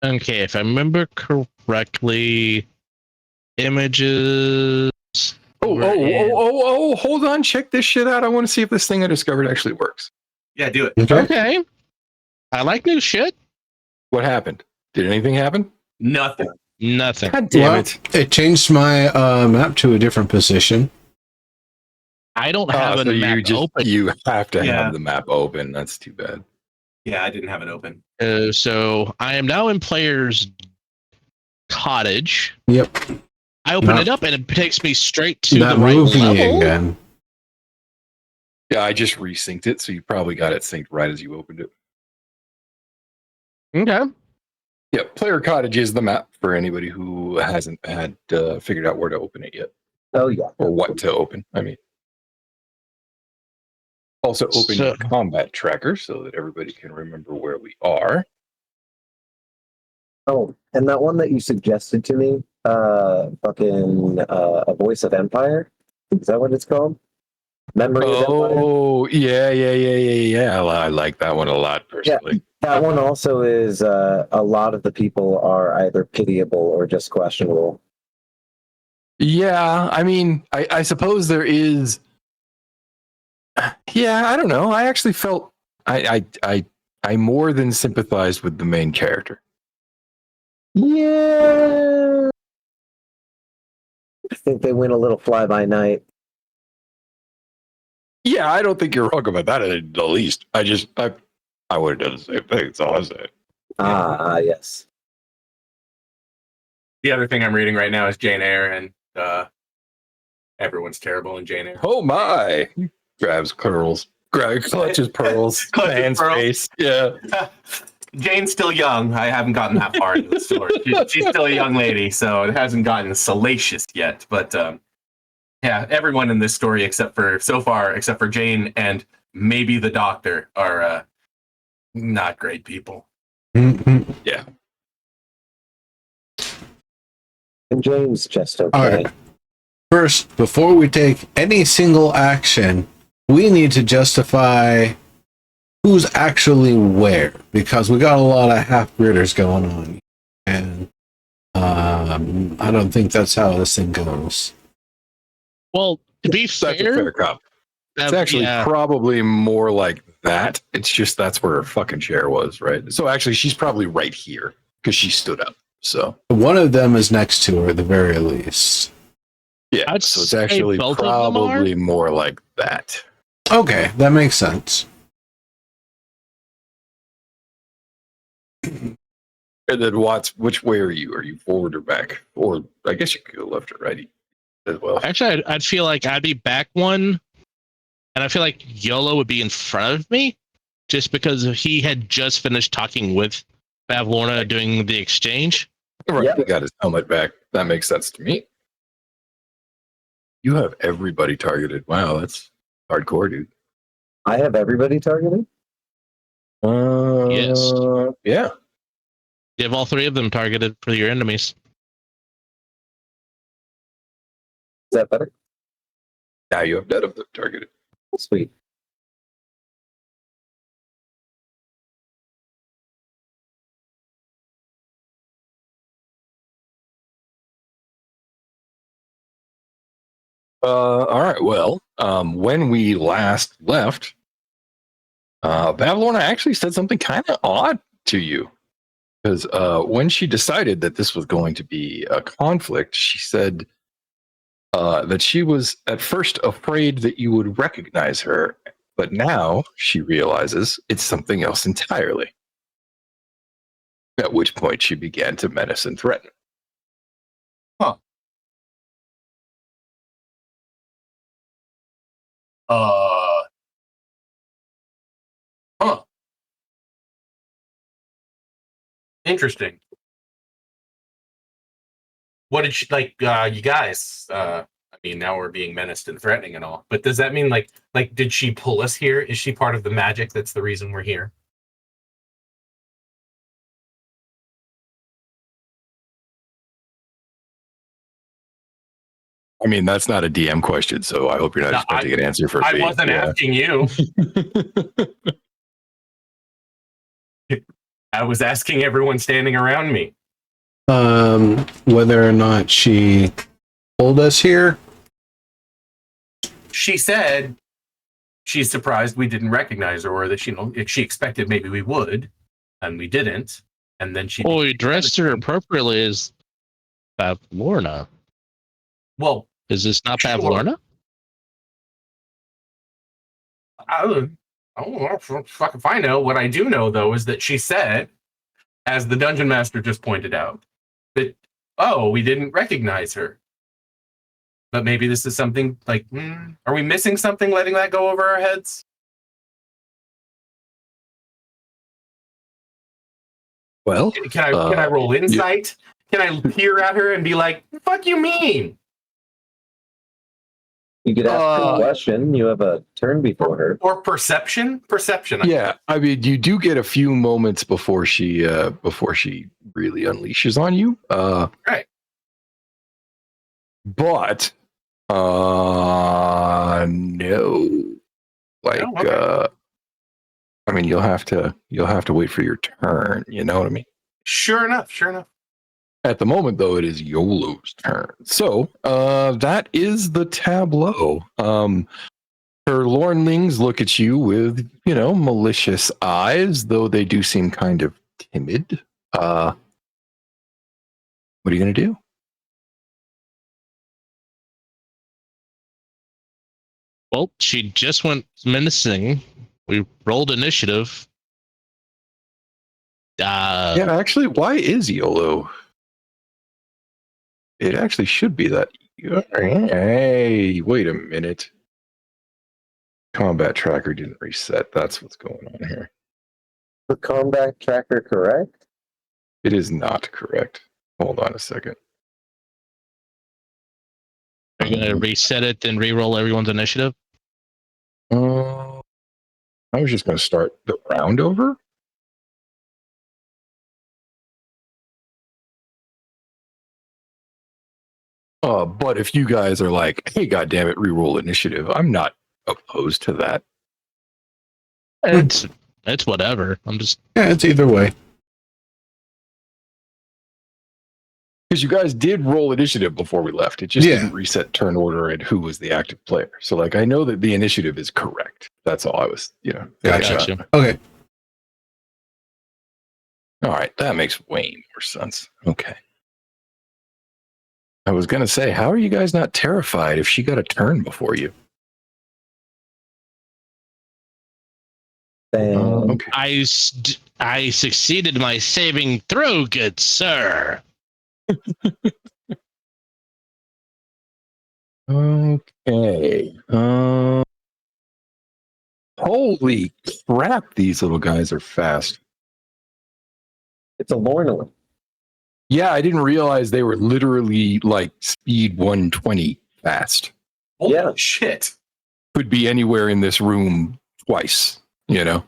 Okay, if I remember correctly, images. Hold on. Check this shit out. I want to see if this thing I discovered actually works. Yeah, do it. Okay. I like new shit. What happened? Did anything happen? Nothing. Nothing. God damn it. It changed my map to a different position. I don't have So a map open. you have to have the map open. That's too bad. Yeah, I didn't have it open. So I am now in player's cottage. Yep. I open it up and it takes me straight to the right level. Again. Yeah, I just resynced it, so you probably got it synced right as you opened it. Okay. Yeah, player cottage is the map for anybody who hasn't had figured out where to open it yet. Oh yeah. Or what to open. I mean. Also open your combat tracker so that everybody can remember where we are. Oh, and that one that you suggested to me, A Voice of Empire? Is that what it's called? Memory of Empire? Oh, yeah. I like that one a lot, personally. Yeah, that one also is, a lot of the people are either pitiable or just questionable. Yeah, I mean, I suppose there is... Yeah, I don't know. I actually felt... I more than sympathized with the main character. Yeah. I think they went a little fly by night. Yeah, I don't think you're wrong about that at the least. I would have done the same thing. That's all I'm saying. Yes. The other thing I'm reading right now is Jane Eyre, and everyone's terrible in Jane Eyre. Oh my! Grabs curls. Clutches pearls. Man's face. Yeah. Jane's still young. I haven't gotten that far into the story. She's still a young lady, so it hasn't gotten salacious yet. But yeah, everyone in this story except for Jane and maybe the doctor are not great people. Mm-hmm. Yeah. And Jane's just okay. All right. First, before we take any single action, we need to justify who's actually where, because we got a lot of half-gridders going on. And I don't think that's how this thing goes. Well, to be That's a fair, fair cop. It's actually probably more like that. It's just that's where her fucking chair was, right? So actually, she's probably right here because she stood up. So one of them is next to her at the very least. Yeah, I'd so it's say actually both of them probably more like that. Okay, that makes sense. And then Watts, which way are you? Are you forward or back? Or I guess you could go left or right as well. Actually, I'd feel like I'd be back one, and I feel like YOLO would be in front of me, just because he had just finished talking with Bavlorna doing the exchange. Right, Yep. he got his helmet back. That makes sense to me. You have everybody targeted. Wow, that's hardcore, dude. I have everybody targeted? Yes. Yeah. You have all three of them targeted for your enemies. Is that better? Now you have none of them targeted. Sweet. All right. Well, when we last left, Bavlorna actually said something kind of odd to you. Because when she decided that this was going to be a conflict, she said that she was at first afraid that you would recognize her, but now she realizes it's something else entirely. At which point she began to menace and threaten. Huh. Huh. Interesting. What did she like? You guys. I mean, now we're being menaced and threatening and all. But does that mean like, did she pull us here? Is she part of the magic? That's the reason we're here. I mean, that's not a DM question, so I hope you're not expecting an answer for I wasn't asking you. I was asking everyone standing around me. Whether or not she told us here. She said she's surprised we didn't recognize her, or that she expected maybe we would, and we didn't. And then she. Well, we dressed her appropriately as Lorna. Well, Is this not sure. Lorna? I don't know. Fuck if I know. What I do know, though, is that she said, as the dungeon master just pointed out, that, oh, we didn't recognize her. But maybe this is something like, are we missing something letting that go over our heads? Well, Can I roll insight? Can I peer at her and be like, fuck you mean? You could ask her a question. You have a turn before her. Or perception? Perception. Yeah, I mean, you do get a few moments before she really unleashes on you. Right. But no. Like okay. I mean, you'll have to wait for your turn, you know what I mean? Sure enough. At the moment, though, it is YOLO's turn. So that is the tableau. Her Lornlings look at you with, malicious eyes, though they do seem kind of timid. What are you going to do? Well, she just went menacing. We rolled initiative. Yeah, actually, why is YOLO? It actually should be that. Hey, wait a minute. Combat tracker didn't reset. That's what's going on here. The combat tracker correct? It is not correct. Hold on a second. Are you going to reset it and re-roll everyone's initiative? I was just going to start the round over. But if you guys are like, hey, goddammit, re-roll initiative, I'm not opposed to that. It's whatever. It's either way. Because you guys did roll initiative before we left. It just didn't reset turn order and who was the active player. So, like, I know that the initiative is correct. That's all I was, Gotcha. Okay. All right. That makes way more sense. Okay. I was going to say, how are you guys not terrified if she got a turn before you? Okay. I succeeded my saving throw, good sir. Okay. Holy crap, these little guys are fast. It's a Lorna. Yeah, I didn't realize they were literally like speed 120 fast. Holy shit. Could be anywhere in this room twice, Yeah.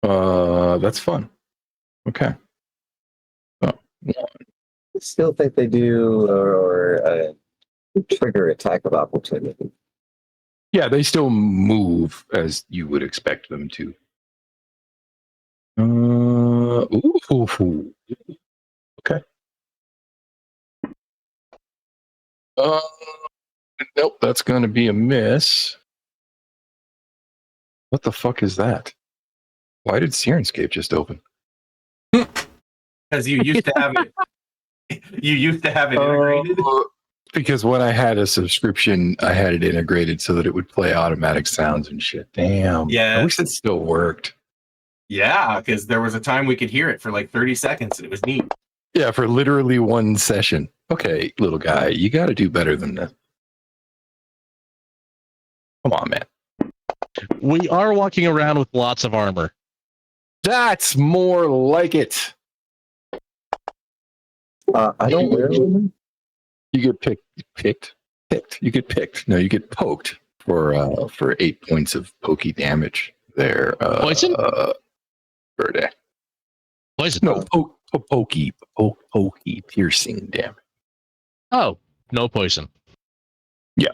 That's fun. Okay. I still think they do or trigger attack of opportunity. Yeah, they still move as you would expect them to. Ooh. Okay. Nope, that's going to be a miss. What the fuck is that? Why did Sirenscape just open? Because you used to have it. You used to have it integrated. Because when I had a subscription, I had it integrated so that it would play automatic sounds and shit. Damn. Yeah. I wish it still worked. Yeah, because there was a time we could hear it for like 30 seconds and it was neat. Yeah, for literally one session. Okay, little guy, you got to do better than this. Come on, man. We are walking around with lots of armor. That's more like it. I don't really. You get picked. You get picked. No, you get poked for 8 points of pokey damage there. Poison? Verde. Poison. No, pokey piercing damage. Oh, no poison. Yeah.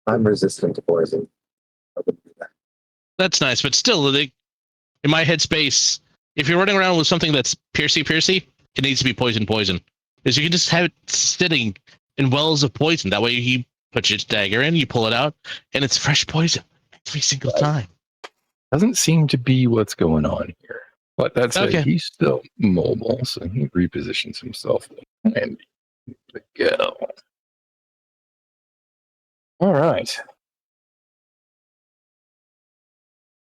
I'm resistant to poison. I wouldn't do that. That's nice, but still, in my headspace, if you're running around with something that's piercy, it needs to be poison. Because you can just have it sitting in wells of poison. That way, you put your dagger in, you pull it out, and it's fresh poison every single time. Doesn't seem to be what's going on here. But that said, he's still mobile, so he repositions himself and go. All right.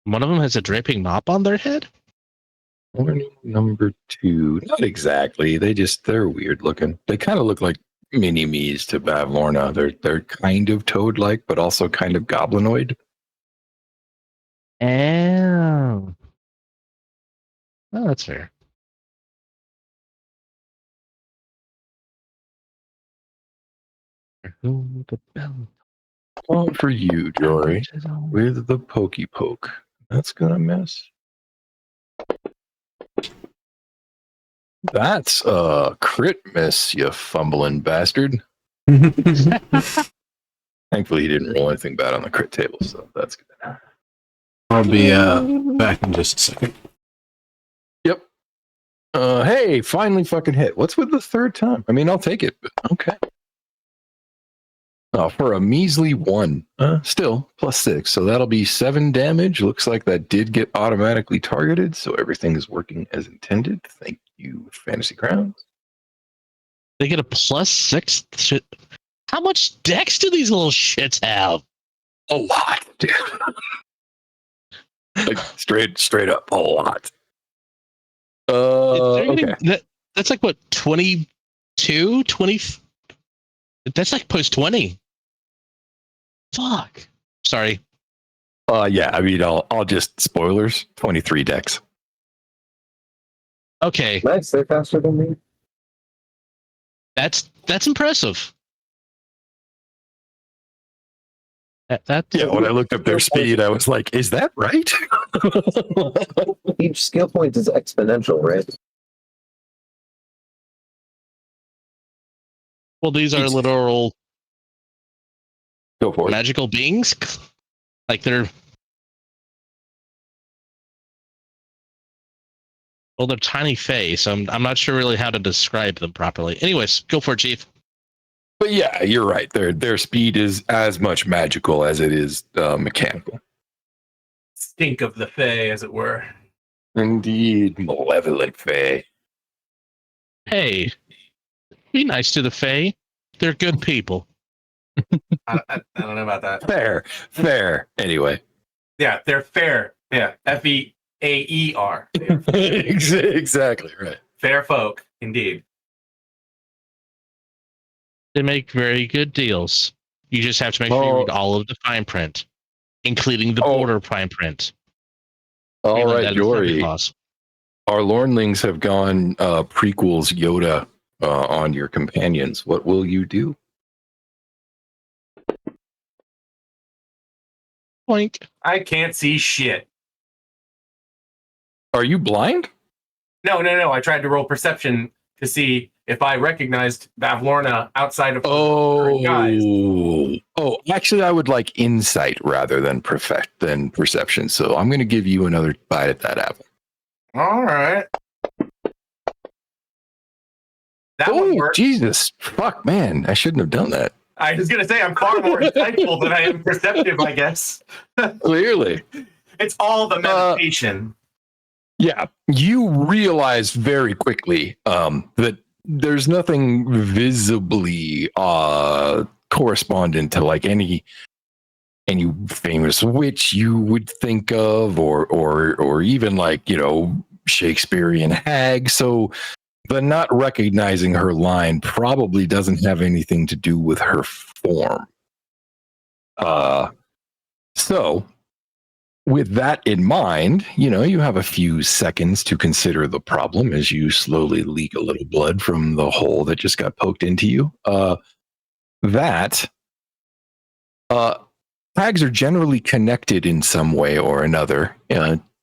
One of them has a draping mop on their head? Warning number 2. Not exactly. They're weird looking. They kind of look like mini-me's to Bavlorna. They're kind of toad-like, but also kind of goblinoid. Oh, that's fair. Who the bell? One for you, Jory, with the pokey poke. That's gonna miss. That's a crit miss, you fumbling bastard. Thankfully, he didn't roll anything bad on the crit table, so that's good. I'll be back in just a second. Yep. Hey, finally fucking hit. What's with the third time? I mean, I'll take it, but okay. For a measly 1. Still, +6. So that'll be 7 damage. Looks like that did get automatically targeted, so everything is working as intended. Thank you, Fantasy Crowns. They get a +6? How much dex do these little shits have? A lot, dude. Like, straight up, a lot. Okay. That's like, what, 22? 20? That's like post 20. Fuck. Sorry. Yeah, I mean, I'll just spoilers. 23 dex. Okay. Nice, they're faster than me. That's impressive. Yeah, when I looked up their speed, I was like, is that right? Each skill point is exponential, right? Well, these are literal Go for it. magical beings. Like they're tiny fae, so I'm not sure really how to describe them properly. Anyways, go for it, Chief. But yeah, you're right. Their speed is as much magical as it is mechanical. Stink of the fae, as it were. Indeed, malevolent fae. Hey, be nice to the fae. They're good people. I don't know about that. Fair. Anyway. Yeah, they're fair. Yeah, FEAER. Exactly right. Fair folk, indeed. They make very good deals. You just have to make sure you read all of the fine print, including the border fine print. All right, Jory. Our Lornlings have gone prequels Yoda on your companions. What will you do? Boink. I can't see shit. Are you blind? No. I tried to roll perception to see if I recognized Bavlorna outside of her guys. Oh, actually, I would like insight rather than perception. So I'm going to give you another bite at that apple. All right. That one worked. Jesus. Fuck, man. I shouldn't have done that. I was going to say I'm far more insightful than I am perceptive, I guess. Clearly. It's all the meditation. Yeah. You realize very quickly that there's nothing visibly correspondent to like any famous witch you would think of or even like, you know, Shakespearean hag. So the not recognizing her line probably doesn't have anything to do with her form. So with that in mind, you know, you have a few seconds to consider the problem as you slowly leak a little blood from the hole that just got poked into you. Hags are generally connected in some way or another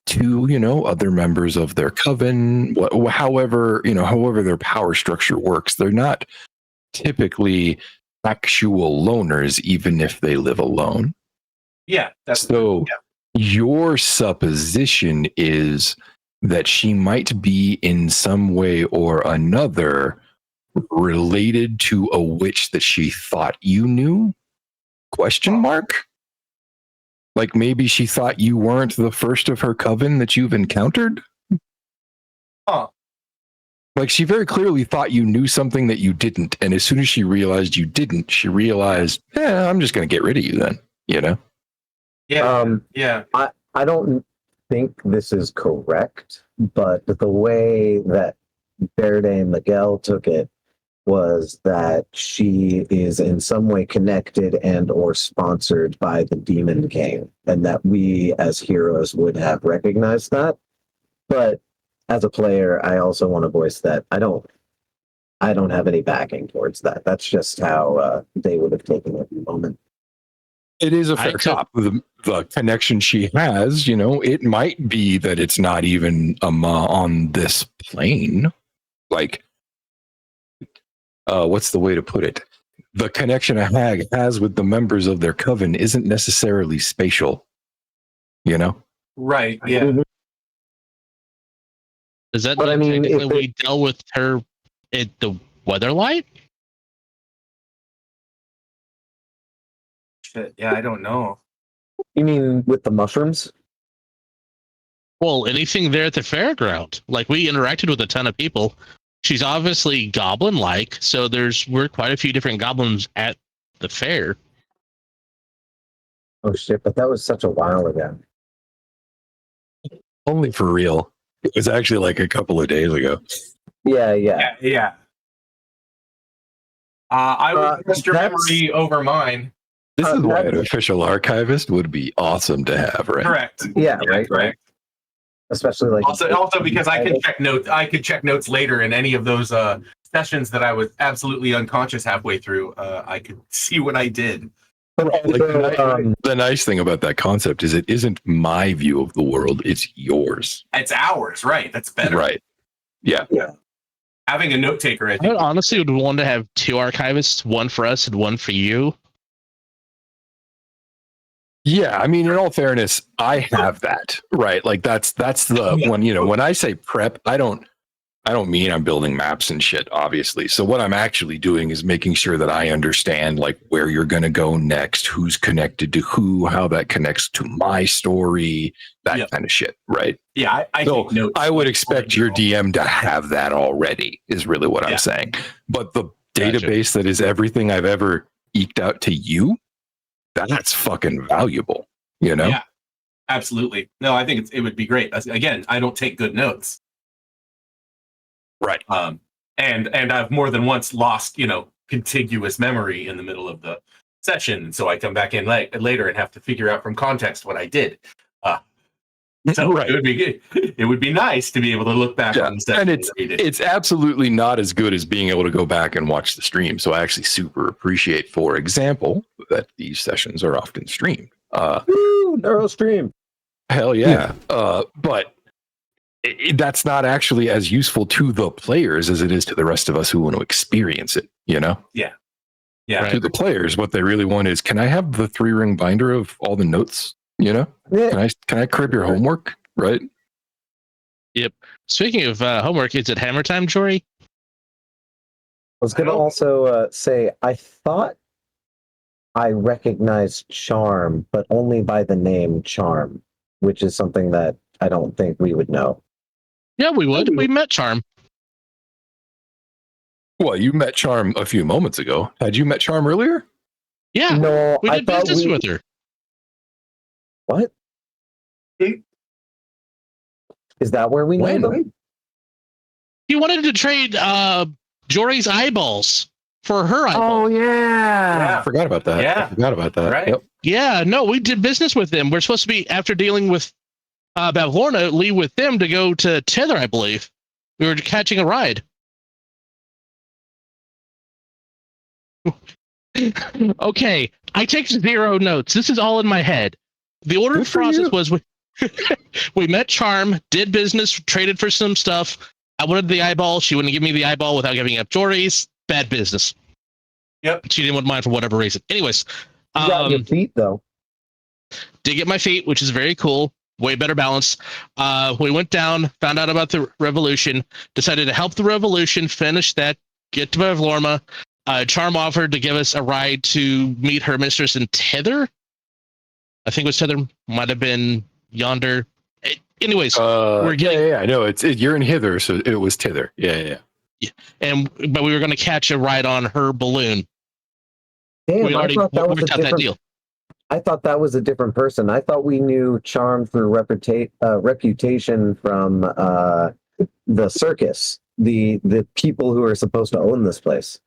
to, you know, other members of their coven. However their power structure works, they're not typically actual loners, even if they live alone. Yeah. Your supposition is that she might be in some way or another related to a witch that she thought you knew? Question mark? Like maybe she thought you weren't the first of her coven that you've encountered? Huh. Like she very clearly thought you knew something that you didn't. And as soon as she realized you didn't, she realized, I'm just going to get rid of you then, you know? Yeah. Yeah. I don't think this is correct, but the way that Verde Miguel took it was that she is in some way connected and or sponsored by the Demon King, and that we as heroes would have recognized that. But as a player, I also want to voice that I don't have any backing towards that. That's just how they would have taken it in the moment. It is a fair cop. The connection she has, it might be that it's not even on this plane. Like, what's the way to put it? The connection a hag has with the members of their coven isn't necessarily spatial, Right. Yeah. Does that But mean I mean, technically we dealt with her at the Weatherlight? Shit. Yeah, I don't know. You mean with the mushrooms? Well, anything there at the fairground. Like we interacted with a ton of people. She's obviously goblin-like, so we're quite a few different goblins at the fair. Oh shit! But that was such a while ago. Only for real. It was actually like a couple of days ago. Yeah. I would trust your memory over mine. This is why an official archivist would be awesome to have, right? Correct. Yeah, right. Correct. Especially like Also because I can check notes. I could check notes later in any of those sessions that I was absolutely unconscious halfway through. I could see what I did. The nice thing about that concept is it isn't my view of the world; it's yours. It's ours, right? That's better, right? Yeah. Having a note taker, I think. I honestly would want to have two archivists, one for us and one for you. Yeah, I mean, in all fairness, I have that, right? Like that's the one, when I say prep, I don't mean I'm building maps and shit, obviously. So what I'm actually doing is making sure that I understand like where you're going to go next, who's connected to who, how that connects to my story, that kind of shit, right? Yeah, I would expect your DM to have that already, is really what I'm saying. But the database that is everything I've ever eked out to you, that's fucking valuable, Yeah, absolutely. No, I think it would be great. Again, I don't take good notes. Right. And I've more than once lost, contiguous memory in the middle of the session. So I come back in later and have to figure out from context what I did. So right. It would be nice to be able to look back on the session. And it's absolutely not as good as being able to go back and watch the stream. So I actually super appreciate, for example, that these sessions are often streamed. Neuro stream. Hell yeah. But that's not actually as useful to the players as it is to the rest of us who want to experience it, Yeah. Right. To the players, what they really want is, can I have the 3-ring binder of all the notes? Yeah. Can I crib your homework? Right. Yep. Speaking of homework, is it hammer time, Jory? I was going to also say, I thought I recognized Charm, but only by the name Charm, which is something that I don't think we would know. Yeah, we would. We met Charm. Well, you met Charm a few moments ago. Had you met Charm earlier? Yeah. No, We did business with her. What? Is that where we know them? He wanted to trade Jory's eyeballs for her eyeballs. Oh, yeah. I forgot about that. Yeah. I forgot about that. Right. Yep. Yeah, no, we did business with them. We're supposed to be, after dealing with Bavlorna, leave with them to go to Tether, I believe. We were catching a ride. Okay, I take 0 notes. This is all in my head. The order of process was we met Charm, did business, traded for some stuff. I wanted the eyeball. She wouldn't give me the eyeball without giving up Jory's. Bad business. Yep. She didn't want mine for whatever reason. Anyways. You got your feet, though. Did get my feet, which is very cool. Way better balance. We went down, found out about the revolution, decided to help the revolution, finish that, get to Bavlorma. Charm offered to give us a ride to meet her mistress in Tether. I think it was Tether, might have been yonder. Anyways, we're getting. I know you're in Hither, so it was Tither. Yeah. But we were going to catch a ride on her balloon. Damn, We already worked out that deal. I thought that was a different person. I thought we knew Charm through reputation from the circus, the people who are supposed to own this place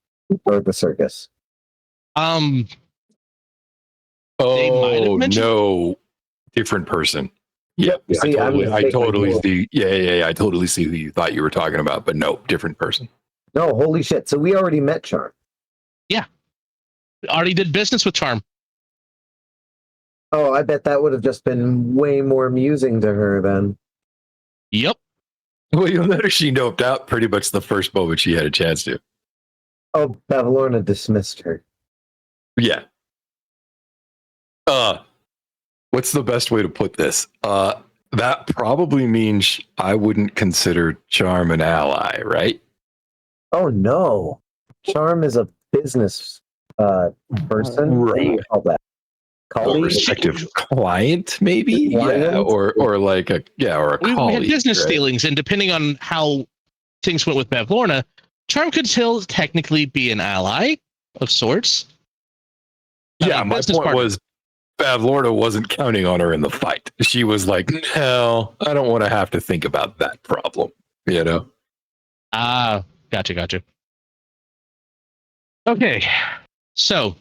or the circus. They might have mentioned- no, different person. Yep, See, I totally see. Yeah. I totally see who you thought you were talking about, but no, different person. No, holy shit! So we already met Charm. Yeah, already did business with Charm. Oh, I bet that would have just been way more amusing to her then. Yep. Well, you'll notice she noped out pretty much the first moment she had a chance to. Oh, Bavlorna dismissed her. Yeah. What's the best way to put this? That probably means I wouldn't consider Charm an ally, right? Oh no, Charm is a business person. What do you call that? A Colleague? respective client, maybe? Client? Yeah, or like a or a We colleague. had business right? dealings, and depending on how things went with Bavlorna, Charm could still technically be an ally of sorts. Yeah, my business point partner. was Bavlorna wasn't counting on her in the fight. She was like, no, I don't want to have to think about that problem, you know? Gotcha. Okay, so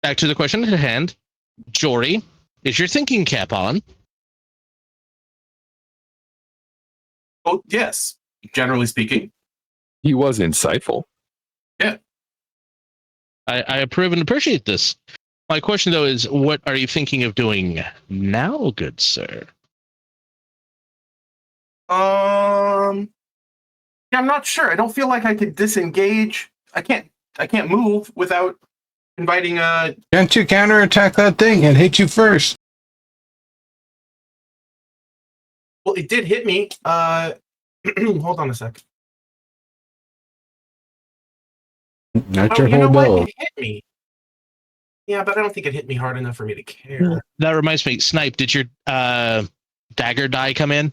back to the question at hand. Jory, is your thinking cap on? Oh, yes. Generally speaking. He was insightful. I approve and appreciate this. My question, though, is what are you thinking of doing now, good sir? Yeah, I'm not sure. I don't feel like I could disengage. I can't move without inviting Can't you counterattack that thing and hit you first? well, it did hit me. Hold on a sec. Not Oh, your you know whole what? build. It hit me. Yeah, but I don't think it hit me hard enough for me to care. That reminds me, Snipe, did your dagger die come in?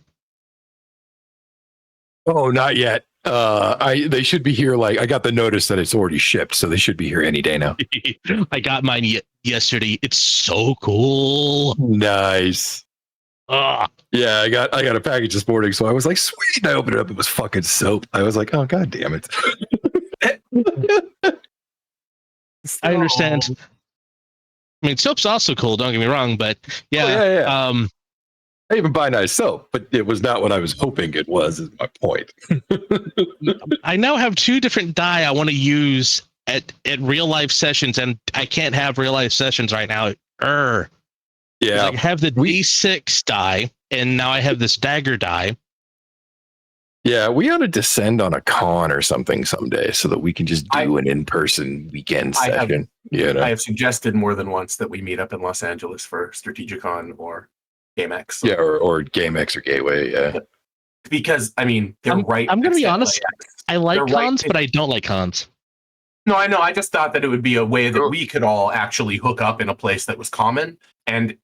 Oh, not yet. They should be here. Like I got the notice that it's already shipped, so they should be here any day now. I got mine yesterday. It's so cool. Nice. Yeah, I got a package this morning, so I was like, sweet. And I opened it up. It was fucking soap. I was like, oh god damn it. I understand. I mean, soap's also cool. Don't get me wrong, but yeah. I even buy nice soap, but it was not what I was hoping it was. Is my point. I now have two different die I want to use at real life sessions, and I can't have real life sessions right now. Yeah, I have the D6 die, and now I have this dagger die. yeah, we ought to descend on a con or something someday, so that we can just do an in-person weekend session. I have suggested more than once that we meet up in Los Angeles for Strategicon or GameX. Yeah, or GameX or Gateway. Yeah, because I mean they're right. I'm going to be honest. LAX. I like They're cons, right. but I don't like cons. No, I know. I just thought that it would be a way that we could all actually hook up in a place that was common. And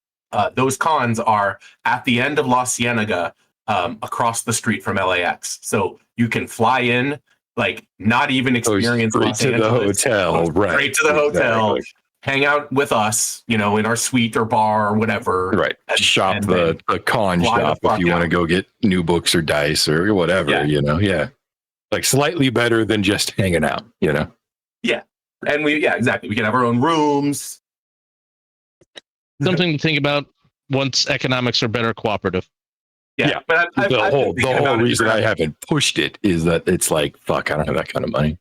those cons are at the end of La Cienega, across the street from LAX. So you can fly in, like not even experience Los to Angeles. the hotel, right? Straight to the hotel. Exactly. Hang out with us, in our suite or bar or whatever. Right. And, Shop and the con fly the shop if fuck you want to out. go get new books or dice or whatever, Yeah. Yeah. Like slightly better than just hanging out, And exactly. We can have our own rooms. Something to think about once economics are better cooperative. Yeah. But I've The been whole thinking about it reason I different- haven't pushed it is that it's like, fuck, I don't have that kind of money,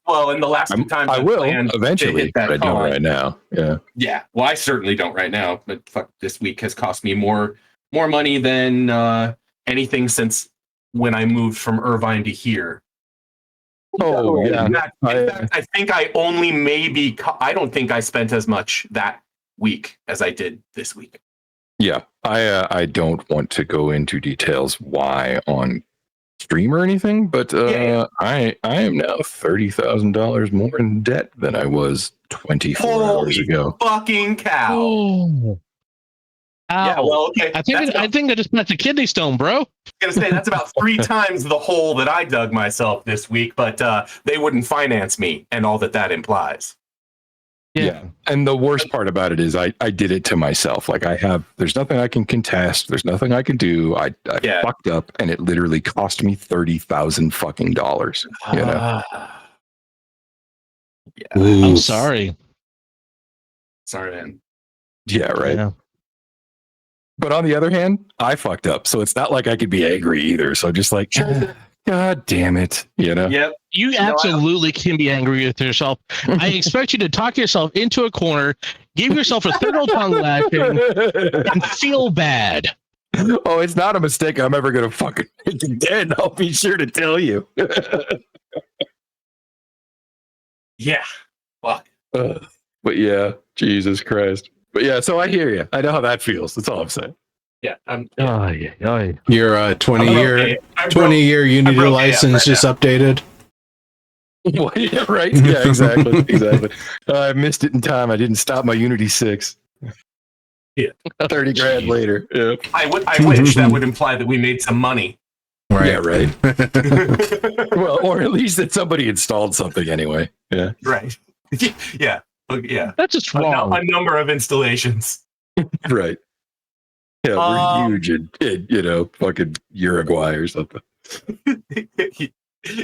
Well, in the last two times I will planned to eventually, hit that but I don't con- right now. Yeah. Yeah, well, I certainly don't right now. But fuck, this week has cost me more money than anything since when I moved from Irvine to here. Oh, yeah. In fact, I think I only maybe. I don't think I spent as much that week as I did this week. Yeah, I don't want to go into details why on stream or anything, but I am now $30,000 more in debt than I was 24 hours ago. Fucking cow! Oh. Yeah, Ow. well, okay. I think I just met the kidney stone, bro. I was gonna say that's about 3 times the hole that I dug myself this week, but they wouldn't finance me, and all that implies. Yeah. And the worst part about it is I did it to myself. Like there's nothing I can contest. There's nothing I can do. I fucked up, and it literally cost me $30,000 fucking dollars. You know? Yeah. I'm sorry. Sorry, man. Yeah, right. Yeah. But on the other hand, I fucked up. So it's not like I could be angry either. So just like, God damn it. You know? Yep. You absolutely can be angry with yourself. I expect you to talk yourself into a corner, give yourself a thorough tongue lashing, and feel bad. Oh, it's not a mistake I'm ever going to fucking make again. I'll be sure to tell you. Yeah. Fuck. But yeah, Jesus Christ. But yeah, so I hear you. I know how that feels. That's all I'm saying. Yeah. Your 20-year Unity license just updated. Well, yeah, right? Yeah, exactly. Exactly. I missed it in time. I didn't stop my Unity 6. Yeah. 30 grand later. Yeah. I wish that would imply that we made some money. Right. Yeah, right. Well, or at least that somebody installed something anyway. Yeah. Right. Yeah. Yeah. That's just wrong. A number of installations. Right. Yeah, we're huge in fucking Uruguay or something.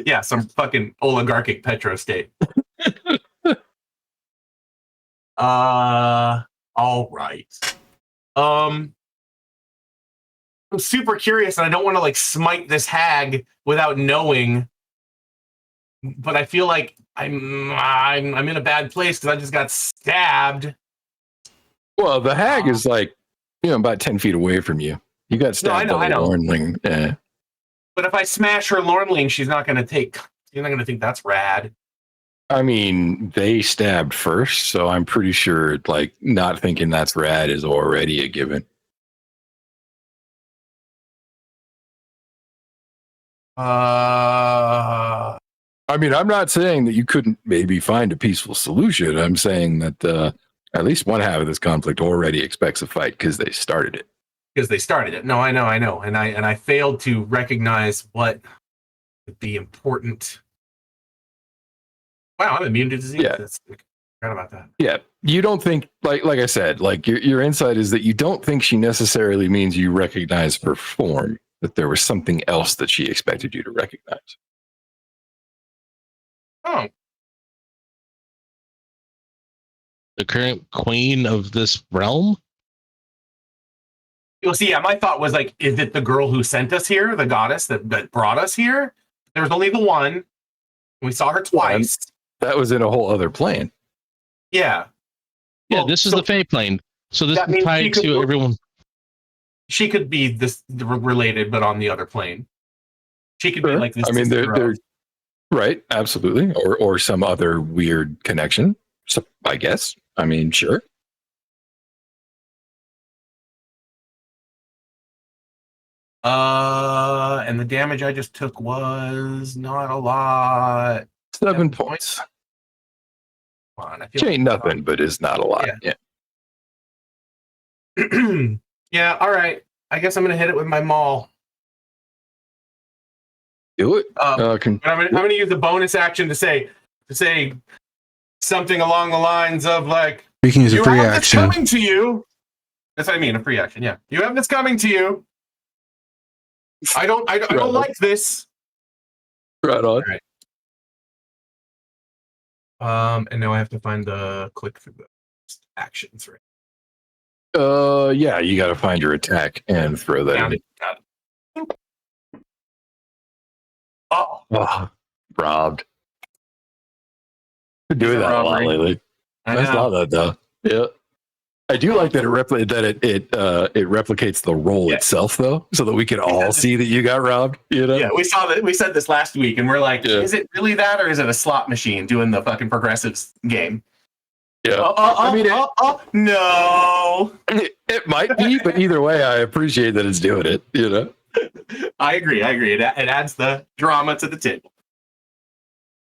Yeah, some fucking oligarchic petro state. All right. I'm super curious, and I don't want to like smite this hag without knowing, but I feel like I'm in a bad place because I just got stabbed. Well, the hag is like, about 10 feet away from you. You got stabbed by the Lornling. Yeah. But if I smash her Lornling, she's not going to think that's rad. I mean, they stabbed first, so I'm pretty sure like not thinking that's rad is already a given. I mean, I'm not saying that you couldn't maybe find a peaceful solution. I'm saying that at least one half of this conflict already expects a fight because they started it. No, I know, and I failed to recognize what would be important. Wow, I'm immune to disease. Yeah. I forgot about that. Yeah, you don't think like I said, like your insight is that you don't think she necessarily means you recognize her form. That there was something else that she expected you to recognize. Oh. The current queen of this realm? Well, see, yeah, my thought was like, is it the girl who sent us here, the goddess that brought us here? There was only the one. We saw her twice. That was in a whole other plane. Yeah. Yeah, Well, this is the Fae plane. So this is tied to everyone. She could be this related, but on the other plane. She could be like this. I mean, they're right, absolutely, or some other weird connection. So I guess. I mean, sure. And the damage I just took was not a lot. 7 points. Come on, Which ain't nothing, but is not a lot. Yeah. Yeah, all right. I guess I'm gonna hit it with my maul. Do it. But I'm gonna use the bonus action to say something along the lines of like, You can use a free this action. coming to you. That's what I mean, a free action. Yeah, you have this coming to you. I don't like this. Right on. Right. And now I have to find the click through the actions, right? Yeah, you got to find your attack and throw that in. Got it. Oh, robbed. Been doing that a lot lately. I saw that though. Yeah, I do like that it replicates the roll itself though, so that we can all see that you got robbed. Yeah, we saw that. We said this last week, and we're like, is it really that, or is it a slot machine doing the fucking progressives game? Yeah. No. It might be, but either way, I appreciate that it's doing it. You know. I agree. It adds the drama to the table.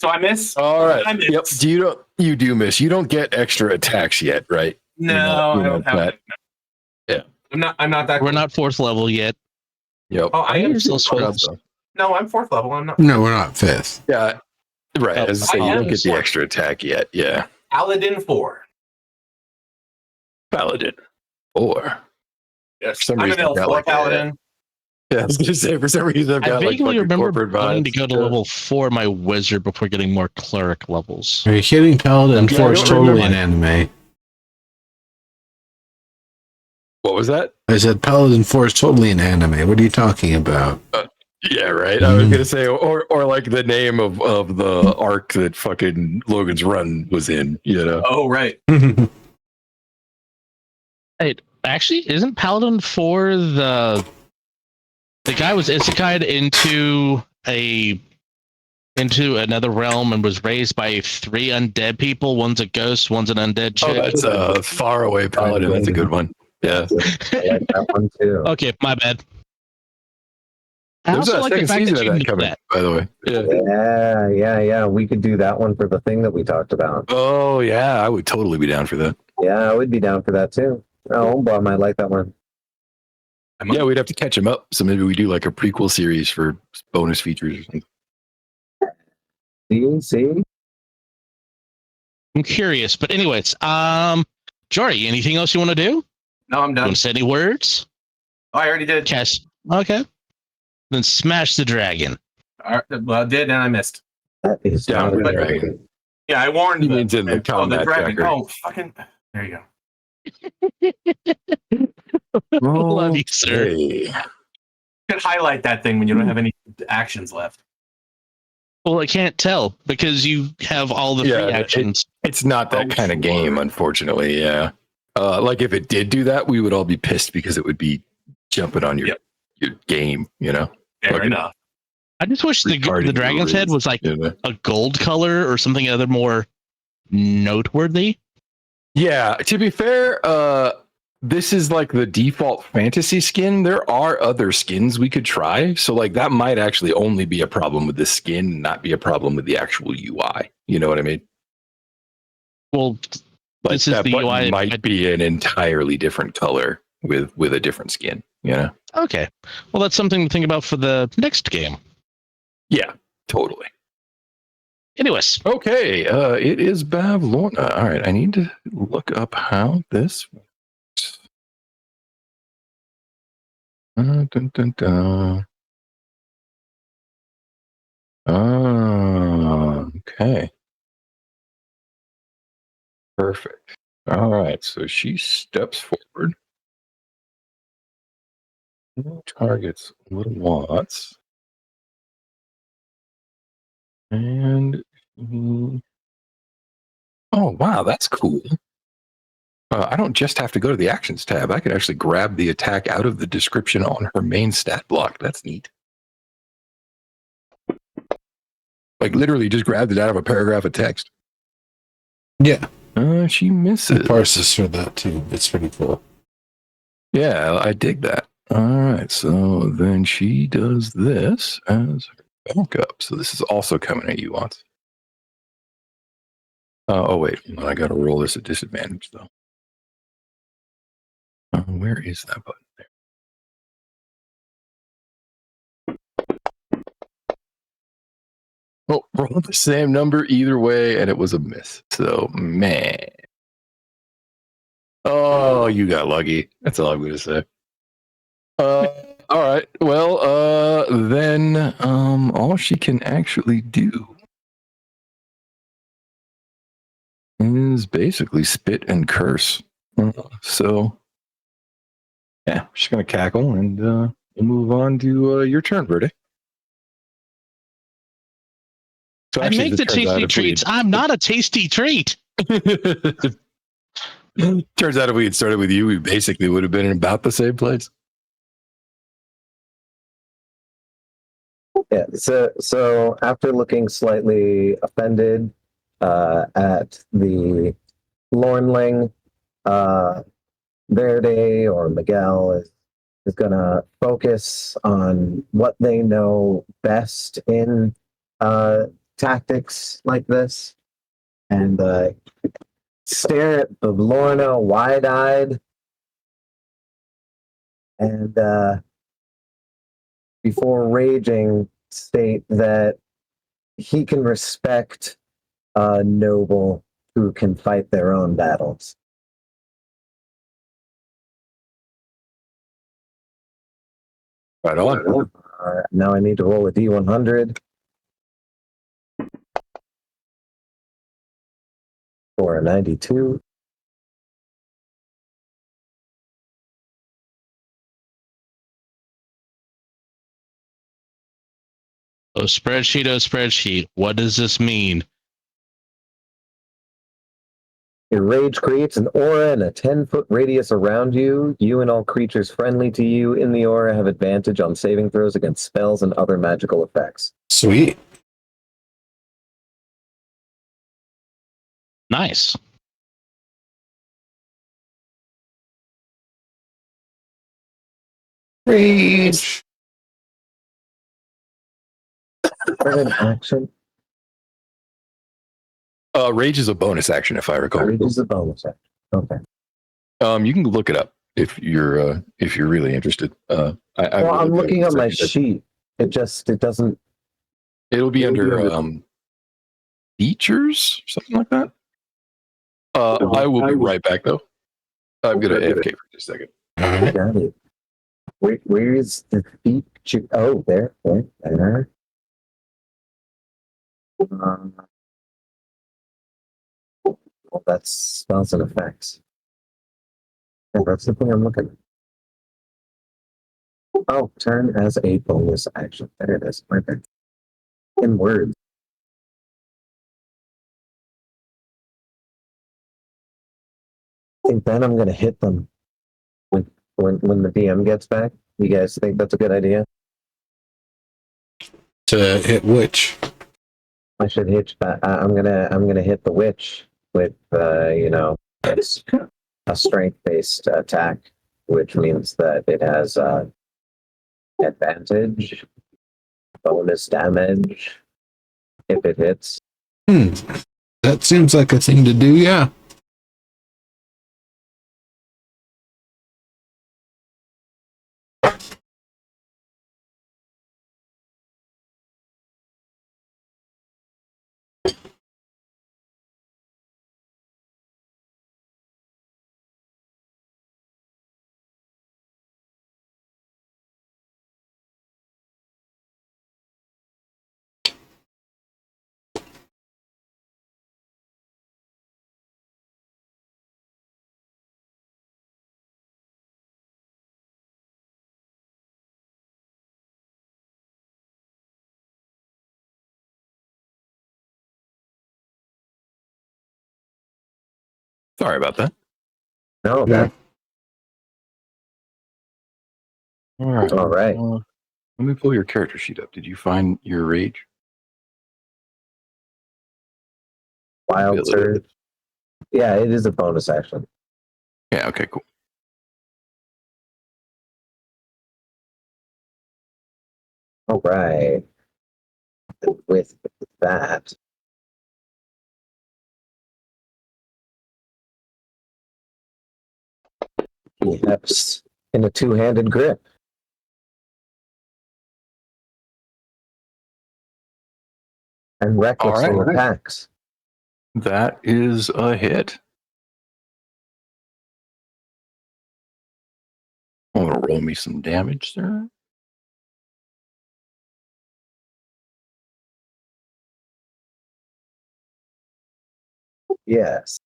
So I miss. All right. I miss. Yep. You do miss. You don't get extra attacks yet, right? No, I don't have that. Yeah. I'm not that. We're not 4th level yet. Yep. Oh, I am still still scrubs. No, I'm 4th level. I'm not. No, we're not 5th. Yeah. Right. Oh, As I say, I you am don't get the fourth. extra attack yet. Yeah. Paladin 4. Paladin 4. Yes. For some I'm reason, an elf I got 4 like Paladin. Yeah, I was gonna say for some reason I've I got like vaguely fucking remember corporate wanting to vibes. go to level 4 my wizard before getting more cleric levels. Are you kidding? Paladin Yeah, 4 I is don't totally an remember. anime. What was that? I said Paladin 4 is totally an anime. What are you talking about? Yeah, right. I was gonna say, or like the name of the arc that fucking Logan's Run was in. You know. Oh, right. Hey, actually, isn't Paladin 4 the guy was isekai'd into another realm and was raised by 3 undead people? One's a ghost, one's an undead chick. Oh, that's Far Away Paladin. That's a good one. Yeah. I like that one too. Okay, my bad. I There's also a like the second fact season that of you that knew coming, that. by the way. Yeah. Yeah. We could do that one for the thing that we talked about. Oh yeah, I would totally be down for that. Yeah, I would be down for that too. Oh, Homebot might like that one. Yeah, we'd have to catch him up. So maybe we do like a prequel series for bonus features or something. See? I'm curious, but anyways, Jory, anything else you want to do? No, I'm You done. want to say any words? Oh, I already did. Cast. Okay. Then smash the dragon. Well, I did, and I missed. That is Down not a with good dragon. idea. Yeah, I warned He them. means in the the combat dragon. tracker. Oh, fucking. There you go. Love you, sir. Okay. You could highlight that thing when you don't have any actions left. Well, I can't tell because you have all the Yeah, free actions. It's not that kind of game, unfortunately. Yeah. Like if it did do that, we would all be pissed because it would be jumping on your game, you know? Fair Like, enough. I just wish the retarded dragon's head rules, was like you know? a gold color or something other more noteworthy. Yeah, to be fair, this is like the default fantasy skin. There are other skins we could try. So like that might actually only be a problem with the skin, not be a problem with the actual UI. You know what I mean? Well, Like this is that the button UI. might be an entirely different color with a different skin, you know? Okay. Well, that's something to think about for the next game. Yeah, totally. Anyways, Okay, it is Bavlorna. All right, I need to look up how this works. Dun, dun, dun. Okay. Perfect. All right, so she steps forward. Targets little Watts. And oh wow, that's cool. I don't just have to go to the actions tab. I could actually grab the attack out of the description on her main stat block. That's neat. Like literally just grabbed it out of a paragraph of text. Yeah. She misses. Parses for that too. It's pretty cool. Yeah, I dig that. All right, so then she does this as her backup. So this is also coming at you, Watts. Oh wait, I got to roll this at disadvantage though. Where is that button there? Oh, roll the same number either way, and it was a miss. So man. Oh, you got lucky. That's all I'm gonna say. All right. Well, then all she can actually do is basically spit and curse. So yeah, she's gonna cackle and we'll move on to your turn, Verde. So I make the tasty treats. I'm not a tasty treat. Turns out if we had started with you, we basically would have been in about the same place. Yeah. So after looking slightly offended at the Lornling, Verde or Miguel is going to focus on what they know best in tactics like this, and stare at the Lorna wide-eyed, and before raging, state that he can respect a noble who can fight their own battles. Right on. Now I need to roll a D100 for a 92. Oh, spreadsheet. What does this mean? Your rage creates an aura in a 10-foot radius around you. You and all creatures friendly to you in the aura have advantage on saving throws against spells and other magical effects. Sweet. Nice. Rage. For an action, Rage is a bonus action, if I recall. rage is a bonus action. Okay. You can look it up if you're really interested. Well, I'm looking on my sheet. It doesn't. It'll be under features, something like that. I will be right back though. I'm gonna AFK for just a second. All right. Got it. Where is the feature? Oh, there. Well, that's spells and effects. Yeah, that's the thing I'm looking at. Oh, turn as a bonus action. There it is, right there. In words. I think then I'm gonna hit them when the DM gets back. You guys think that's a good idea? To hit which? I should hit. I'm gonna hit the witch with it's a strength-based attack, which means that it has advantage, bonus damage if it hits. That seems like a thing to do, yeah. Sorry about that. No, Yeah. All right. Let me pull your character sheet up. Did you find your rage? wild Ability. surge. Yeah, it is a bonus action. Yeah. Okay. Cool. All right. With that, he hefts in a two-handed grip. And recklessly All right. attacks. That is a hit. I'm gonna roll me some damage there. Yes.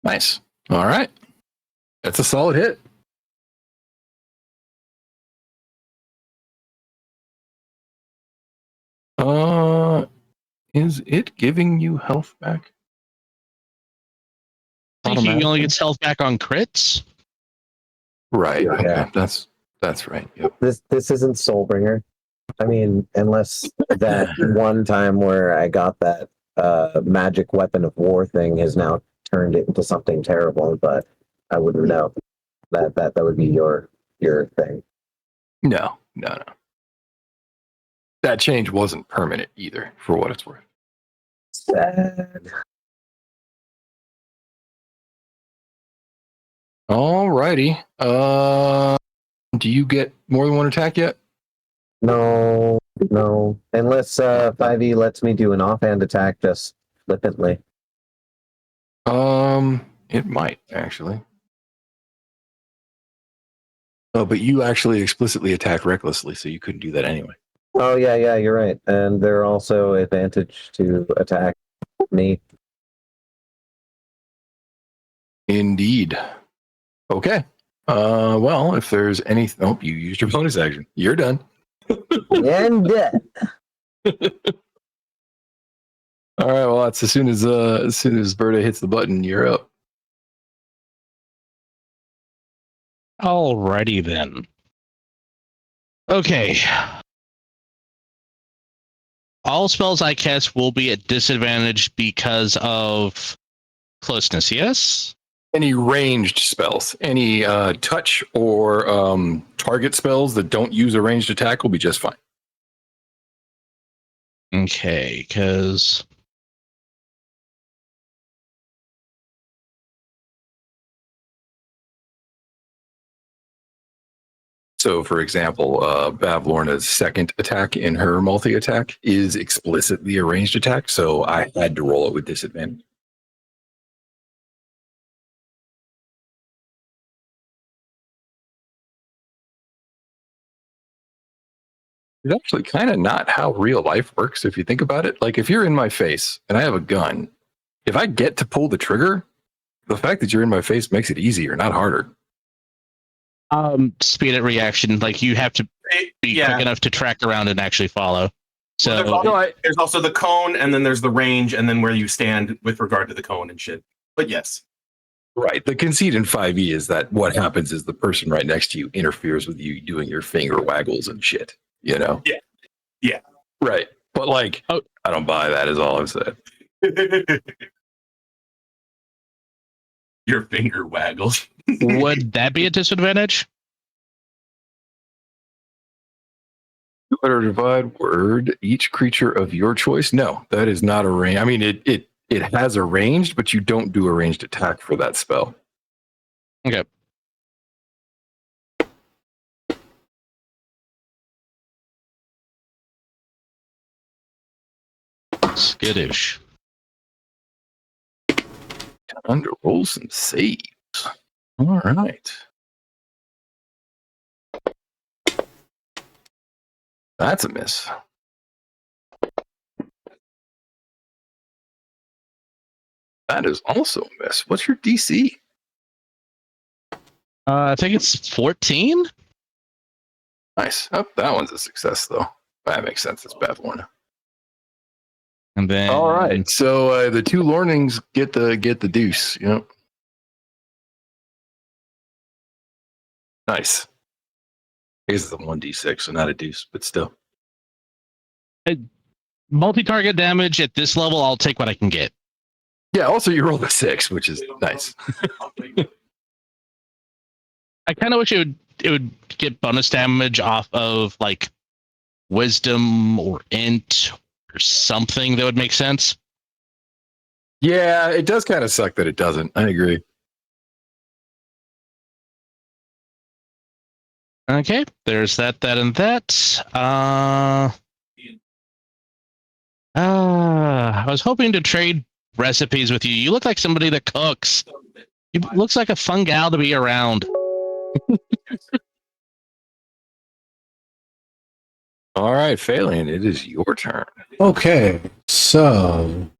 Nice. All right. That's a solid hit. Is it giving you health back? I think he only Automatically? gets health back on crits. Right. Yeah. Okay. That's right. Yep. This isn't Soulbringer. I mean, unless that one time where I got that magic weapon of war thing has now turned it into something terrible, but I wouldn't know. That would be your thing. No. That change wasn't permanent either, for what it's worth. Sad. Alrighty. Do you get more than one attack yet? No. Unless 5e lets me do an offhand attack just flippantly. It might actually. Oh, but you actually explicitly attacked recklessly, so you couldn't do that anyway. Oh yeah, you're right. And they're also advantage to attack me. Indeed. Okay. Well, if there's any, oh, you used your bonus action. You're done. And dead. All right. Well, that's as soon as Berta hits the button, you're up. Alrighty then. Okay. All spells I cast will be at disadvantage because of closeness, yes? Any ranged spells, any touch or target spells that don't use a ranged attack will be just fine. Okay, because So, for example, Bavlorna's second attack in her multi-attack is explicitly a ranged attack, so I had to roll it with disadvantage. It's actually kind of not how real life works if you think about it. Like, if you're in my face and I have a gun, if I get to pull the trigger, the fact that you're in my face makes it easier, not harder. speed at reaction, like you have to be quick enough to track around and actually follow. So there's also the cone, and then there's the range, and then where you stand with regard to the cone and shit. But yes. Right. The conceit in 5e is that what happens is the person right next to you interferes with you doing your finger waggles and shit, you know? Yeah. Right. But like, I don't buy that is all I've said. Your finger waggles. Would that be a disadvantage? Or divide word each creature of your choice. No, that is not a range. I mean, it has a ranged, but you don't do a ranged attack for that spell. Okay. Skittish. Time to roll some saves. All right. That's a miss. That is also a miss. What's your DC? I think it's 14. Nice. Oh, that one's a success, though. That makes sense. It's Bavlorna. And then All right. So the two Lornings get the deuce. Yep. Nice. I guess it's a 1d6, so not a deuce, but still. Multi-target damage at this level, I'll take what I can get. Yeah, also you rolled a 6, which is nice. I kind of wish it would get bonus damage off of like wisdom or int or something that would make sense. Yeah, it does kind of suck that it doesn't. I agree. Okay, there's that, and that. I was hoping to trade recipes with you. You look like somebody that cooks. You looks like a fun gal to be around. All right, Phelan, it is your turn. Okay, so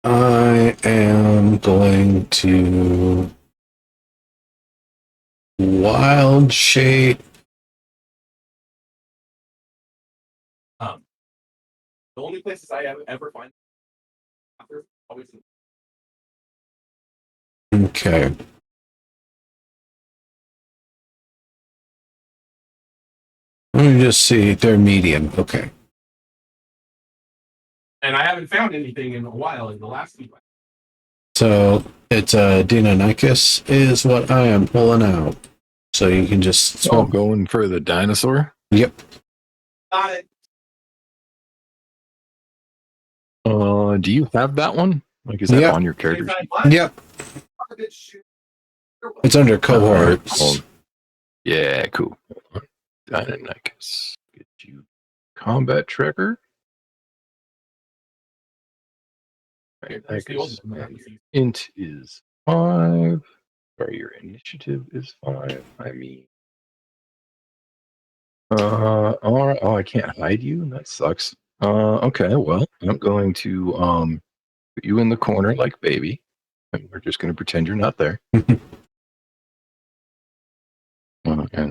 I am going to wild shape. The only places I ever find Okay. Let me just see. They're medium. Okay. And I haven't found anything in a while in the last week. So it's Deinonychus is what I am pulling out. So you can just Oh, swap. going for the dinosaur. Yep. Got it. Do you have that one? Like, is that Yep. on your character sheet? Yep. It's under cohorts. Cool. Yeah, cool. Deinonychus. Get you combat tracker. Deinonychus. Int is 5. Sorry, your initiative is 5. I mean, all right. Oh, I can't hide you. That sucks. Okay. Well, I'm going to put you in the corner like baby, and we're just going to pretend you're not there. And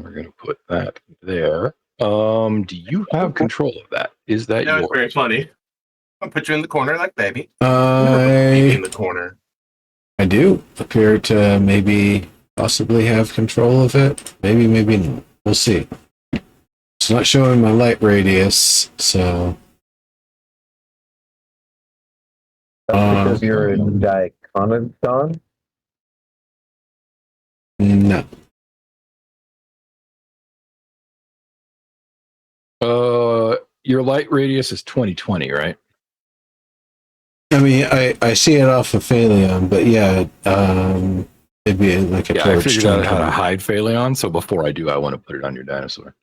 we're going to put that there. Do you have control of that? Is that That was yours? very funny. I'll put you in the corner like baby. In the corner. I do appear to maybe possibly have control of it. Maybe, maybe not. We'll see. It's not showing my light radius, so. That's because you're a diconodon? No. Your light radius is 2020, right? I mean, I see it off of Phaleon, but yeah, it'd be like a Yeah, I torch. figured out how to hide Faerly, so before I do, I want to put it on your dinosaur.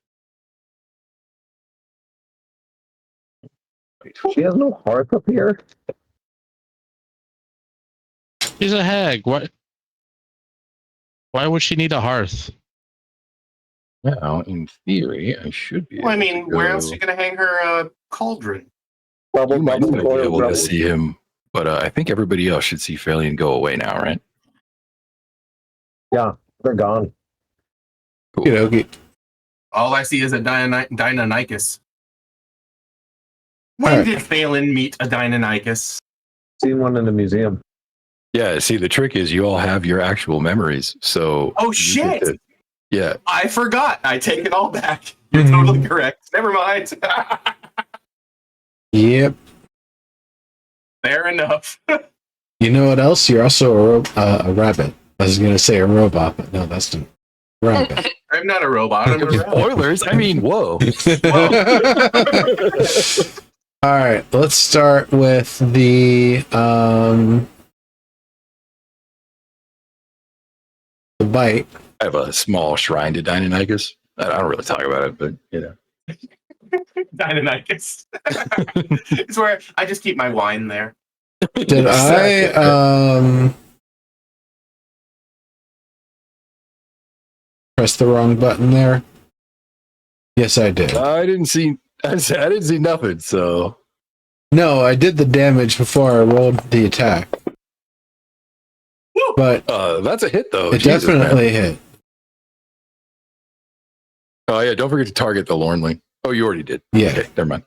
She has no hearth up here. She's a hag. What? Why would she need a hearth? Now, in theory, I should be. Well, I able mean, to where go- else are you going to hang her cauldron? You might not be able to Bubble. see him, but I think everybody else should see Faerly and go away now, right? Yeah, they're gone. You know, All I see is a Deinonychus. When Alright. did Phelan meet a Deinonychus? Seen one in the museum. Yeah, see, the trick is you all have your actual memories. So. Oh, you shit! get to- yeah. I forgot. I take it all back. You're totally correct. Never mind. Yep. Fair enough. You know what else? You're also a rabbit. I was going to say a robot, but no, that's not rabbit. I'm not a robot. I'm a rabbit. Spoilers. I mean, whoa. All right, let's start with the bite. I have a small shrine to Deinonychus. I don't really talk about it, but you know. Deinonychus. It's where I just keep my wine there. Did I press the wrong button there? Yes, I did. I didn't see nothing, so No, I did the damage before I rolled the attack. But that's a hit though. it Jesus, definitely man. hit. Oh yeah, don't forget to target the Lornling. Oh, you already did. Yeah. Okay, never mind.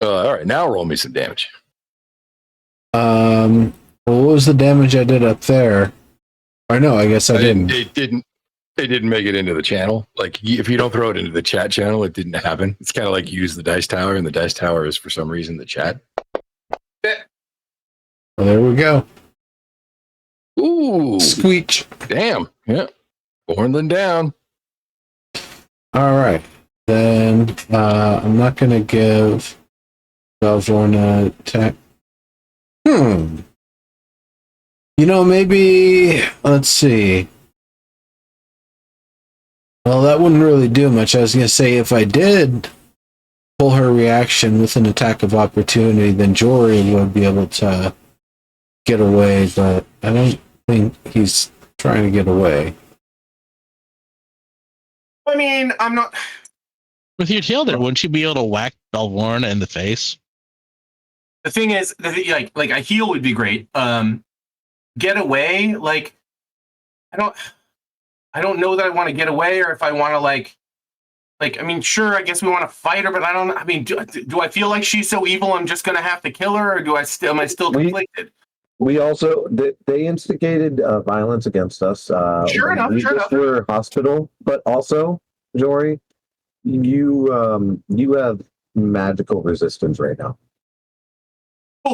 All right, now roll me some damage. Well, what was the damage I did up there? Or no, I guess I didn't. It didn't make it into the channel. Like if you don't throw it into the chat channel, it didn't happen. It's kind of like you use the dice tower, and the dice tower is for some reason the chat. Well, there we go. Ooh, Squeech. damn. Yeah, Bornland down. All right. Then I'm not going to give Valvorn an attack. You know, maybe, let's see. Well, that wouldn't really do much. I was going to say if I did pull her reaction with an attack of opportunity, then Jory would be able to get away, but I don't think he's trying to get away. I mean, I'm not. With your tail there, wouldn't you be able to whack Belvorn in the face? The thing is, like a heal would be great. Get away, like I don't know that I want to get away, or if I want to like Like, I mean, sure, I guess we want to fight her, but I don't. I mean, do I feel like she's so evil I'm just gonna have to kill her, or am I still conflicted? We also they instigated violence against us. Sure enough, we sure just enough. were hospital, but also, Jory, you have magical resistance right now.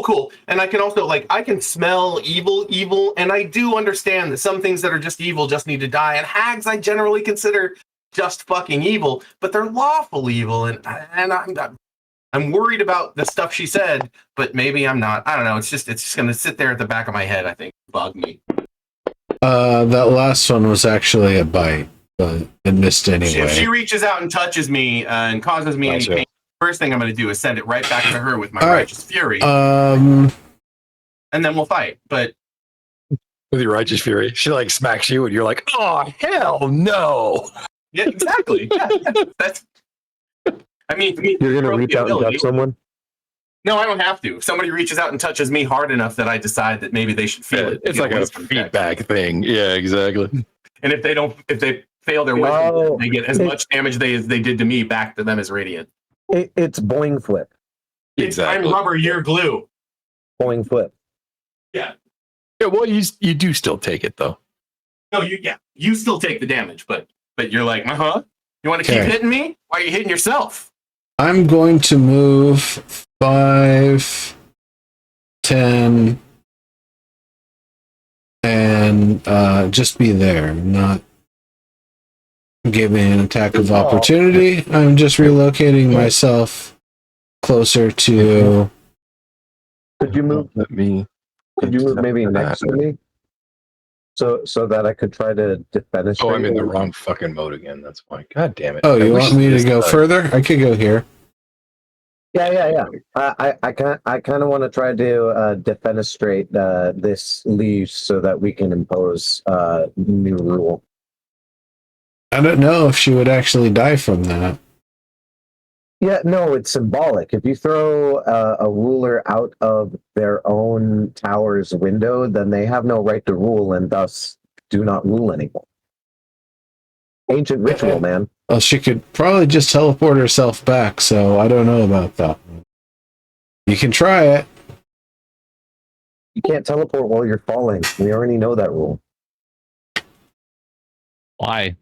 Cool. And I can also I can smell evil, and I do understand that some things that are just evil just need to die. And hags I generally consider just fucking evil, but they're lawful evil, and I'm worried about the stuff she said, but maybe I'm not. I don't know. It's just gonna sit there at the back of my head. I think bug me. That last one was actually a bite, but it missed anyway. If she reaches out and touches me and causes me any Gotcha. pain, first thing I'm going to do is send it right back to her with my All right. righteous fury, Um, and then we'll fight. But With your righteous fury, she like smacks you, and you're like, "Oh hell no!" yeah, exactly. Yeah, that's. I mean, You're gonna broke reach the out and ability. touch someone. No, I don't have to. If somebody reaches out and touches me hard enough that I decide that maybe they should feel it. It's get like a wisdom check. feedback thing. Yeah, exactly. And if they fail their wisdom, Oh, they get as much damage as they did to me back to them as radiant. It's boing flip, Exactly. I'm rubber, you're glue. boing flip. Yeah, well, you do still take it though. No, you still take the damage, but you're like, you want to keep Okay. hitting me? Why are you hitting yourself? I'm going to move 5, 10, and just be there. Not giving an attack of opportunity. I'm just relocating myself closer to. Could you move? Let me. Could you move maybe next to me? So that I could try to defenestrate. Oh, I'm in the wrong fucking mode again. That's why. God damn it. Oh, I you wish want me to this go time- further? I could go here. Yeah. I kind of want to try to defenestrate this leash so that we can impose new rule. I don't know if she would actually die from that. Yeah, no, it's symbolic. If you throw a ruler out of their own tower's window, then they have no right to rule and thus do not rule anymore. Ancient ritual, man. Well, she could probably just teleport herself back, so I don't know about that. You can try it. You can't teleport while you're falling. We already know that rule. Why?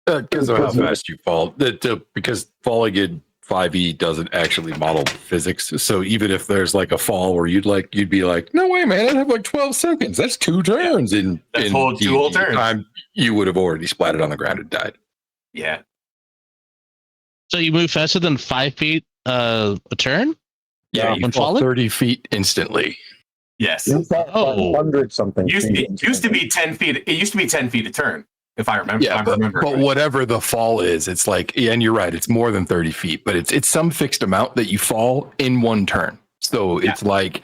Because of how fast you fall. Because falling in 5e doesn't actually model physics. So even if there's like a fall where you'd be like, no way, man, I have like 12 seconds. That's 2 turns. That's In two whole turns. time, you would have already splatted on the ground and died. Yeah. So you move faster than 5 feet a turn? Yeah, you when fall falling? 30 feet instantly. Yes. You thought Oh. 100 something. It used to be 10 feet. It used to be 10 feet a turn, if I remember. Yeah, but right. whatever the fall is, it's like, yeah, and you're right, it's more than 30 feet, but it's some fixed amount that you fall in one turn. So it's like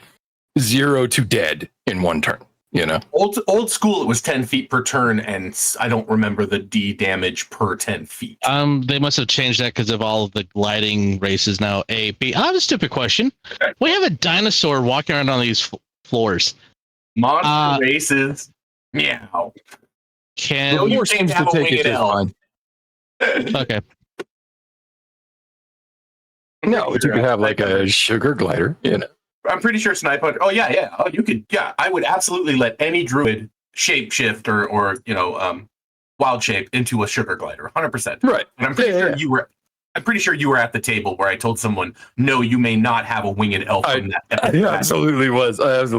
0 to dead in one turn, you know? Old school, it was 10 feet per turn, and I don't remember the D damage per 10 feet. They must have changed that because of all of the gliding races now. A, B. I have a stupid question. We have a dinosaur walking around on these floors. Monster races. Meow. Can No, you More can't seems have to a take it winged just elf. fine. okay? No, you could have like a sugar glider, you know? I'm pretty sure Snipe Hunter. Oh yeah. Oh, you could. Yeah, I would absolutely let any druid shapeshift or wild shape into a sugar glider, 100%. Right. And I'm pretty sure you were. I'm pretty sure you were at the table where I told someone, "No, you may not have a winged elf from that." I absolutely was. I was.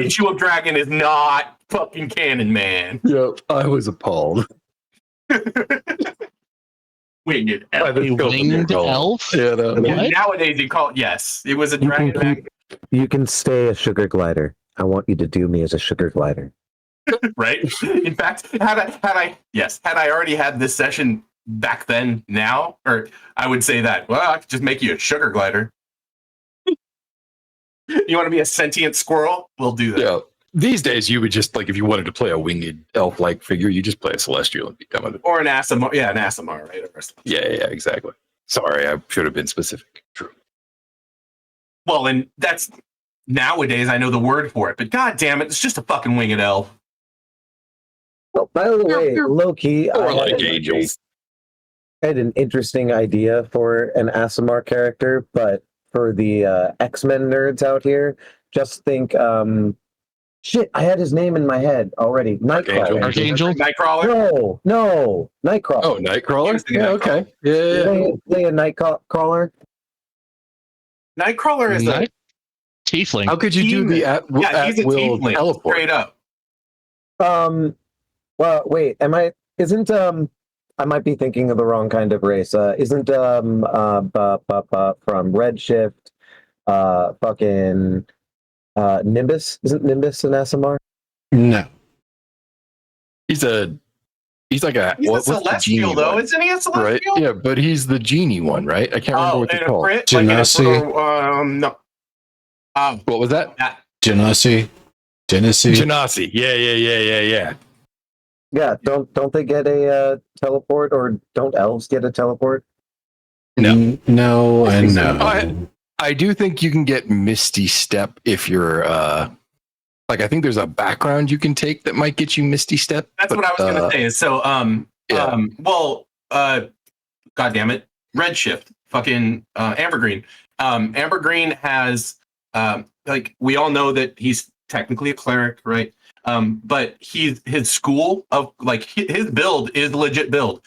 Issue of Dragon is not fucking canon, man. Yep, I was appalled. Winged By elf. the A scope of their winged goal. elf? Yeah, no. What? Nowadays you call it, yes. It was a You dragon. can, you can stay a sugar glider. I want you to do me as a sugar glider. Right? In fact, had I already had this session back then now, or I would say that, well, I could just make you a sugar glider. You want to be a sentient squirrel? We'll do that. Yeah. These days, you would just, like, if you wanted to play a winged elf-like figure, you just play a celestial and be done with it. Or an Asimar. Yeah, an Asimar, right? Yeah, exactly. Sorry, I should have been specific. True. Well, and that's nowadays I know the word for it, but god damn it, it's just a fucking winged elf. Oh, by the way, low key, Or like angels. I had an interesting idea for an Asimar character, but for the X-Men nerds out here, just think, shit, I had his name in my head already. Archangel. Nightcrawler. Archangel. Nightcrawler. No, Nightcrawler. Oh, Nightcrawler? Interesting, Yeah, Nightcrawler. okay. Yeah. Play a Nightcrawler. Nightcrawler is a Night tiefling. How could you do the at he's a will tiefling, teleport? straight up. Well, wait, isn't I might be thinking of the wrong kind of race. Isn't from Redshift fucking Nimbus? Isn't Nimbus an SMR? No. He's like a He's what's a the celestial, genie though, one? isn't he? A celestial, Right? Yeah, but he's the genie one, right? I can't remember what they're and a called. crit, like Genasi. no. What was that? Genasi. Genasi. Genasi. Yeah. Yeah, don't they get a teleport, or don't elves get a teleport? No. No and no. I do think you can get Misty Step if you're like I think there's a background you can take that might get you Misty Step. That's what I was gonna say. So God damn it, Redshift, fucking Ambergreen. Ambergreen has like we all know that he's technically a cleric, right? But his school of like his build is legit build.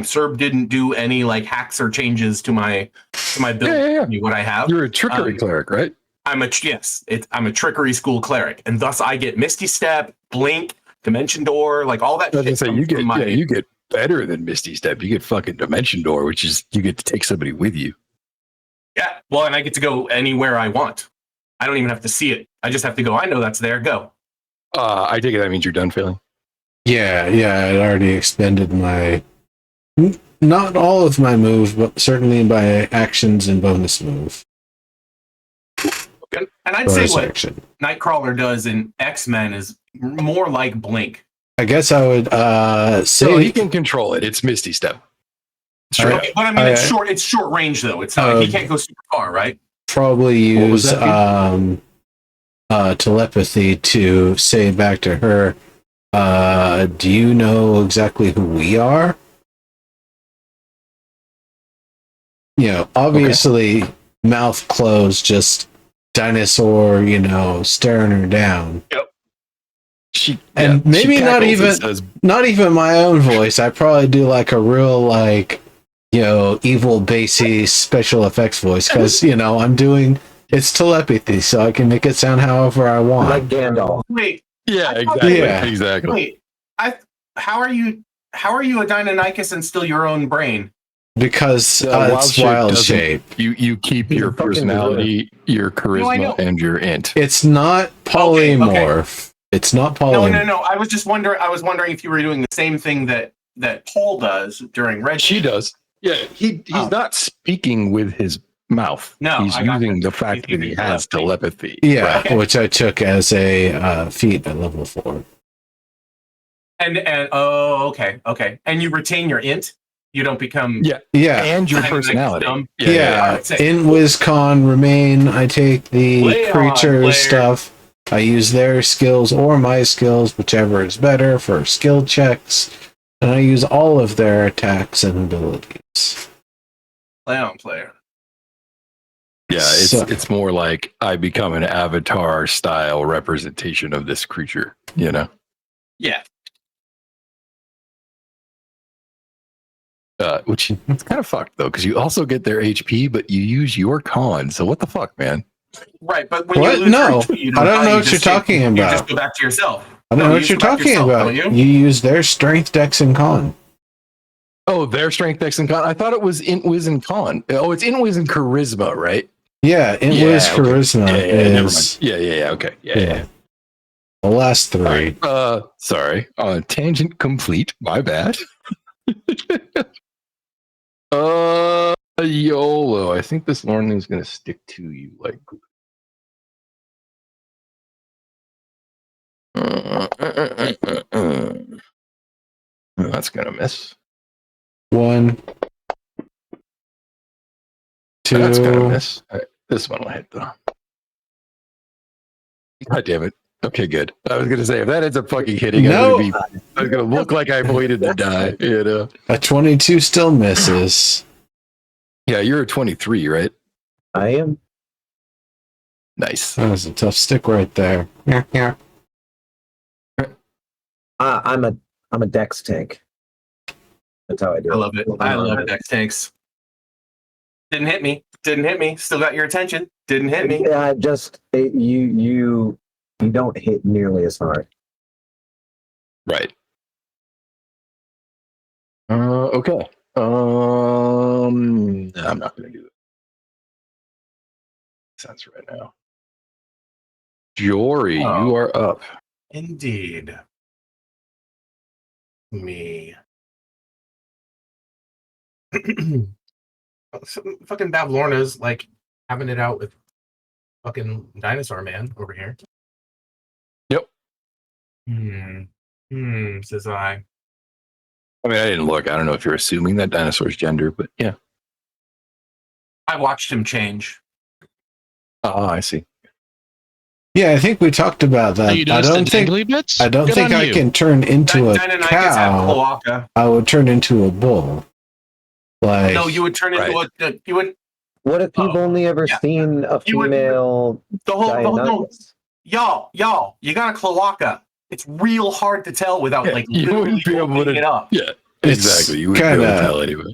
Serb didn't do any like hacks or changes to my build. Yeah. What I have. You're a trickery cleric, right? I'm a trickery school cleric, and thus I get Misty Step, Blink, Dimension Door, like all that. I was gonna shit say you comes from you get better than Misty Step. You get fucking Dimension Door, which is you get to take somebody with you. Yeah, well, and I get to go anywhere I want. I don't even have to see it. I just have to go. I know that's there. Go. I take it that means you're done failing. Yeah, I'd already expended my not all of my moves, but certainly my actions and bonus move. And I'd say what Nightcrawler does in X-Men is more like Blink. I guess I would say So he can control it. It's Misty Step. Sure. Okay, but I mean, it's short. It's short range though. It's not. He can't go super far, right? Probably use telepathy to say back to her, do you know exactly who we are? You know, obviously, mouth closed, just dinosaur, staring her down. Yep. Maybe not even my own voice. I probably do like a real evil bassy special effects voice because I'm doing it's telepathy, so I can make it sound however I want. Like Gandalf. Wait. Yeah, exactly. Yeah. Exactly. Wait. How are you a Deinonychus and still your own brain? Because it's wild shape. You keep your personality, your charisma, and your int. It's not polymorph. It's not polymorph. No. I was just wondering. I was wondering if you were doing the same thing that Paul does during Red. She does. Yeah, he's not speaking with his mouth. No, he's using the fact that he has telepathy. Yeah, okay. Which I took as a feat at level 4. And okay. And you retain your int. You don't become and your personality. Yeah. In WizCon remain. I take the creature stuff. I use their skills or my skills, whichever is better, for skill checks, and I use all of their attacks and abilities. Play on player. Yeah, it's more like I become an avatar style representation of this creature, Yeah. Which it's kind of fucked though, because you also get their HP, but you use your con. So what the fuck, man? Right, but when What? you lose No, your I don't know what you're talking about. You just go back to yourself. I don't know what you're talking about. You use their strength, dex, and con. Oh, their strength, dex, and con. I thought it was int, wiz, and con. Oh, it's int, wiz, and charisma, right? Yeah, int, wiz, charisma is. Yeah. Okay. Yeah. The last 3. Sorry. Tangent complete. My bad. YOLO. I think this learning is going to stick to you like. That's going to miss. 1, 2. That's going to miss. Right, this one will hit though. God damn it. Okay, good. I was gonna say if that ends up fucking hitting, No. I'm gonna look like I avoided the die. You know. A 22 still misses. Yeah, you're a 23, right? I am. Nice. That was a tough stick right there. Yeah. I'm a Dex tank. That's how I do I love it. I love Dex tanks. Didn't hit me. Didn't hit me. Still got your attention. Didn't hit me. Yeah, you don't hit nearly as hard. Right. Okay. I'm not gonna do that. Sense right now. Jory, you are up. Indeed. Me. Fucking Bavlorna's like having it out with fucking Dinosaur Man over here. Yep. Says I. I mean, I didn't look. I don't know if you're assuming that dinosaur's gender, but yeah. I watched him change. Oh, I see. Yeah, I think we talked about that. Are you doing bits? I don't think I can turn into a Deinonychus have cow. cloaca. I would turn into a bull. Like, No, you would turn into a. You would. What if you've only ever seen a female The whole no, Deinonychus? y'all, you got a cloaca. It's real hard to tell without like you literally wouldn't be able to opening it up. Yeah, exactly. You wouldn't be able to tell anyway.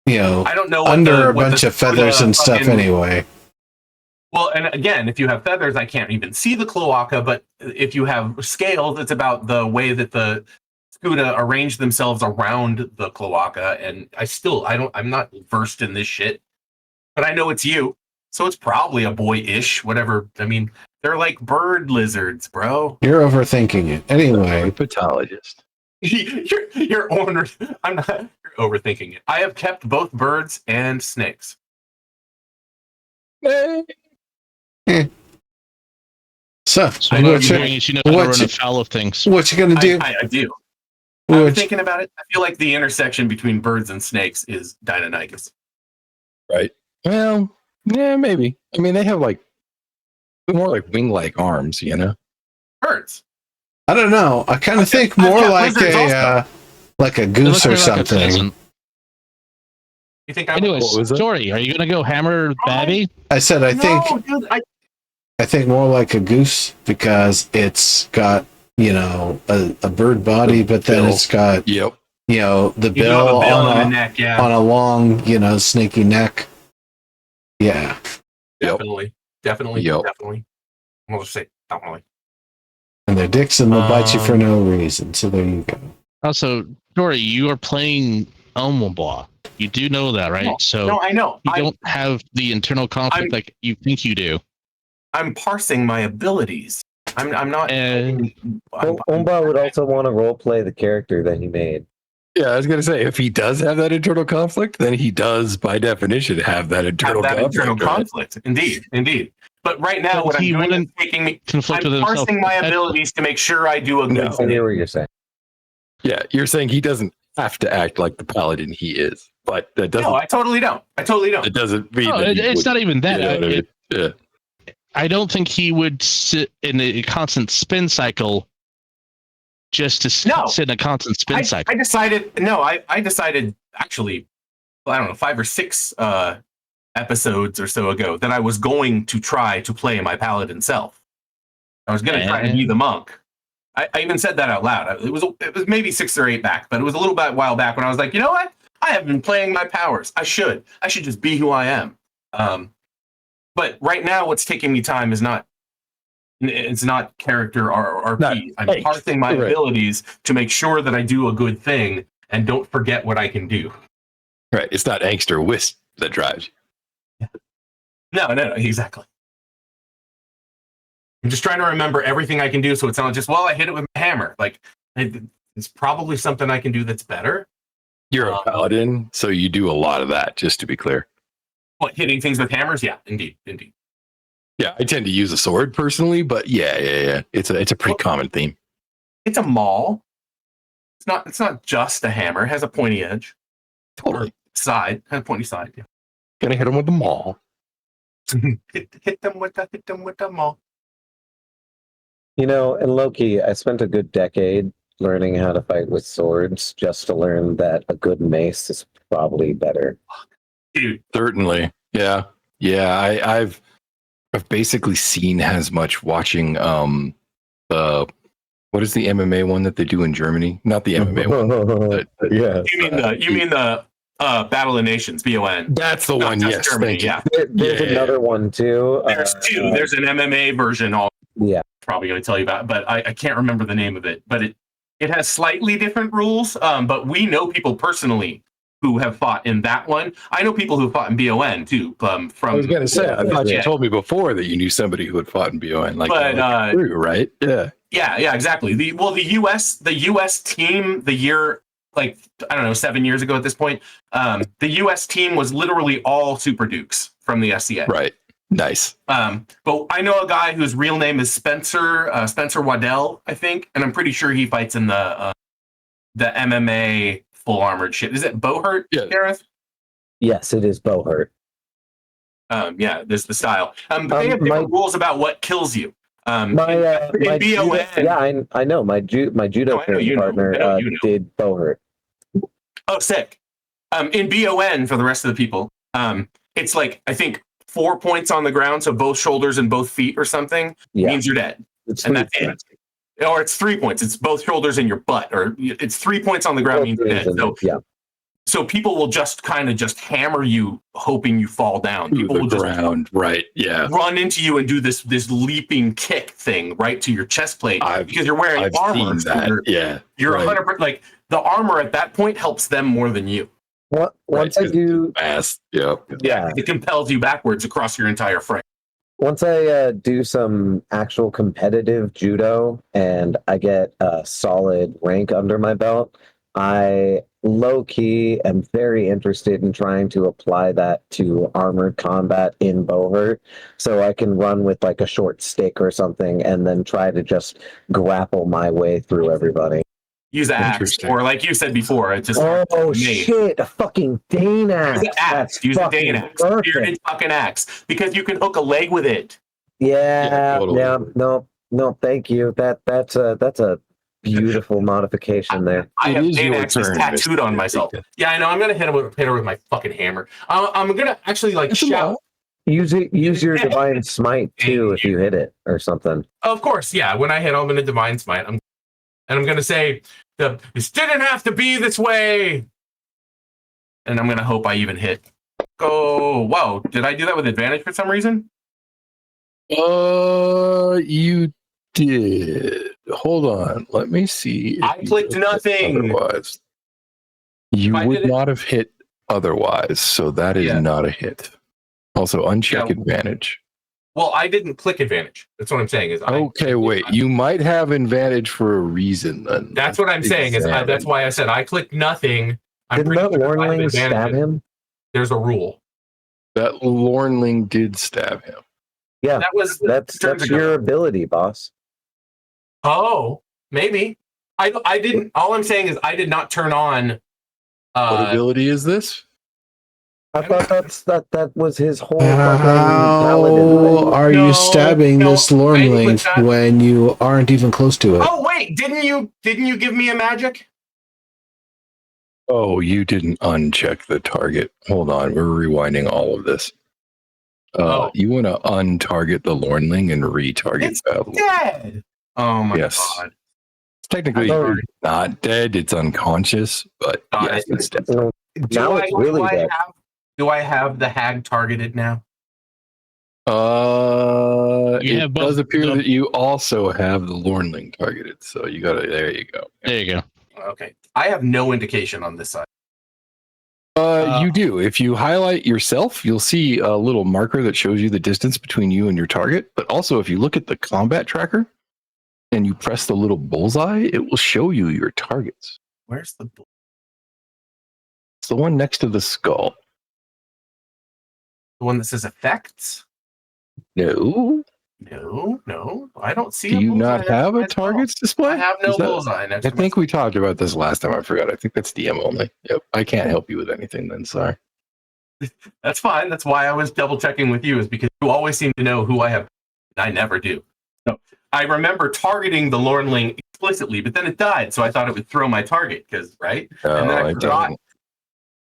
You know, I don't know under a bunch of feathers and stuff anyway. Well, and again, if you have feathers, I can't even see the cloaca. But if you have scales, it's about the way that the Scuda arrange themselves around the cloaca. And I'm not versed in this shit, but I know it's you, so it's probably a boy-ish. Whatever. I mean, they're like bird lizards, bro. You're overthinking it. Anyway, pathologist. You're I'm not. You're overthinking it. I have kept both birds and snakes. So I know you're doing is you know how to run afoul of things. What you gonna do? I do. I'm thinking about it. I feel like the intersection between birds and snakes is Deinonychus. Right. Well, yeah, maybe. I mean, they have like more like wing-like arms, you know. Birds. I don't know. I kind of think more like a goose or something. You think Anyways, Jory, are you gonna go hammer Babby? I said I think more like a goose because it's got, you know, a bird body, but then it's got you know, the bill on the neck, on a long, you know, snaky neck. Yeah. Definitely. I'll just say definitely. And their dicks and they'll bite you for no reason. So there you go. Also, Jory, you are playing Elmoblaw. You do know that, right? No, I know. You don't have the internal conflict like you think you do. I'm parsing my abilities. I'm not. Omba would also want to role play the character that he made. Yeah, I was gonna say if he does have that internal conflict, then he does, by definition, have that internal conflict. Indeed. But right now, what I'm doing is taking me. I'm parsing my abilities to make sure I do a good thing. I hear what you're saying. Yeah, you're saying he doesn't have to act like the paladin he is, but that doesn't. No, I totally don't. It doesn't mean that it's not even that. You know I don't think he would sit in a constant spin cycle just to sit in a constant spin cycle. I decided actually, I don't know, 5 or 6 episodes or so ago that I was going to try to play my paladin self. I was going to try to be the monk. I even said that out loud. It was maybe 6 or 8 back, but it was a little bit while back when I was like, you know what? I have been playing my powers. I should just be who I am. But right now, what's taking me time is not character or RP. I'm parsing my abilities to make sure that I do a good thing and don't forget what I can do. Right. It's not angst or wisp that drives you. No, exactly. I'm just trying to remember everything I can do, so it's not just, I hit it with my hammer. Like, it's probably something I can do that's better. You're a paladin, so you do a lot of that, just to be clear. What, hitting things with hammers? Yeah, indeed. Yeah, I tend to use a sword personally, but yeah. It's a pretty common theme. It's a maul. It's not just a hammer. It has a pointy edge. Totally. Or side. It has a pointy side, yeah. Gonna hit them with the maul. hit them with the maul. And Loki, I spent a good decade learning how to fight with swords just to learn that a good mace is probably better. Dude, Certainly. Yeah. Yeah. I've basically seen as much watching what is the MMA one that they do in Germany? Not the MMA one. Yeah. you mean the Battle of Nations, BON. That's the one, just yes. Germany, Thank you. yeah. There's another one too. There's two. There's an MMA version. Yeah. Probably going to tell you about, but I can't remember the name of it. But it has slightly different rules. But we know people personally who have fought in that one. I know people who fought in BON too. From I was going to say, I thought you yeah. told me before that you knew somebody who had fought in BON. But true, right? Yeah. Yeah, exactly. The US team, the year, like, I don't know, 7 years ago at this point, the US team was literally all Super Dukes from the SCA. Right. Nice. But I know a guy whose real name is Spencer Waddell, I think, and I'm pretty sure he fights in the MMA full armored shit. Is it Bohurt, Gareth? Yes, it is Bohurt. Yeah, there's the style. They have different rules about what kills you. My BON, yeah, I know. My judo partner did Bohurt. Oh, sick. In BON, for the rest of the people, it's like, I think 4 points on the ground, so both shoulders and both feet or something, means you're dead. And that's it. Or it's 3 points. It's both shoulders and your butt, or it's 3 points on the ground means you're dead. So people will just kind of just hammer you, hoping you fall down. People will just run into you and do this leaping kick thing right to your chest plate because you're wearing armor. You're 100%, like, the armor at that point helps them more than you. Once I do fast, it compels you backwards across your entire frame. Once I do some actual competitive judo and I get a solid rank under my belt, I low-key am very interested in trying to apply that to armored combat in Bohurt, so I can run with like a short stick or something and then try to just grapple my way through everybody. Use an axe, or like you said before, it's just shit, a fucking Dane axe. Use a Dane axe, bearded fucking axe, because you can hook a leg with it. No, thank you. That's a beautiful modification there. I have Dane axes tattooed on myself. Yeah, I know. I'm gonna hit her with my fucking hammer. I'm gonna actually shout. Use your divine smite too if you hit it or something. Of course, yeah. When I hit, I'm gonna divine smite. I'm gonna say, this didn't have to be this way. And I'm gonna hope I even hit. Oh, wow. Did I do that with advantage for some reason? You did. Hold on. Let me see. I clicked nothing. Otherwise, you would not have hit otherwise, so that is not a hit. Also, uncheck advantage. Well, I didn't click advantage. That's what I'm saying. Wait. You might have advantage for a reason then. That's what I'm saying. That's why I said I clicked nothing. Didn't that Lornling stab him? There's a rule. That Lornling did stab him. Yeah, that's your ability, boss. Oh, maybe. I didn't. All I'm saying is I did not turn on. What ability is this? I thought that was his whole. How are you stabbing this Lornling when you aren't even close to it? Oh wait, didn't you give me a magic? Oh, you didn't uncheck the target. Hold on, we're rewinding all of this. You want to untarget the Lornling and retarget Babylon. Dead. Oh my god. It's technically not dead. It's unconscious, but yes, it's dead. Now it's really dead. Do I have the hag targeted now? It does appear that you also have the Lornling targeted. So you got to. There you go. There you go. Okay. I have no indication on this side. You do. If you highlight yourself, you'll see a little marker that shows you the distance between you and your target. But also, if you look at the combat tracker and you press the little bullseye, it will show you your targets. Where's the bullseye? It's the one next to the skull. The one that says effects? No. I don't see. Do you not have a targets display? I have no bullseye next to I think we talked about this last time. I forgot. I think that's DM only. Yep. I can't help you with anything then. Sorry. That's fine. That's why I was double checking with you, is because you always seem to know who I have. I never do. I remember targeting the Lornling explicitly, but then it died, so I thought it would throw my target, because, right? And then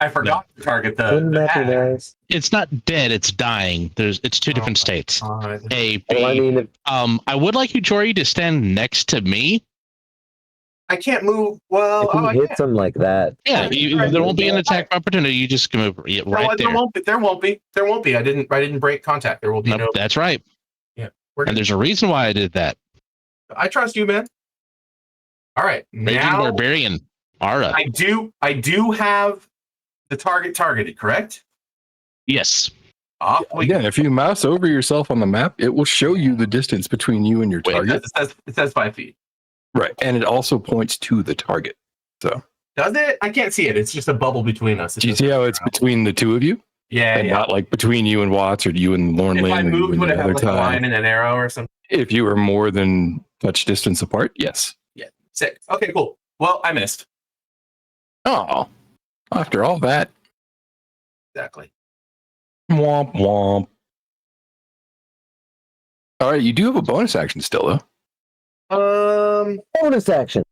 I forgot to target the Wouldn't that be hag. nice? It's not dead, it's dying. It's two different states. God. A Well, I B. mean, I would like you, Jory, to stand next to me. I can't move. Well, if he hits him like that, Yeah, there won't be an attack opportunity. You just come over right there. There won't be. There won't be. I didn't break contact. There will be Nope, no. that's right. Yeah, And there's a reason why I did that. I trust you, man. All right, Raging now Barbarian, Ara. I do have the target targeted. Correct? Yes. Off we Again, if you mouse over yourself on the map, it will show you the distance between you and your target. It says 5 feet. Right. And it also points to the target. So Does it? I can't see it. It's just a bubble between us. do you see how it's between the two of you? Yeah, And yeah. not like between you and Watts or you and Lornling. If I or you moved, and would it the have other like a tie. line and an arrow or something? If you were more than touch distance apart, yes. Yeah. Sick. Okay, cool. Well, I missed. Oh, after all that, Exactly. womp womp. All right, you do have a bonus action still, though. bonus action.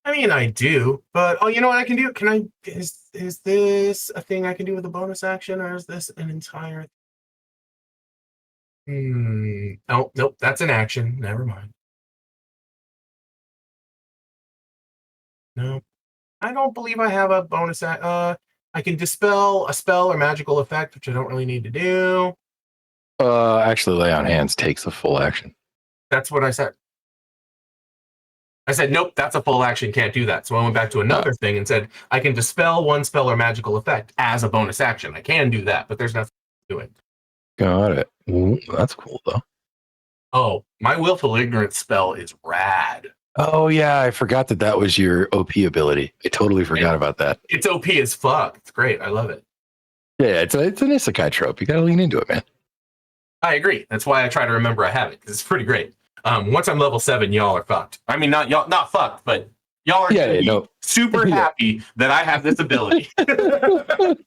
I mean, I do, but you know what I can do? Can I? Is this a thing I can do with a bonus action, or is this an entire? Oh, nope. That's an action. Never mind. No, I don't believe I have a bonus. I can dispel a spell or magical effect, which I don't really need to do. Actually, lay on hands takes a full action. That's what I said. I said, nope, that's a full action, can't do that. So I went back to another thing and said, I can dispel one spell or magical effect as a bonus action. I can do that, but there's nothing to do it. Got it. Ooh, that's cool, though. Oh, my Willful Ignorance spell is rad. Oh, yeah, I forgot that was your OP ability. I totally forgot about that. It's OP as fuck. It's great. I love it. Yeah, it's an isekai trope. You got to lean into it, man. I agree. That's why I try to remember I have it, because it's pretty great. Once I'm level 7, y'all are fucked. I mean, not y'all, not fucked, but y'all are super happy that I have this ability. Because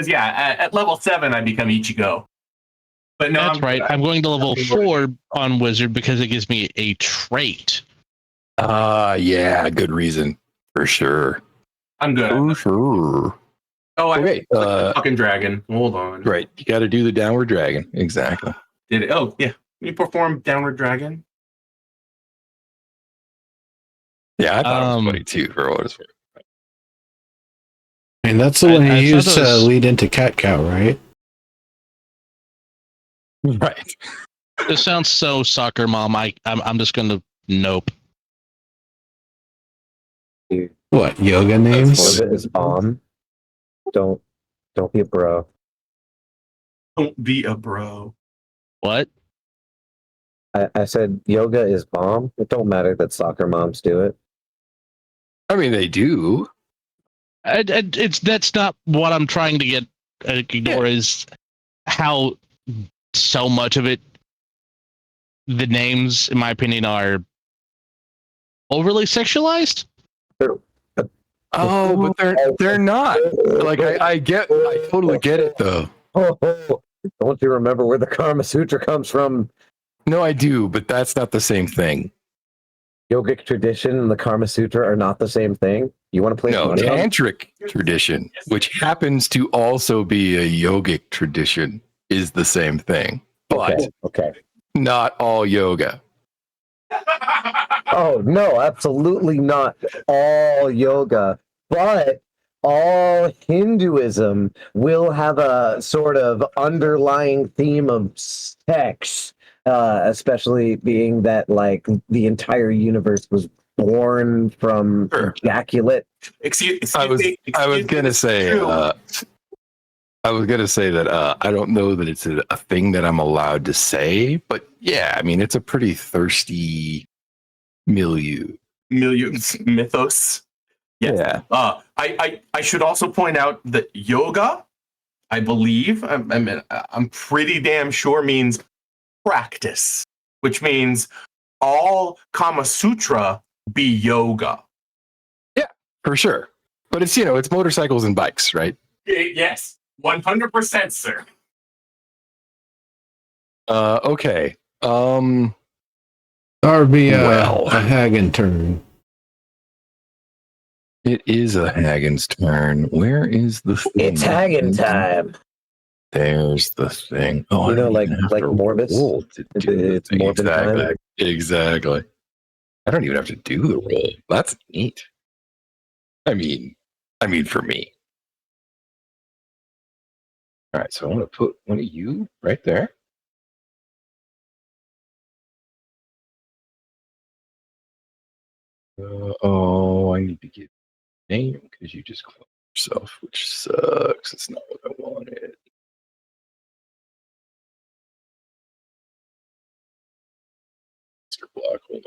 at level 7, I become Ichigo. But no, that's right. I'm going to level 4 on Wizard because it gives me a trait. Yeah, good reason. For sure. I'm good. For sure. Oh, Okay. the fucking dragon. Hold on. Right. You got to do the downward dragon. Exactly. Did it? Oh, yeah. You perform Downward Dragon? Yeah, I thought it was funny too, for what it's worth. And that's the one you use to lead into Cat Cow, right? Right. This sounds so soccer mom. I'm just gonna nope. What, yoga names? One of it is bomb. Don't be a bro. Don't be a bro. What? I said yoga is bomb. It don't matter that soccer moms do it. I mean, they do. That's not what I'm trying to get ignore is how so much of it, the names, in my opinion, are overly sexualized. Oh, but they're not. Like I totally get it though. Oh, don't you remember where the Kama Sutra comes from? No, I do, but that's not the same thing. Yogic tradition and the Kama Sutra are not the same thing. You want to play money on? Tantric tradition, which happens to also be a yogic tradition, is the same thing. But Okay. not all yoga. Oh, no, absolutely not all yoga, but all Hinduism will have a sort of underlying theme of sex, especially being that like the entire universe was born from ejaculate. I was gonna say that I don't know that it's a thing that I'm allowed to say, but yeah, I mean it's a pretty thirsty milieu. Mythos. Yes. Yeah. I should also point out that yoga, I believe, I'm pretty damn sure means practice, which means all Kama Sutra be yoga. Yeah, for sure. But it's it's motorcycles and bikes, right? Yes, 100%, sir. Okay. Um. That would be Well. a Hagen turn. It is a Hagen's turn. Where is the thing? It's Hagen time. There's the thing. Oh, You I know, don't like even have to Morbus? roll to do the It's thing. Morbin Exactly. time. Exactly. I don't even have to do the roll. That's neat. I mean, for me. All right, so I'm going to put one of you right there. I need to get a name because you just closed yourself, which sucks. It's not what I wanted. Mr. Block, hold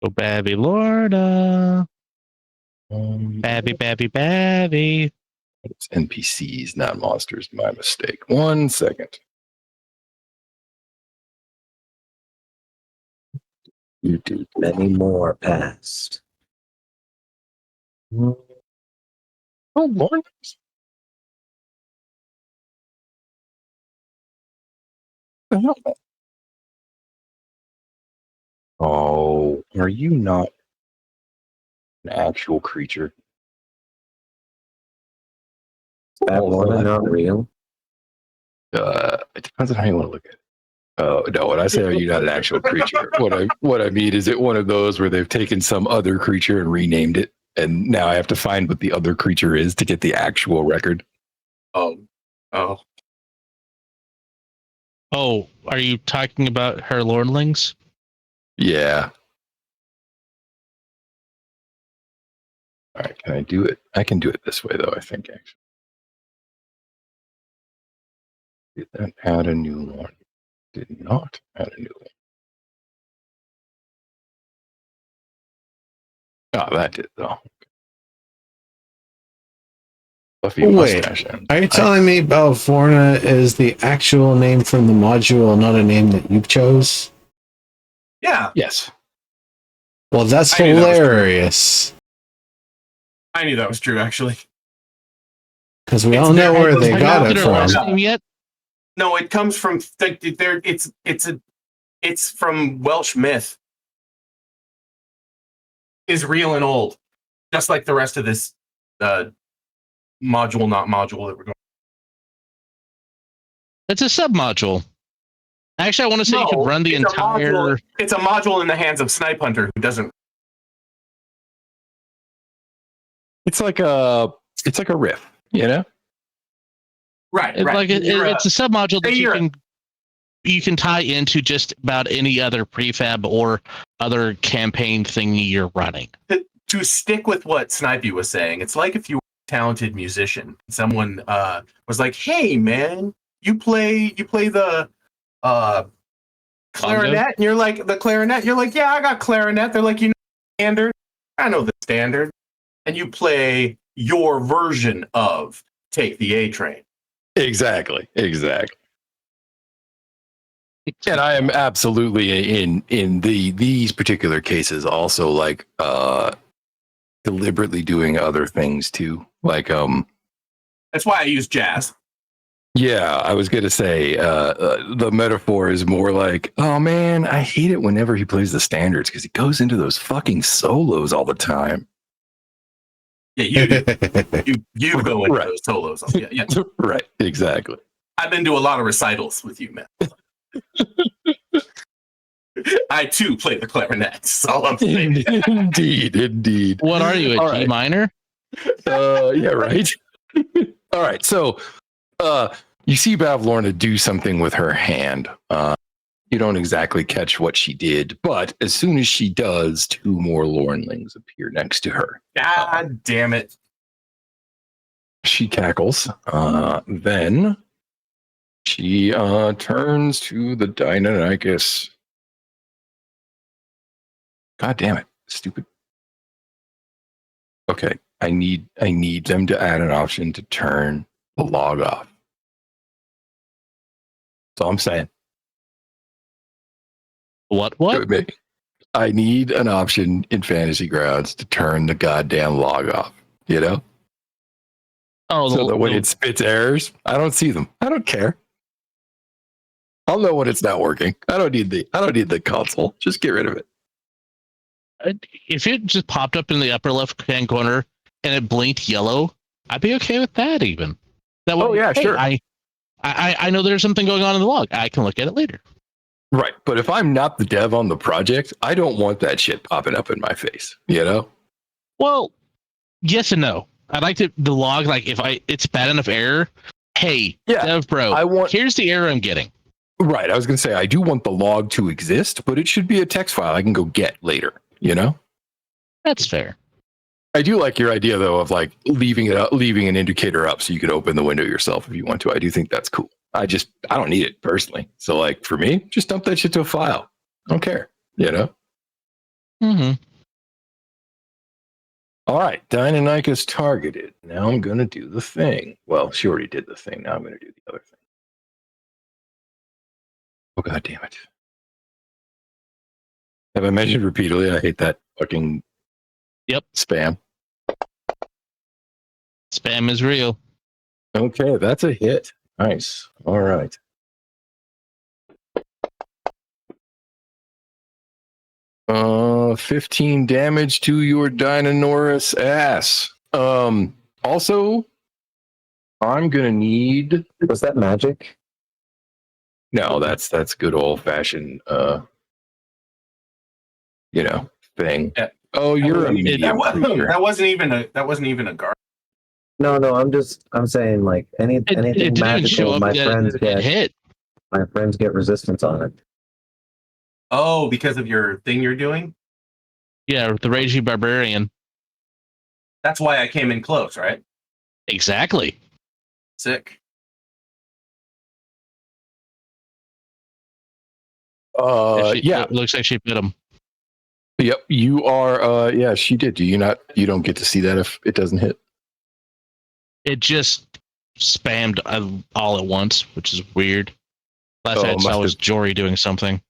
Oh, Babby Lorda. on. Babby, Babby, Babby. It's NPCs, not monsters. My mistake. 1 second. You do. Many more passed. Oh, Lord. What the hell? Oh, are you not an actual creature? That one not real. It depends on how you want to look at it. Oh no! When I say are you not an actual creature, what I mean is it one of those where they've taken some other creature and renamed it, and now I have to find what the other creature is to get the actual record. Oh. Oh, are you talking about her lordlings? Yeah. All right. Can I do it? I can do it this way though. I think actually. Did that add a new one? Did not add a new one. Oh, that did though. Fluffy Wait, mustache. are you telling me Balforna is the actual name from the module, not a name that you chose? Yeah, Yes. Well, that's I knew that was true. hilarious. I knew that was true, actually. Because we It's all know very- where they Have you got looked it at her last from. name yet? No, it comes from it's from Welsh myth. Is real and old, just like the rest of this module, not module that we're going. It's a submodule. Actually, I want to say you could run the it's entire. A module, it's a module in the hands of Snipe Hunter who doesn't. It's like a riff, you know? Right, It's right. like it's a submodule that you're- you can tie into just about any other prefab or other campaign thing you're running. To stick with what Snipey was saying, it's like if you were a talented musician, someone was like, "Hey, man, you play the clarinet," and you're like, "The clarinet." You're like, "Yeah, I got clarinet." They're like, "You know the standard?" "I know the standard," and you play your version of "Take the A Train." Exactly. And I am absolutely in these particular cases also like deliberately doing other things too. Like That's why I use jazz. yeah, I was gonna say the metaphor is more like, oh man, I hate it whenever he plays the standards because he goes into those fucking solos all the time. Yeah, you go into Right. those solos. Yeah. Right, exactly. I've been to a lot of recitals with you, man. I too play the clarinet. That's all I'm saying. Indeed. What are you, a All G right. minor? Yeah, right. All right. So you see Bavlorna do something with her hand. You don't exactly catch what she did, but as soon as she does, 2 more Lornlings appear next to her. God damn it. She cackles. Then she turns to the Deinonychus. God damn it. Stupid. Okay. I need them to add an option to turn the log off. That's all I'm saying. What? I need an option in Fantasy Grounds to turn the goddamn log off, you know? Oh, So that when it spits errors, I don't see them. I don't care. I'll know when it's not working. I don't need the console. Just get rid of it. if it just popped up in the upper left hand corner and it blinked yellow, I'd be okay with that even. That way, Oh, yeah, sure. I know there's something going on in the log. I can look at it later. Right. But if I'm not the dev on the project, I don't want that shit popping up in my face, you know? Well, yes and no. I'd like the log, like if it's bad enough error, hey, Yeah, dev bro, here's the error I'm getting. Right. I was going to say, I do want the log to exist, but it should be a text file I can go get later, you know? That's fair. I do like your idea, though, of like leaving an indicator up so you could open the window yourself if you want to. I do think that's cool. I don't need it personally. So, like, for me, just dump that shit to a file. I don't care, you know? Mm-hmm. All right. Deinonychus targeted. Now I'm going to do the thing. Well, she already did the thing. Now I'm going to do the other thing. Oh, God damn it. Have I mentioned repeatedly? I hate that fucking spam. Spam is real. Okay, that's a hit. Nice. All right. Uh, 15 damage to your Deinonychus ass. Also, I'm gonna need. Was that magic? No, that's good old fashioned thing. Yeah. Oh, you're a medium creature. That wasn't even a guard. No, I'm saying like anything It didn't magical. show up My that friends it get hit. resistance on it. Oh, because of your thing you're doing? Yeah, the Raging Barbarian. That's why I came in close, right? Exactly. Sick. Yeah. It looks like she bit him. Yep, you are. Yeah, she did. Do you not? You don't get to see that if it doesn't hit. It just spammed all at once, which is weird. Last I saw was Jory doing something.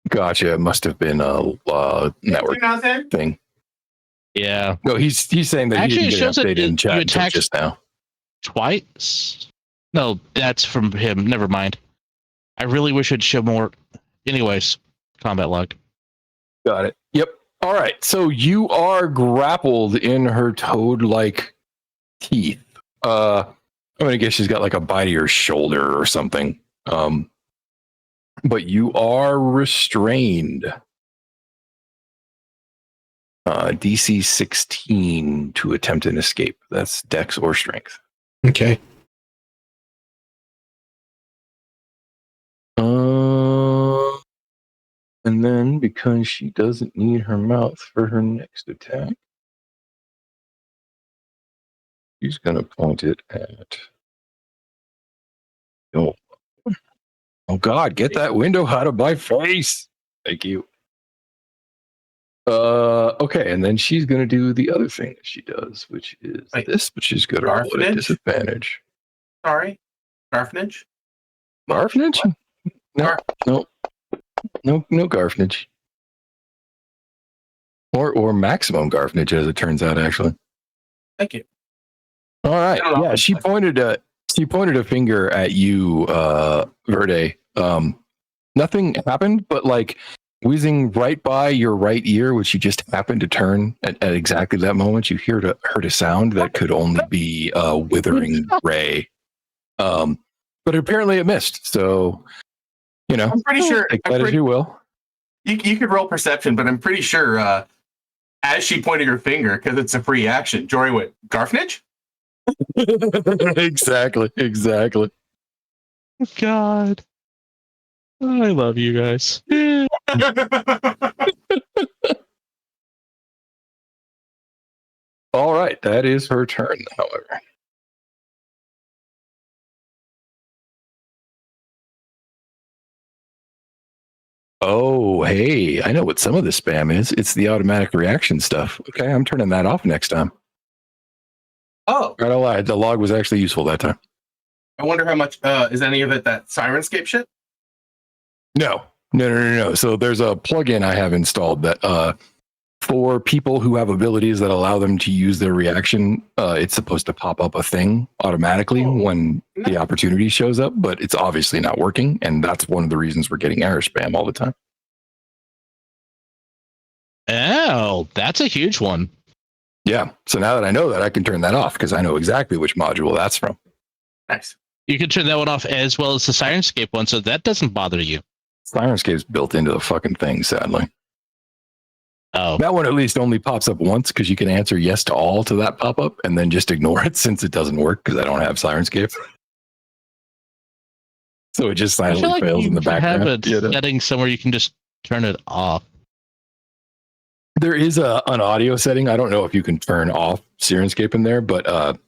Gotcha. It must have been a network thing. Yeah. No, he's saying that actually he didn't get an update in chat until just now. Twice? No, that's from him. Never mind. I really wish it'd show more. Anyways, combat log. Got it. Yep. All right. So you are grappled in her toad-like teeth. I'm gonna guess she's got like a bite of your shoulder or something. But you are restrained. DC 16 to attempt an escape. That's Dex or Strength. Okay. And then because she doesn't need her mouth for her next attack, she's gonna point it at. Oh God! Get that window out of my face! Thank you. Okay, and then she's gonna do the other thing that she does, which is this, but she's gonna roll at a disadvantage. Sorry, Garfinage. Garfinage? No Garfinage. Or maximum Garfinage, as it turns out, actually. Thank you. All right. Yeah, she pointed a finger at you, Verde. Nothing happened, but like whizzing right by your right ear, which you just happened to turn at exactly that moment, you heard a sound that could only be a withering ray. But apparently it missed. So, I'm pretty sure. Take that as you will. You could roll perception, but I'm pretty sure as she pointed her finger, because it's a free action, Jory went, Garfinage? Exactly. God. I love you guys. All right, that is her turn, however. Oh, hey, I know what some of the spam is. It's the automatic reaction stuff. Okay, I'm turning that off next time. Oh. I don't lie, the log was actually useful that time. I wonder how much, is any of it that Sirenscape shit? No. So there's a plugin I have installed that For people who have abilities that allow them to use their reaction, it's supposed to pop up a thing automatically when the opportunity shows up, but it's obviously not working. And that's one of the reasons we're getting error spam all the time. Oh, that's a huge one. Yeah. So now that I know that, I can turn that off because I know exactly which module that's from. Nice. You can turn that one off as well as the Sirenscape one, so that doesn't bother you. Sirenscape's built into the fucking thing, sadly. Oh, That one at least only pops up once because you can answer yes to all to that pop up and then just ignore it since it doesn't work because I don't have Sirenscape. So it just I silently feel like fails you in the background. have a setting somewhere you can just turn it off. There is an audio setting. I don't know if you can turn off Sirenscape in there, but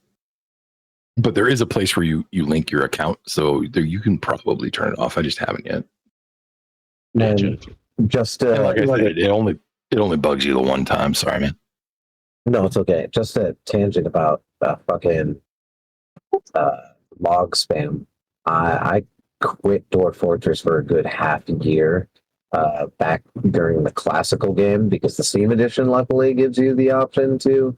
there is a place where you link your account, so there you can probably turn it off. I just haven't yet. And just And like I said, it only bugs you the one time. Sorry, man. no, it's okay. Just a tangent about fucking log spam. I quit Dwarf Fortress for a good half a year back during the classical game because the Steam edition luckily gives you the option to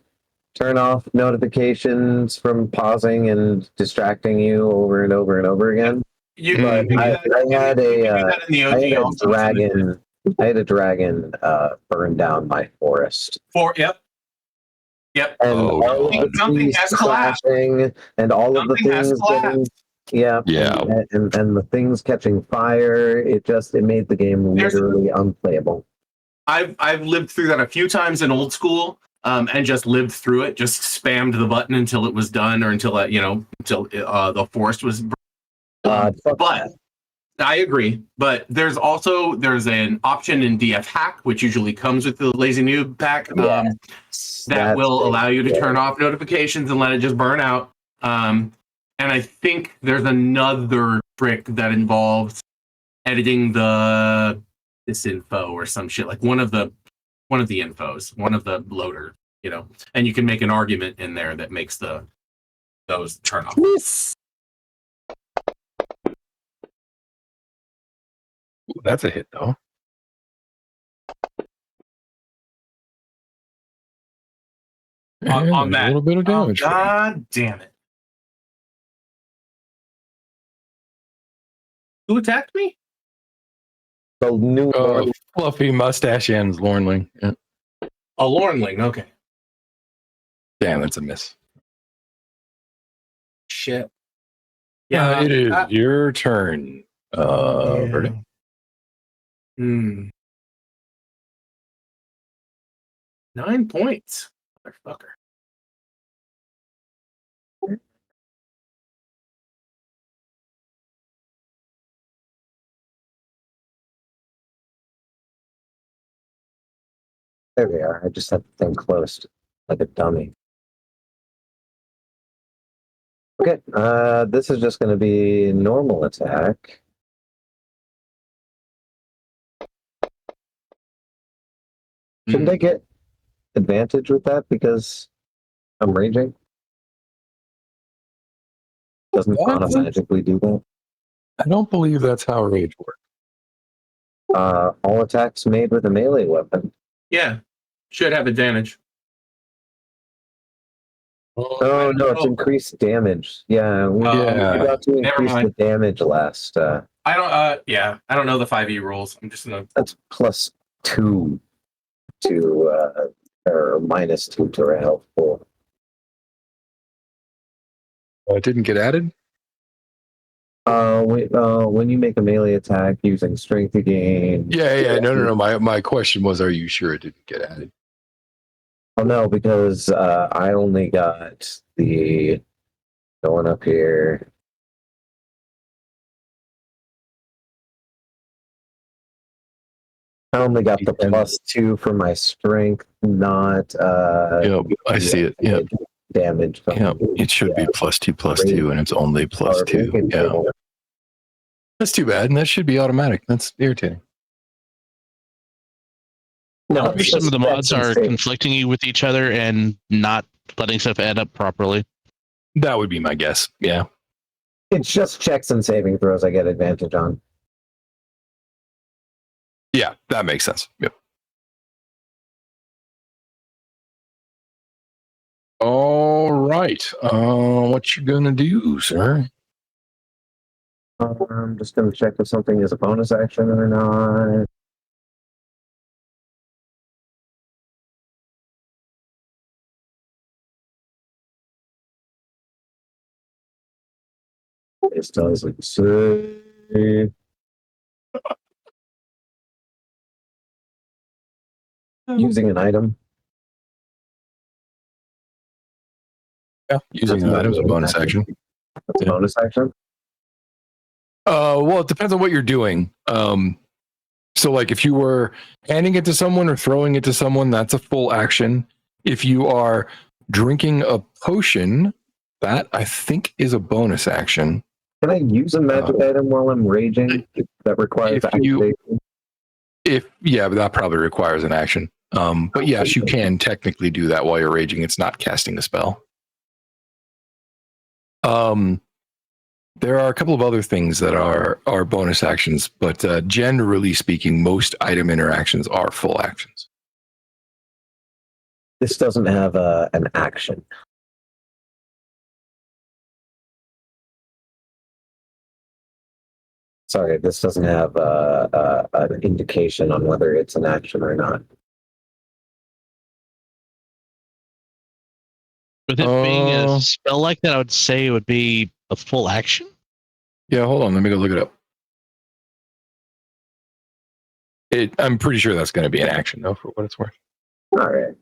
turn off notifications from pausing and distracting you over and over and over again. You But can do I that. had You a can do that in the OG also. I had a dragon burn down my forest. Yep. And Oh, all of the something trees has collapsed. crashing and all of the Something has things getting, collapsed. yeah, Yeah. and the things catching fire. It made the game literally unplayable. I've lived through that a few times in old school, and just lived through it. Just spammed the button until it was done, or until the forest was. But I agree. But there's an option in DF Hack, which usually comes with the Lazy Noob pack, that will allow you to turn off notifications and let it just burn out. And I think there's another trick that involves editing this info or some shit, like one of the infos, one of the loader, and you can make an argument in there that makes those turn off. Ooh, that's a hit, though. On that. A little bit of damage. God damn it. Who attacked me? The new Fluffy mustache ends, Lornling. Yeah. A Lornling, okay. Damn, that's a miss. Shit. Yeah, it is your turn. Verdict. 9 points. Motherfucker. There they are. I just had the thing closed like a dummy. Okay, this is just going to be normal attack. Shouldn't I get advantage with that because I'm raging? Doesn't Prana magically do that? I don't believe that's how rage works. All attacks made with a melee weapon. Yeah. Should have advantage. Oh no, it's increased damage. Yeah, we got to increase the damage last. I don't know the 5e rules. I'm just gonna. That's +2 to or -2 to a health pool. Oh, it didn't get added? When you make a melee attack using strength to gain. Yeah. No. My question was, are you sure it didn't get added? Oh no, because I only got the going up here. I only got the +2 for my strength, not I see it. Yeah. Damage. Yeah, it should be +2, and it's only +2. Yeah. That's too bad, and that should be automatic. That's irritating. No, some of the mods are conflicting you with each other and not letting stuff add up properly. That would be my guess. Yeah. It's just checks and saving throws I get advantage on. Yeah, that makes sense. Yep. All right. What you gonna do, sir? I'm just going to check if something is a bonus action or not. It does like say. Using an item. Yeah, using an item's a bonus action. That's a Yeah. bonus action. Well, it depends on what you're doing. So like if you were handing it to someone or throwing it to someone, that's a full action. If you are drinking a potion, that I think is a bonus action. Can I use a magic item while I'm raging? That requires if you- activation? But that probably requires an action. But yes, you can technically do that while you're raging. It's not casting a spell. There are a couple of other things that are bonus actions, but generally speaking, most item interactions are full actions. This doesn't have an action. Sorry, this doesn't have an indication on whether it's an action or not. With it being a spell like that, I would say it would be a full action. Yeah, hold on. Let me go look it up. I'm pretty sure that's going to be an action, though, for what it's worth. All right.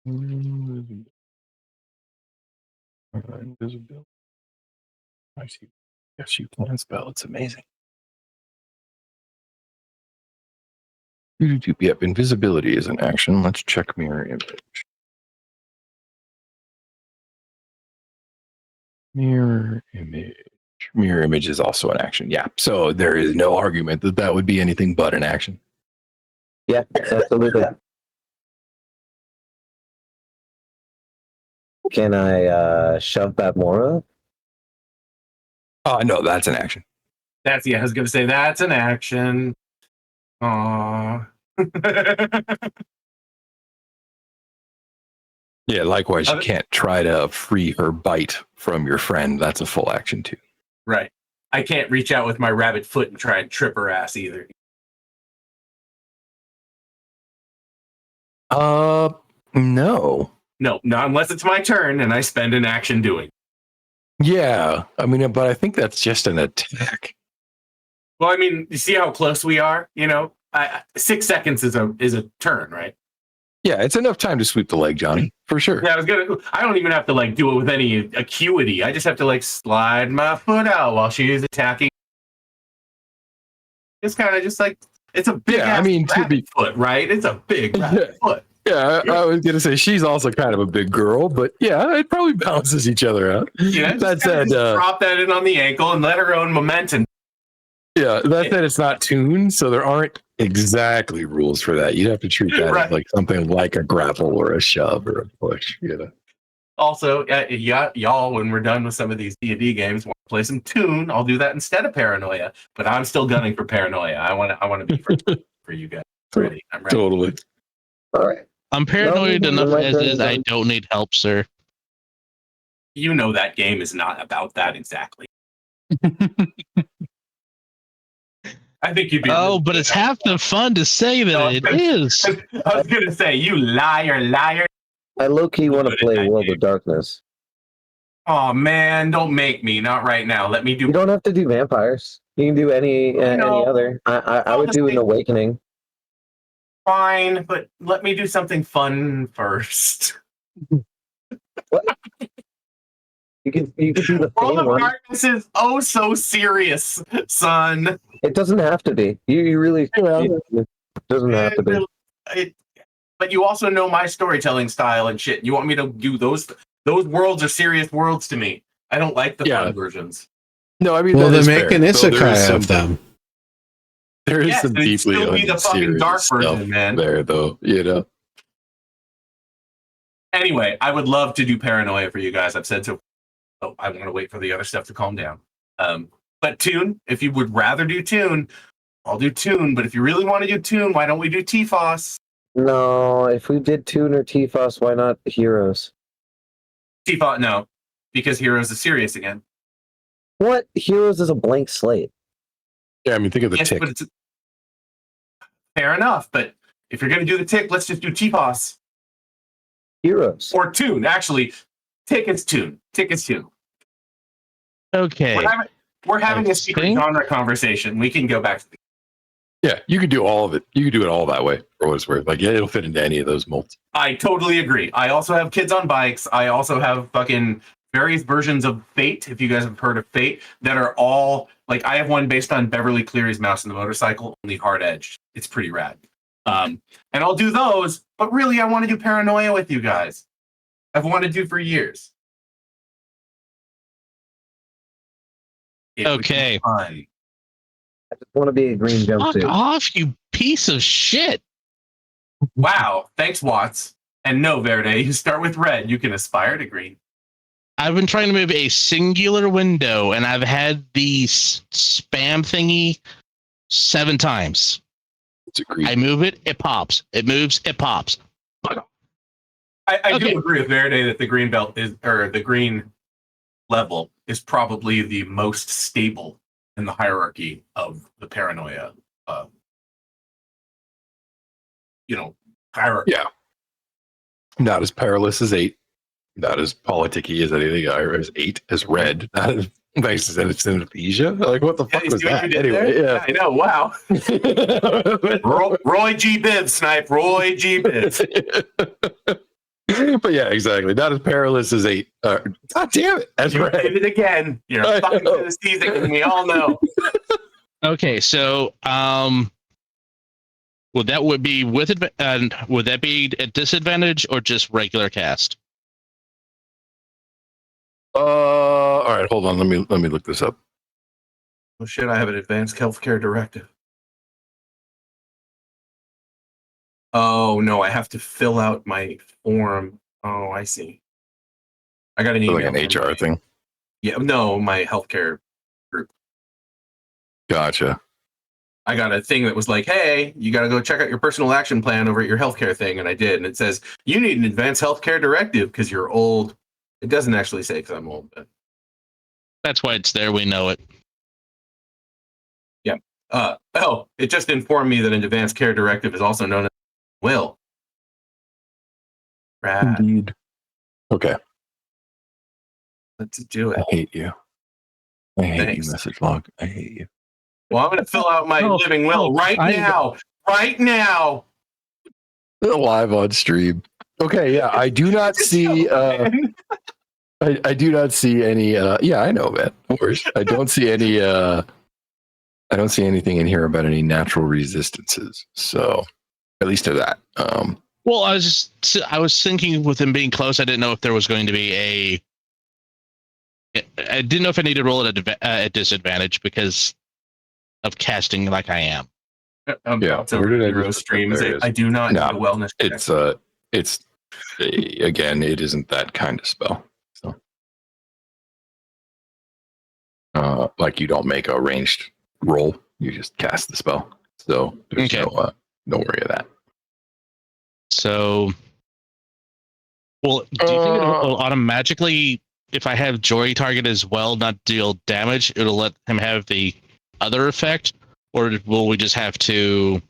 Invisibility. I see. Yes, you can spell. It's amazing. Yep, invisibility is an action. Let's check mirror image. Mirror image. Mirror image is also an action. Yeah. So there is no argument that that would be anything but an action. Yeah, absolutely. Can I shove Babmora? No, that's an action. I was gonna say that's an action. Aww. Yeah, likewise, you can't try to free her bite from your friend. That's a full action too. Right. I can't reach out with my rabbit foot and try and trip her ass either. No. No, not unless it's my turn and I spend an action doing. Yeah, I mean, but I think that's just an attack. Well, I mean, you see how close we are? 6 seconds is a turn, right? Yeah, it's enough time to sweep the leg, Johnny, for sure. Yeah, I don't even have to do it with any acuity. I just have to slide my foot out while she is attacking. It's kind of just it's a big rabbit foot, right? It's a big rabbit foot. Yeah, I was gonna say she's also kind of a big girl, but yeah, it probably balances each other out. Yeah, that said, drop that in on the ankle and let her own momentum. Yeah, that said, it's not tuned, so there aren't exactly rules for that. You'd have to treat that as like something like a grapple or a shove or a push. Also, y'all, when we're done with some of these D&D games, want to play some Tune? I'll do that instead of Paranoia. But I'm still gunning for Paranoia. I want to be for you guys. I'm ready. Totally. All right. I'm paranoid enough as is. I don't need help, sir. You know that game is not about that exactly. I think you'd be. But it's half the fun to say that it is. I was gonna say, you liar. I low-key want to play World of Darkness. Oh man, don't make me. Not right now. Let me do. You don't have to do vampires. You can do any other. I would do an Awakening. Fine, but let me do something fun first. What? You can do the World of one. Darkness is oh so serious, son. It doesn't have to be. You really it doesn't have to be. But you also know my storytelling style and shit. You want me to do those? Those worlds are serious worlds to me. I don't like the fun versions. No, I mean, well, then make an isekai of them. There is some deeply still be the fucking dark version, man. There, though, Anyway, I would love to do Paranoia for you guys. I've said so. Oh, I want to wait for the other stuff to calm down. But Tune, if you would rather do Tune, I'll do Tune. But if you really want to do Tune, why don't we do T-Foss? No, if we did Toon or Tifos, why not Heroes? Default, no, because Heroes is serious again. What? Heroes is a blank slate. Yeah, I mean, think of the Yes, tick. but it's fair enough. But if you're going to do the tick, let's just do Tifos Heroes. or Toon. Actually, tick is Toon. Tick is Toon. Okay. We're having I a secret think- genre conversation. We can go back to the Yeah, you could do all of it. You could do it all that way for what it's worth. Like, yeah, it'll fit into any of those molds. I totally agree. I also have kids on bikes. I also have fucking various versions of Fate, if you guys have heard of Fate, that are all like I have one based on Beverly Cleary's Mouse and the Motorcycle, only hard edged. It's pretty rad. And I'll do those, but really I want to do Paranoia with you guys. I've wanted to for years. It would be Okay. fun. I just want to be a green Fuck jumpsuit. off, you piece of shit. Wow. Thanks, Watts. And no, Verde, you start with red. You can aspire to green. I've been trying to move a singular window, and I've had the spam thingy 7 times. It's agreed. I move it, it pops. It moves, it pops. I Okay. do agree with Verde that the green belt is, or the green level is probably the most stable in the hierarchy of the Paranoia, hierarchy. Yeah. Not as perilous as 8. Not as politicky as anything. As 8 as red. Not as nice as synesthesia. Like, what the Yeah, fuck you was see what that? you did Anyway, there? I know. Wow. Roy G. Biv, Snipe. Roy G. Biv. But yeah, exactly. Not as perilous as 8. God damn it. That's You right. did it again. You're a fucking know. synesthetic, and we all know. Okay, so would that be with would that be a disadvantage or just regular cast? All right, hold on. Let me look this up. Oh shit! I have an advanced healthcare directive. Oh no! I have to fill out my form. Oh, I see. I got an email. Like an from HR my- thing. Yeah, no, my healthcare group. Gotcha. I got a thing that was like, "Hey, you got to go check out your personal action plan over at your healthcare thing," and I did. And it says you need an advanced healthcare directive because you're old. It doesn't actually say because I'm old, but That's why it's there. We know it. it just informed me that an advanced care directive is also known as will. Rad. Indeed. Okay. Let's do I it. hate you. I hate Thanks. you, message log. I hate you. Well, I'm going to fill out my living will right now. Right now. Live on stream. Okay, yeah. I do not see I do not see any yeah, I know, man. No worries. I don't see any I don't see anything in here about any natural resistances. So at least to that. Well, I was thinking with him being close, I didn't know if there was going to be I didn't know if I needed to roll it at disadvantage because of casting like I am. Yeah, So where did I Hero just- streams. there it is. I do not No, need a wellness check. it's again, it isn't that kind of spell. So like you don't make a ranged roll, you just cast the spell. So there's Okay. no worry of that. So, well, do you think it'll automatically, if I have Jory target as well, not deal damage, it'll let him have the other effect? Or will we just have to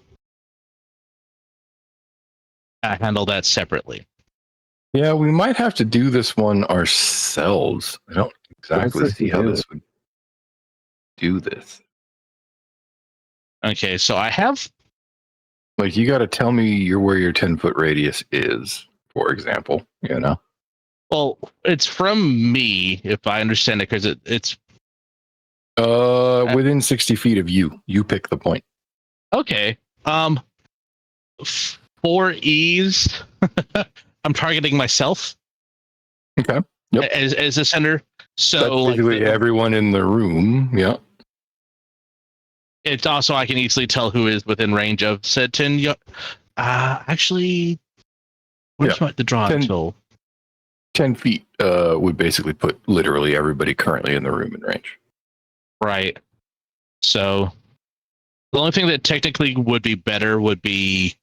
handle that separately? Yeah, we might have to do this one ourselves. I don't exactly Let's see how do this would do this. Okay, so I have, Like, you got to tell me where your 10-foot radius is, for example. You know, well, it's from me, if I understand it, because it's within 60 feet of you. You pick the point. okay. For ease, I'm targeting myself. Okay. Yep. As a center. So That's like basically everyone in the room. Yeah. it's also I can easily tell who is within range of said 10. Actually, where's the draw 10 until? 10 feet would basically put literally everybody currently in the room in range. Right. So the only thing that technically would be better would be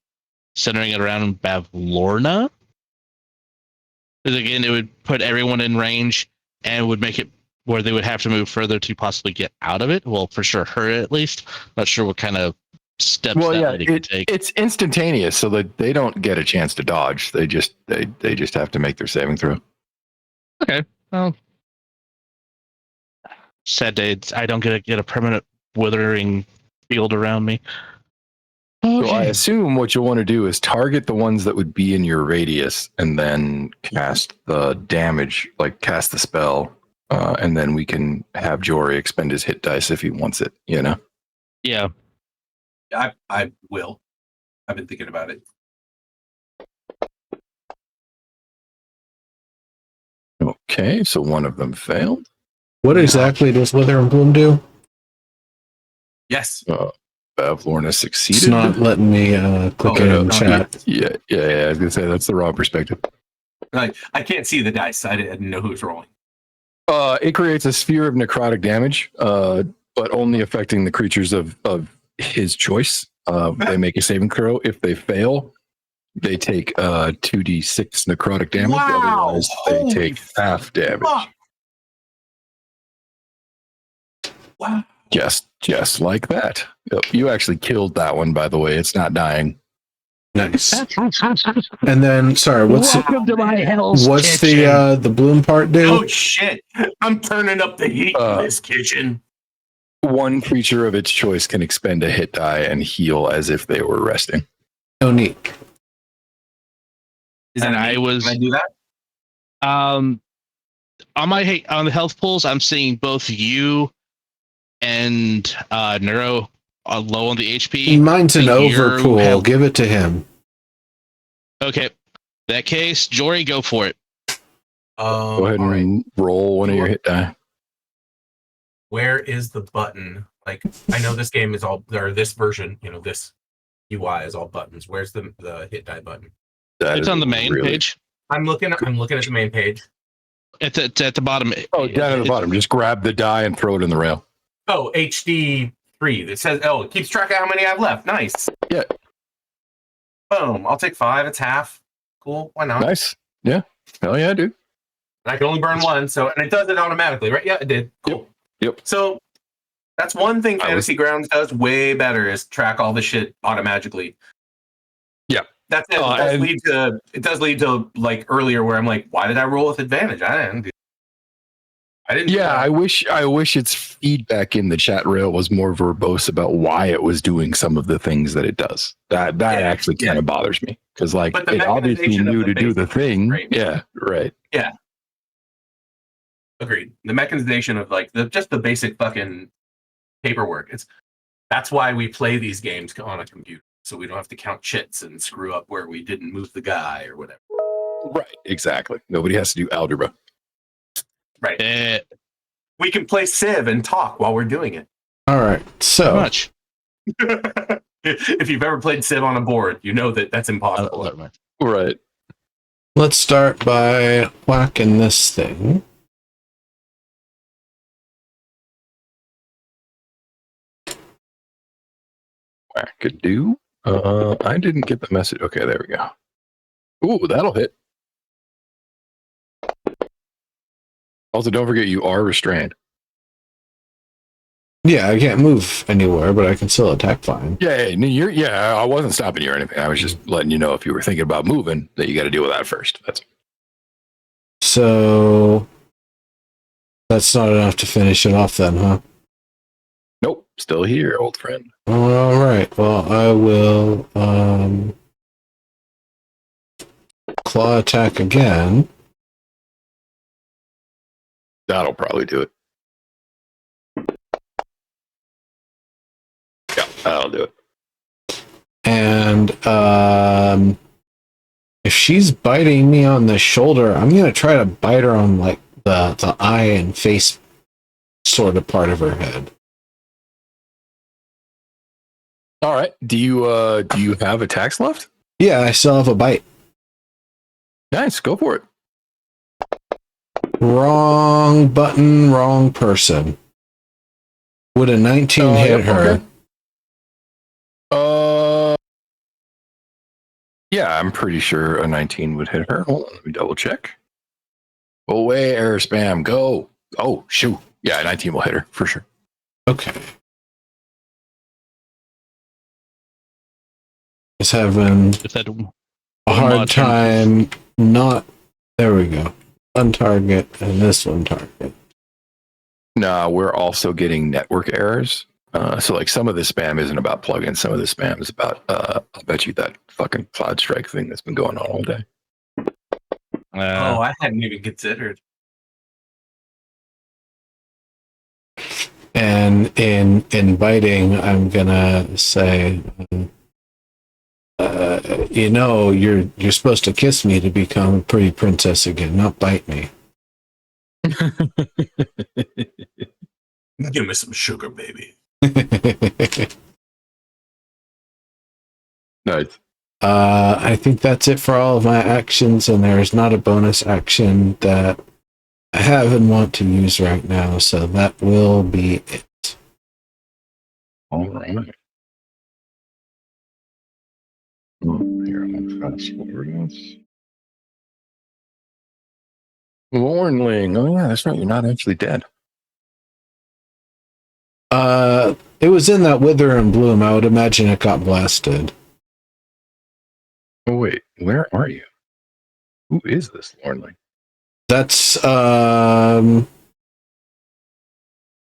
centering it around Bavlorna. Because again, it would put everyone in range and would make it where they would have to move further to possibly get out of it. Well, for sure, her at least. Not sure what kind of steps that lady could take. It's instantaneous, so that they don't get a chance to dodge. They just have to make their saving throw. Okay. Well, sad day. I don't get a permanent withering field around me. So I assume what you'll want to do is target the ones that would be in your radius, and then cast the damage, like cast the spell, and then we can have Jory expend his hit dice if he wants it. You know? Yeah. I will. I've been thinking about it. Okay, so one of them failed. What exactly does Wither and Bloom do? Yes. Bavlorna succeeded. It's not letting me click it in chat. Yeah. I was gonna say that's the wrong perspective. Like I can't see the dice. I didn't know who's rolling. It creates a sphere of necrotic damage, but only affecting the creatures of his choice. They make a saving throw. If they fail, they take 2d6 necrotic damage. Wow. Otherwise, they Holy take half damage. fuck. Wow. Just like that. Yep, you actually killed that one, by the way. It's not dying. Nice. And then, sorry, what's to my hell's what's kitchen. the Bloom part do? Oh shit! I'm turning up the heat in this kitchen. One creature of its choice can expend a hit die and heal as if they were resting. No need. Is that And I me? was- Can I do that? On the health pools, I'm seeing both you and Neuro low on the HP. Mine's an You're- overpool. have- Give it to him. Okay. In that case, Jory, go for it. Go ahead All right. and roll one of your hit die. Where is the button? Like, I know this game is all, or this version, this UI is all buttons. Where's the hit die button? That It's is on the main really- page. I'm looking at the main page. It's at the bottom. Oh, down at the bottom. Just grab the die and throw it in the rail. Oh, HD3. It says, it keeps track of how many I've left. Nice. Yeah. Boom. I'll take 5. It's half. Cool. Why not? Nice. Yeah. Hell yeah, dude. And I can only burn one, and it does it automatically, right? Yeah, it did. Cool. Yep. So that's one thing I was- Fantasy Grounds does way better is track all the shit automatically. Yeah. It does lead to like earlier where I'm like, why did I roll with advantage? I didn't do Yeah, that. I wish its feedback in the chat rail was more verbose about why it was doing some of the things that it does. That actually kind of bothers me because like But the it obviously mechanization of knew the to do the basic thing. great. Yeah, right. Agreed. The mechanization of like just the basic fucking paperwork. That's why we play these games on a computer. So we don't have to count chits and screw up where we didn't move the guy or whatever. Right. Exactly. Nobody has to do algebra. Right. We can play Civ and talk while we're doing it. All right. So much. If you've ever played Civ on a board, you know that's impossible. Right. let's start by whacking this thing. Wackadoo. I didn't get the message. Okay, there we go. Ooh, that'll hit. Also, don't forget you are restrained. Yeah, I can't move anywhere, but I can still attack fine. Yeah, I wasn't stopping you or anything. I was just letting you know if you were thinking about moving that you got to deal with that first. That's So that's not enough to finish it off then, huh? nope, still here, old friend. All right. Well, I will claw attack again. That'll probably do it. Yeah, that'll do it. And if she's biting me on the shoulder, I'm gonna try to bite her on like the eye and face sort of part of her head. All right. Do you have attacks left? Yeah, I still have a bite. Nice, go for it. Wrong button, wrong person. Would a 19 hit yep, her? okay. Yeah, I'm pretty sure a 19 would hit her. Hold on, let me double check. Go away, air spam. Go. Oh, shoot. Yeah, a 19 will hit her for sure. Okay. Just having If that a hard mod turn- time not. There we go. One target and this one target. Nah, we're also getting network errors. So like some of the spam isn't about plugins. Some of the spam is about, I'll bet you that fucking Cloud Strike thing that's been going on all day. Oh, I hadn't even considered. And in inviting, I'm gonna say, you're supposed to kiss me to become a pretty princess again, not bite me. Give me some sugar, baby. Nice. I think that's it for all of my actions, and there is not a bonus action that I have and want to use right now, so that will be it. All right. Here, I'm fast forward this. Warnling. Oh yeah, that's right. You're not actually dead. It was in that Wither and Bloom. I would imagine it got blasted. Oh wait, where are you? Who is this Warnling? That's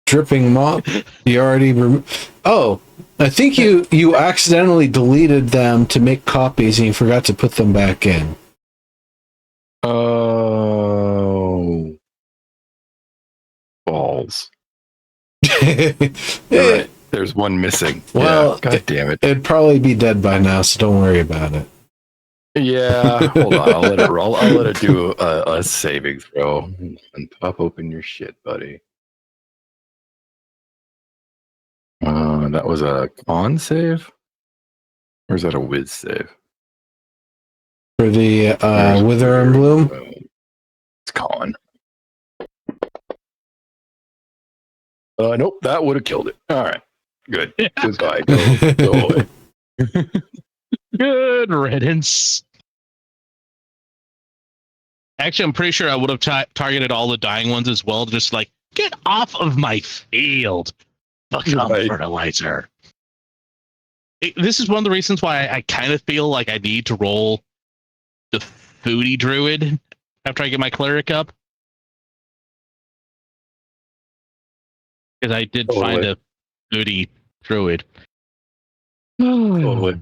Dripping Mop. You already I think you accidentally deleted them to make copies and you forgot to put them back in. Oh, balls. Yeah. Right. There's one missing. Well, yeah, God damn it. It'd probably be dead by now, so don't worry about it. Yeah, hold on. I'll let it roll. I'll let it do a saving throw and pop open your shit, buddy. That was a con save? Or is that a whiz save? For the Where's Wither and Bloom? It's con. Nope, that would have killed it. All right, good. Goodbye. Go away. Good riddance. Actually, I'm pretty sure I would have targeted all the dying ones as well. Just like, get off of my field. Fuck up, Right. fertilizer. This is one of the reasons why I kind of feel like I need to roll the foodie druid after I get my cleric up. Because I did find a foodie druid. Totally.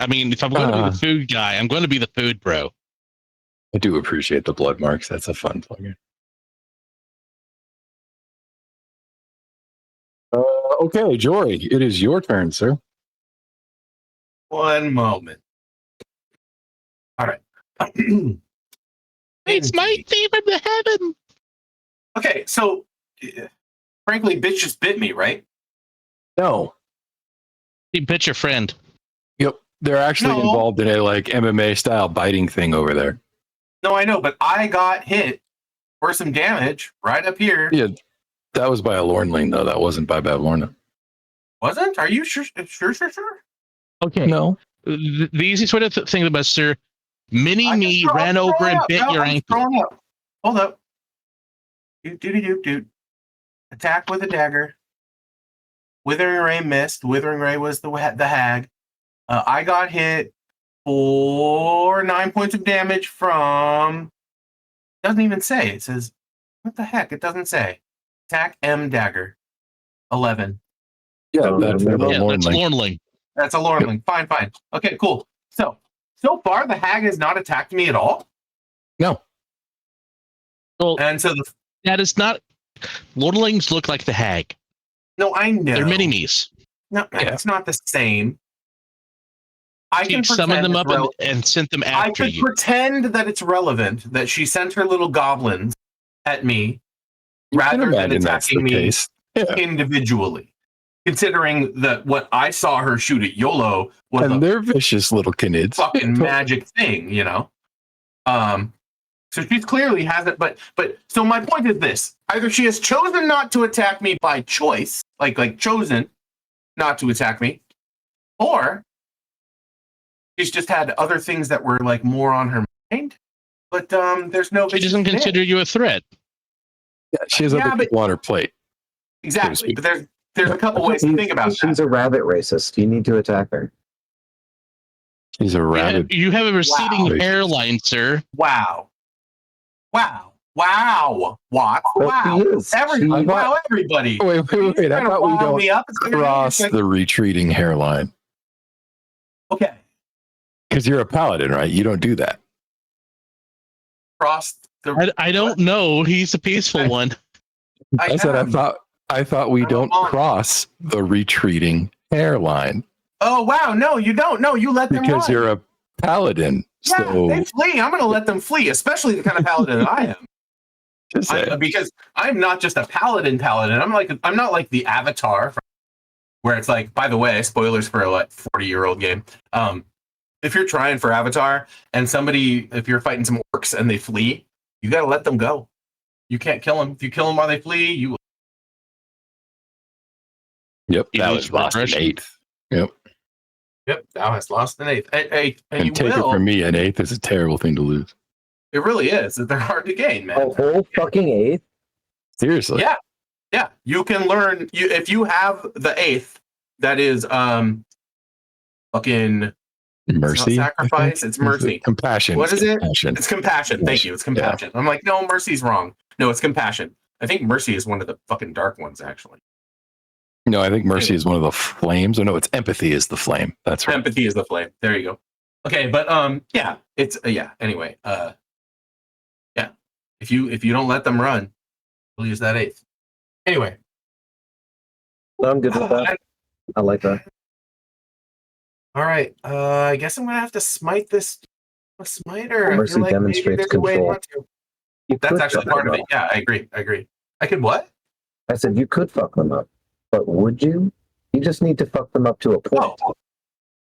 I mean, if I'm going to be the food guy, I'm going to be the food bro. I do appreciate the blood marks. That's a fun plugin. Okay, Jory, it is your turn, sir. One moment. All right. It's my thief from the heaven. Okay, so frankly, bitch just bit me, right? No. You bit your friend. Yep. They're actually No. involved in a like MMA style biting thing over there. No, I know, but I got hit for some damage right up here. Yeah. That was by a Lornling, though. That wasn't by Bad Lorna. Wasn't? Are you sure? Sure. Okay. No. The easiest way to think about it, sir, Mini me ran over and bit your ankle. Hold up. Dude. Attack with a dagger. Withering Ray missed. Withering Ray was the hag. I got hit for 9 points of damage from. Doesn't even say. It says, what the heck? It doesn't say. Attack M dagger. 11. Yeah, that's a That's Lornling. Lornling. That's a Lornling. Fine. Okay, cool. So far, the hag has not attacked me at all. No. Well, And so that is not. Lornlings look like the hag. no, I know. They're mini-me's. No, it's not the same. I She can summoned them pretend up and sent them I after could you. pretend that it's relevant that she sent her little goblins at me You can rather than imagine that's attacking the me case. Yeah. individually. Considering that what I saw her shoot at YOLO was And a they're vicious little canids. fucking magic thing, you know? So she clearly hasn't, but so my point is this. Either she has chosen not to attack me by choice, like chosen not to attack me, or She's just had other things that were like more on her mind. But there's no. She doesn't consider you a threat. Yeah, she has other people on her plate. Exactly, but there's a couple ways to think about that. She's a rabbit racist. You need to attack her. She's a rabbit. You have a receding Wow. hairline, sir. Wow. What? Wow. Everybody. Wait. I thought we don't cross the retreating hairline. Okay. Because you're a paladin, right? You don't do that. Cross the. I don't know. He's a peaceful one. I thought we don't cross the retreating hairline. Oh wow! No, you don't. No, you let them run. Because you're a paladin. Yeah, So they flee. I'm going to let them flee, especially the kind of paladin that I am. Because I'm not just a paladin. I'm not like the Avatar, where it's like. By the way, spoilers for a 40-year-old game. If you're trying for Avatar and if you're fighting some orcs and they flee, you got to let them go. You can't kill them. If you kill them while they flee, you. Yep, You that lose was lost an progression. eighth. Yep. Yep, thou hast lost an eighth. And you Take it will. from me, an eighth is a terrible thing to lose. It really is. They're hard to gain, man. A whole fucking eighth? Seriously. Yeah. You can learn. If you have the eighth, that is fucking Mercy. It's not sacrifice. It's mercy. Compassion. What is it? Compassion. It's compassion. Thank you. It's compassion. I'm like, no, mercy's wrong. No, it's compassion. I think mercy is one of the fucking dark ones, actually. No, I think mercy is one of the flames. Oh no, it's empathy is the flame. That's right. Empathy is the flame. There you go. Okay, but yeah, it's yeah. Anyway, yeah. If you don't let them run, you'll use that eighth. Anyway, No, I'm good with that. I like that. All right. I guess I'm gonna have to smite this. A smiter. Mercy I feel like maybe demonstrates there's a way control. not to. You That's could actually fuck part them of it. up. Yeah, I agree. I could what? I said you could fuck them up, but would you? You just need to fuck them up to a point. Oh.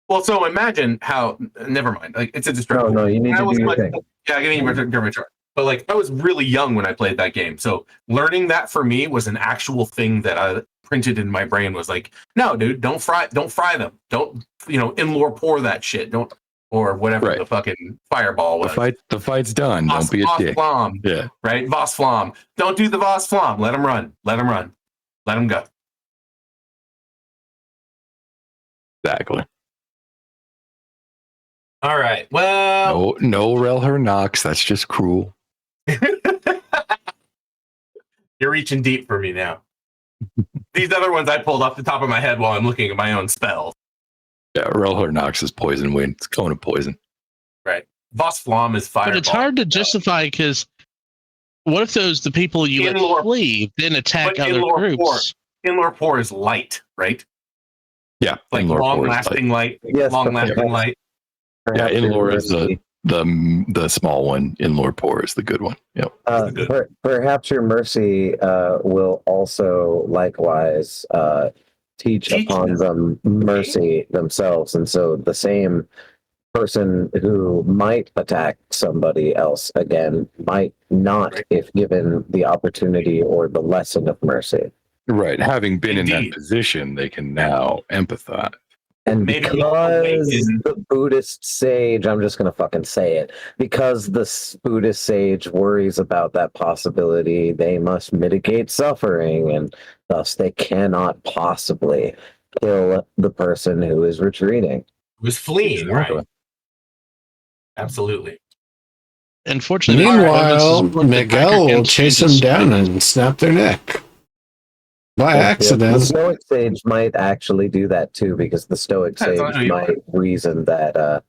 Well, so imagine how. Never mind. Like it's a distraction. No, you need I to was do your like- thing. Yeah, getting your chart. But like, I was really young when I played that game, so learning that for me was an actual thing that I printed in my brain. Was like, no, dude, don't fry them. Don't in-lore pour that shit. Don't or whatever Right. the fucking fireball was. The fight's done. Don't be a dick. Flom, Yeah. right? Voss Flom. Don't do the Voss Flom. Let them run. Let them go. Exactly. All right. Well, No Relher Knox. That's just cruel. you're reaching deep for me now. These other ones I pulled off the top of my head while I'm looking at my own spells. Yeah, Relher Knox is poison wind. It's cone of poison. Right. Voss Flom is fire. But it's hard to justify because what if the people you let In-lore- flee then attack but other in-lore groups? In-lore pour is light, right? Yeah. Like in-lore pour is long-lasting light. Yes, Long-lasting light. Yeah, Perhaps in-lore your is mercy- the small one. In-lore pour is the good one. Yep. perhaps your mercy will also likewise teach upon them mercy themselves, and so the same person who might attack somebody else again might not Right. if given the opportunity or the lesson of mercy. Right. Having been in Indeed. that position, they can now empathize. And Maybe because awaken- the Buddhist sage, I'm just going to fucking say it, because the Buddhist sage worries about that possibility, they must mitigate suffering, and thus they cannot possibly kill the person who is retreating. Was fleeing, right? Exactly. Absolutely. Unfortunately, Meanwhile, this is what the Miguel Packer will can chase choose. him down and snap their neck by The accident. Stoic sage might actually do that too, because the Stoic Depends on sage who you might reason that,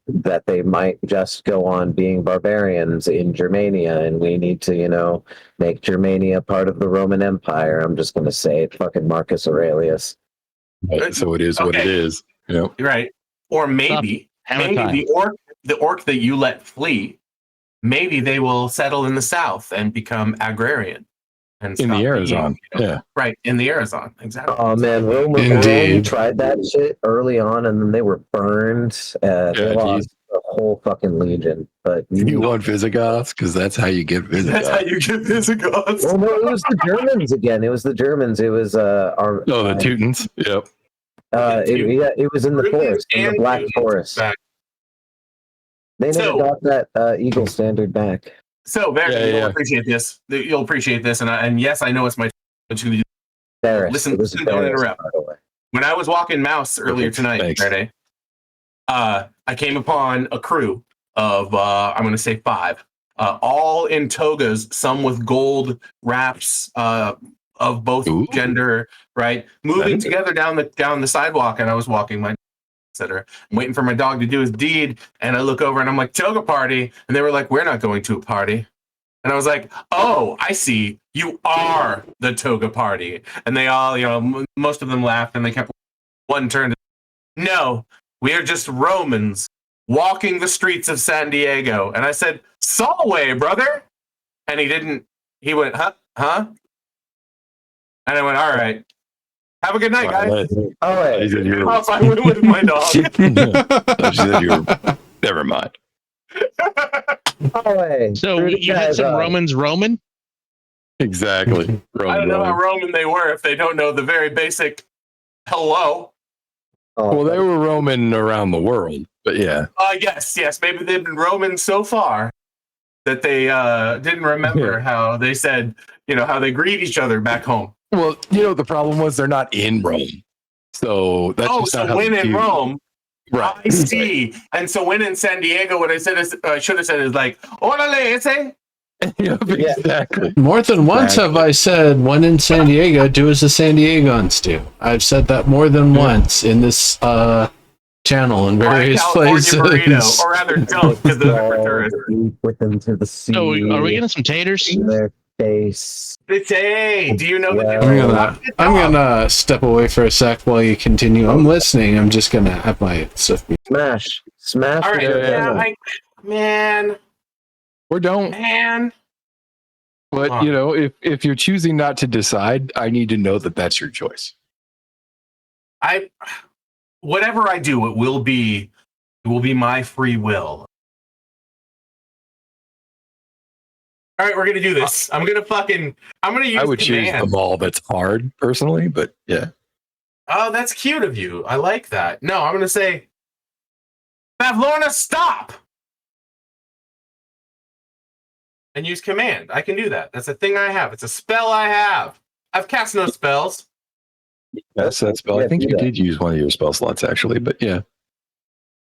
that they might just go on being barbarians in Germania, and we need to, make Germania part of the Roman Empire. I'm just going to say it, fucking Marcus Aurelius. Right. So it is what it Okay. is. Yep. Right. Or maybe Hammer time. the orc that you let flee, maybe they will settle in the south and become agrarian. And In the stop Arizon. being, Yeah. Right, in the Arizon. Exactly. Oh man, Rome Indeed. tried that shit early on, and then they were burned. They Yeah, lost a whole fucking legion. But You want Visigoths? Because that's how you get That's how Visigoths. you get Visigoths. well, no, it was the Germans again. It was the Germans. It was our. Oh, the Teutons. Yep. It was in the Peruvians forest, in the and Black mutants Forest. back. They never So- got that Eagle standard back. So, Vernon, Yeah, you'll yeah. appreciate this. You'll appreciate this, and yes, I know it's my. But you Barris. Listen, It was listen, don't Barris, interrupt. by the way. when I was walking Mouse earlier Perfect. tonight, Thanks. Friday, I came upon a crew of I'm going to say 5, all in togas, some with gold wraps of both Ooh. gender, right, moving Nice. together down the sidewalk, and I was walking my etc. I'm waiting for my dog to do his deed, and I look over and I'm like, toga party, and they were like, we're not going to a party. And I was like, oh, I see. You are the toga party. And they all, most of them laughed, and they kept one turned. No, we are just Romans walking the streets of San Diego. And I said, Solway, brother. And he went, huh? And I went, all right. Have a good night, guys. Oh, He wait. said you were. Off I went with my dog. She said you were. Never mind. Oh, wait. So Screw the you had guys some up. Romans Roman? Exactly. I don't know how Roman they were if they don't know the very basic hello. Oh, Well, they were Roman around the world, but yeah. Yes. Maybe they've been Roman so far that they didn't remember how they said, how they greet each other back home. Well, the problem was they're not in Rome, so that's just not So how when they in do. Rome, Right? I see. And so when in San Diego, what I should have said is like, "Órale, ese." Yep, exactly. More than once have I said, when in San Diego, do as the San Diegans do. I've said that more than once in this channel in various California places. burrito, or rather, don't, because those are for tourists. Deep within to the sea. So are we getting some taters? Their face. Hey, do you know the Yeah. difference? I'm gonna step away for a sec while you continue. I'm listening. I'm just gonna have my stuff. Smash. All right, with your Yeah. hammer. man. Or don't. But if you're choosing not to decide, I need to know that that's your choice. Whatever I do, it will be my free will. All right, we're gonna do this. I'm gonna use I would choose command. them all. That's hard, personally, but yeah. Oh, that's cute of you. I like that. No, I'm gonna say, Pavlorna, stop, and use command. I can do that. That's a thing I have. It's a spell I have. I've cast no spells. That's that spell. Yeah, I think do you that. did use one of your spell slots, actually, but yeah.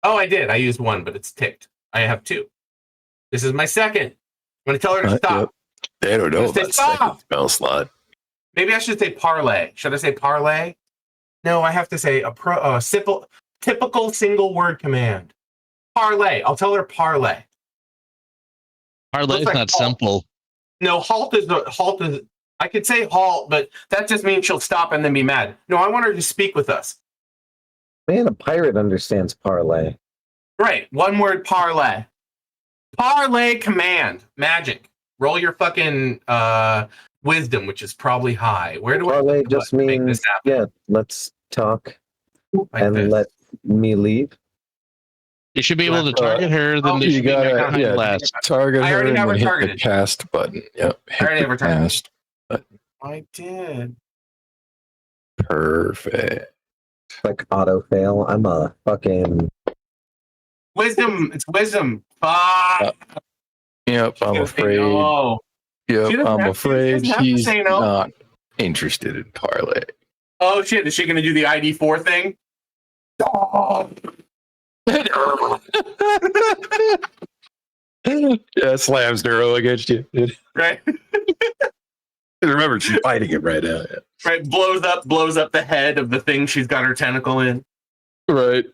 Oh, I did. I used one, but it's ticked. I have 2. This is my second. I'm gonna tell her to stop. Yep. They don't know Say about stop. second spell slot. Maybe I should say parlay. Should I say parlay? No, I have to say a typical single word command. Parlay. I'll tell her parlay. Parlay is Looks like not halt. simple. No, halt is. I could say halt, but that just means she'll stop and then be mad. No, I want her to speak with us. Man, a pirate understands parlay. Right. One word parlay. Parlay command. Magic. Roll your fucking wisdom, which is probably high. Where do Parlay I just make means, this happen? yeah, let's talk Like and this. let me leave. You should be able to target her, then there You should be gotta behind yeah, last. target I her already and have then her hit the targeted. cast button. Yep. I already have her targeted. Cast. I did. Perfect. Like auto fail. I'm a fucking. Wisdom. It's wisdom. Fuck. Yep, I'm She's gonna say afraid. no. She Yep, doesn't I'm have to- she afraid doesn't have to she's say no. not interested in parlay. Oh shit! Is she going to do the ID4 thing? Yeah, slams Neuro against you. Right. Remember, she's fighting it right now. Right. Blows up the head of the thing she's got her tentacle in. Right.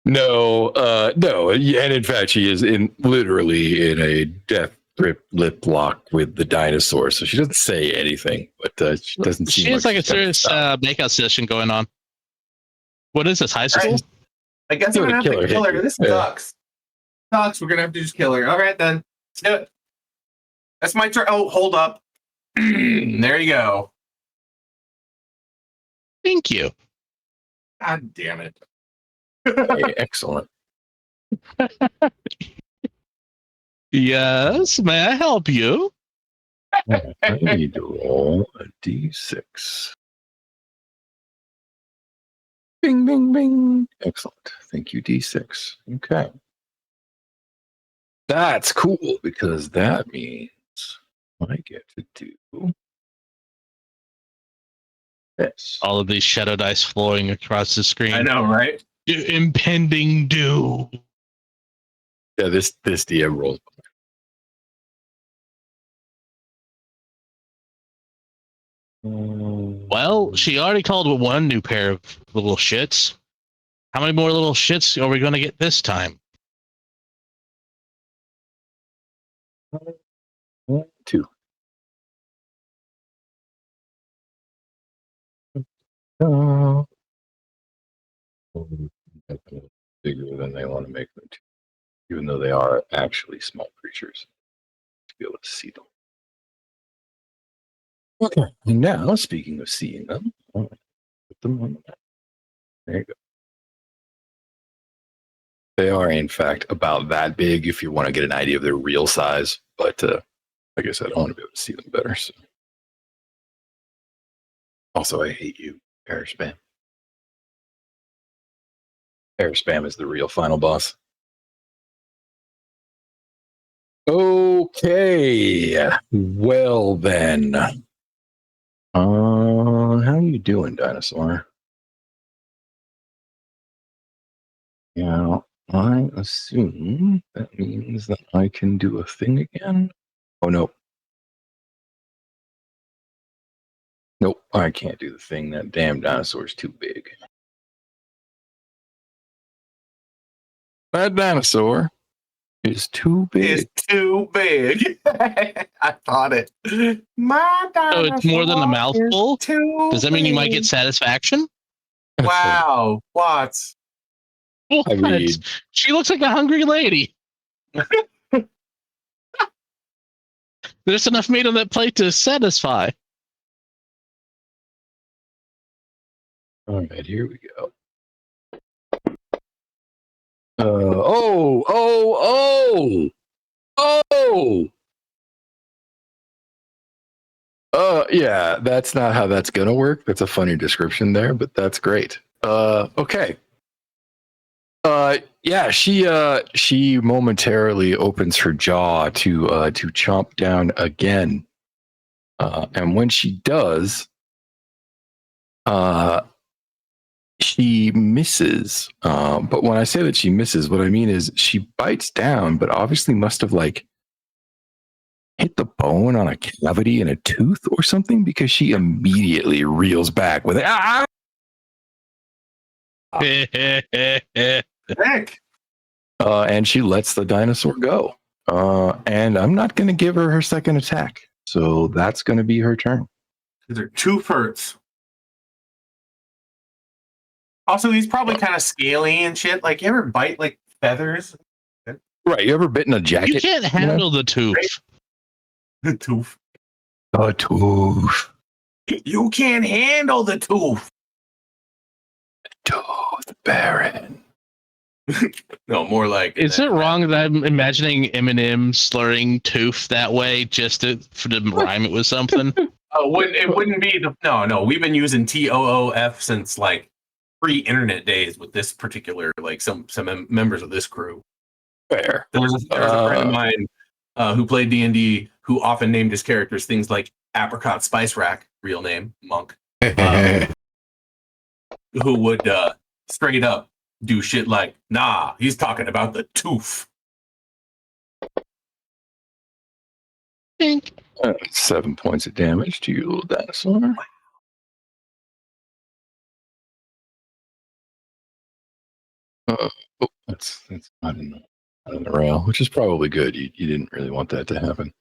No, no, and in fact, she is literally in a death grip lip lock with the dinosaur, so she doesn't say anything, but she doesn't seem She has like a she's gonna serious stop. makeout session going on. What is this, high school? Right. I guess I'm Gonna gonna have to kill her. hit you. This Yeah. sucks. We're gonna have to just kill her. All right then. Let's do it. That's my turn. Oh, hold up. There you go. Thank you. God damn it. Okay, excellent. Yes, may I help you? I need to roll a d6. Bing, bing, bing. Excellent. Thank you, D6. Okay. That's cool because that means I get to do this. All of these shadow dice flowing across the screen. I know, right? Impending doom. Yeah, this DM rolls. Well, she already called one new pair of little shits. How many more little shits are we going to get this time? 2. Bigger than they want to make them, even though they are actually small creatures. To be able to see them. Okay. And now, speaking of seeing them, I'll put them on the map. There you go. They are, in fact, about that big if you want to get an idea of their real size. But like I said, I want to be able to see them better. So. Also, I hate you, Air Spam. Air Spam is the real final boss. Okay. Well, then. How you doing, dinosaur? Yeah, I assume that means that I can do a thing again. Oh, no. Nope, I can't do the thing. That damn dinosaur's too big. That dinosaur is too big. It's too big. I thought it. My So it's more than a dinosaur is mouthful? too Does that mean you might big. get satisfaction? Wow. What? What? mean- She looks like a hungry lady. There's enough meat on that plate to satisfy. All right, here we go. Oh. Yeah, that's not how that's gonna work. That's a funny description there, but that's great. Okay. Yeah, she momentarily opens her jaw to chomp down again. And when she does, she misses. But when I say that she misses, what I mean is she bites down, but obviously must have like hit the bone on a cavity in a tooth or something because she immediately reels back with it. Ah! Heck. And she lets the dinosaur go. And I'm not going to give her her second attack. So that's going to be her turn. These are two hurts. Also, he's probably kind of scaly and shit. Like, you ever bite like feathers? Right. You ever bitten a jacket? You can't handle the tooth. The tooth. A tooth. You can't handle the tooth. Tooth Baron. No, more like. Is it wrong that I'm imagining Eminem slurring tooth that way just to rhyme it with something? Oh, it wouldn't be the. No. We've been using TOOF since like pre-internet days with this particular, like some members of this crew. Fair. There's a friend of mine who played D&D who often named his characters things like Apricot Spice Rack, real name, Monk, who would straight up do shit like, nah, he's talking about the tooth. 7 points of damage to you, little dinosaur. That's not in the rail, which is probably good. You didn't really want that to happen.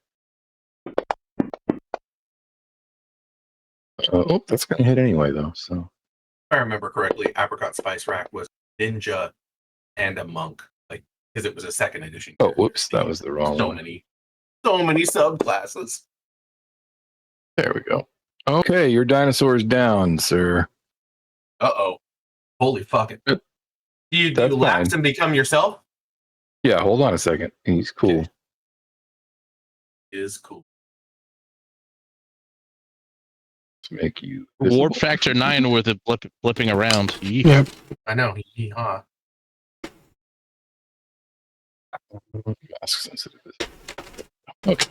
That's going to hit anyway, though. So, If I remember correctly, Apricot Spice Rack was ninja and a monk, like because it was a second edition. oh, whoops, that was the wrong so one. many subclasses. There we go. Okay, your dinosaur's down, sir. Uh-oh. Holy fuck it. Do you That's lapse fine. and become yourself? Yeah, hold on a second. He's cool. Okay. Is cool. make you Warp visible. factor 9 with it blipping around. Yeehaw. Yep. I know. Yeehaw. Mask sensitive. Okay.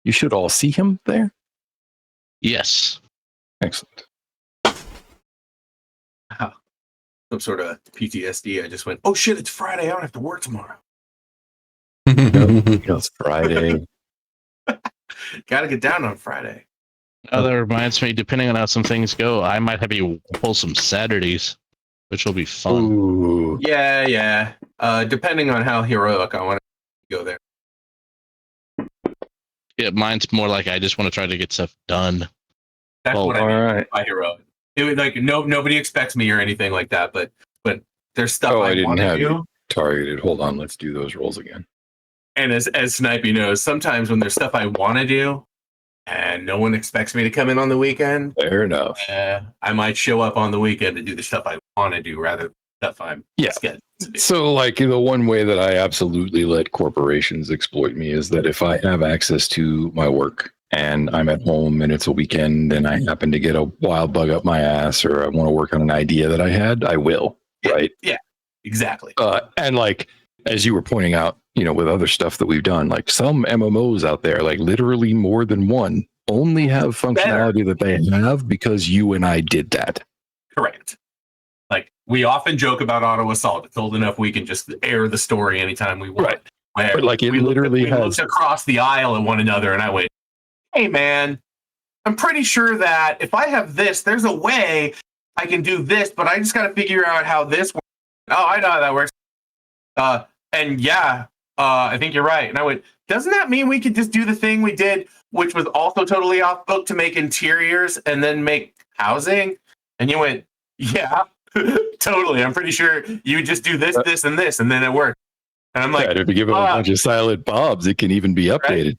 You should all see him there. Yes. Excellent. Some sort of PTSD. I just went, oh shit, it's Friday. I don't have to work tomorrow. It's Friday. Gotta get down on Friday. Now that reminds me, depending on how some things go, I might have you pull some Saturdays, which will be fun. Ooh. Yeah. Depending on how heroic I want to go there. Yeah, mine's more like I just want to try to get stuff done. That's Oh, what I all mean right. by heroic. It would like nobody expects me or anything like that, but there's stuff Oh, I I didn't want to have do. you targeted. Hold on, let's do those rolls again. And as Snipey knows, sometimes when there's stuff I want to do and no one expects me to come in on the weekend, Fair enough. I might show up on the weekend to do the stuff I want to do rather than stuff I'm scheduled to do. So, like, the one way that I absolutely let corporations exploit me is that if I have access to my work and I'm at home and it's a weekend and I happen to get a wild bug up my ass or I want to work on an idea that I had, I will. Right. Yeah, exactly. And like, as you were pointing out, with other stuff that we've done, like some MMOs out there, like literally more than one, only have functionality that they have because you and I did that. Correct. Like, we often joke about Auto Assault. It's old enough we can just air the story anytime we want. Right. Where But like, it we literally looked has. across the aisle at one another and I went, hey man, I'm pretty sure that if I have this, there's a way I can do this, but I just got to figure out how this works. Oh, I know how that works. And yeah, I think you're right. And I went, doesn't that mean we could just do the thing we did, which was also totally off book, to make interiors and then make housing? And you went, yeah, totally. I'm pretty sure you just do this, this, and this, and then it worked. And I'm like, If you give them a bunch of silent bobs, it can even be updated. Right?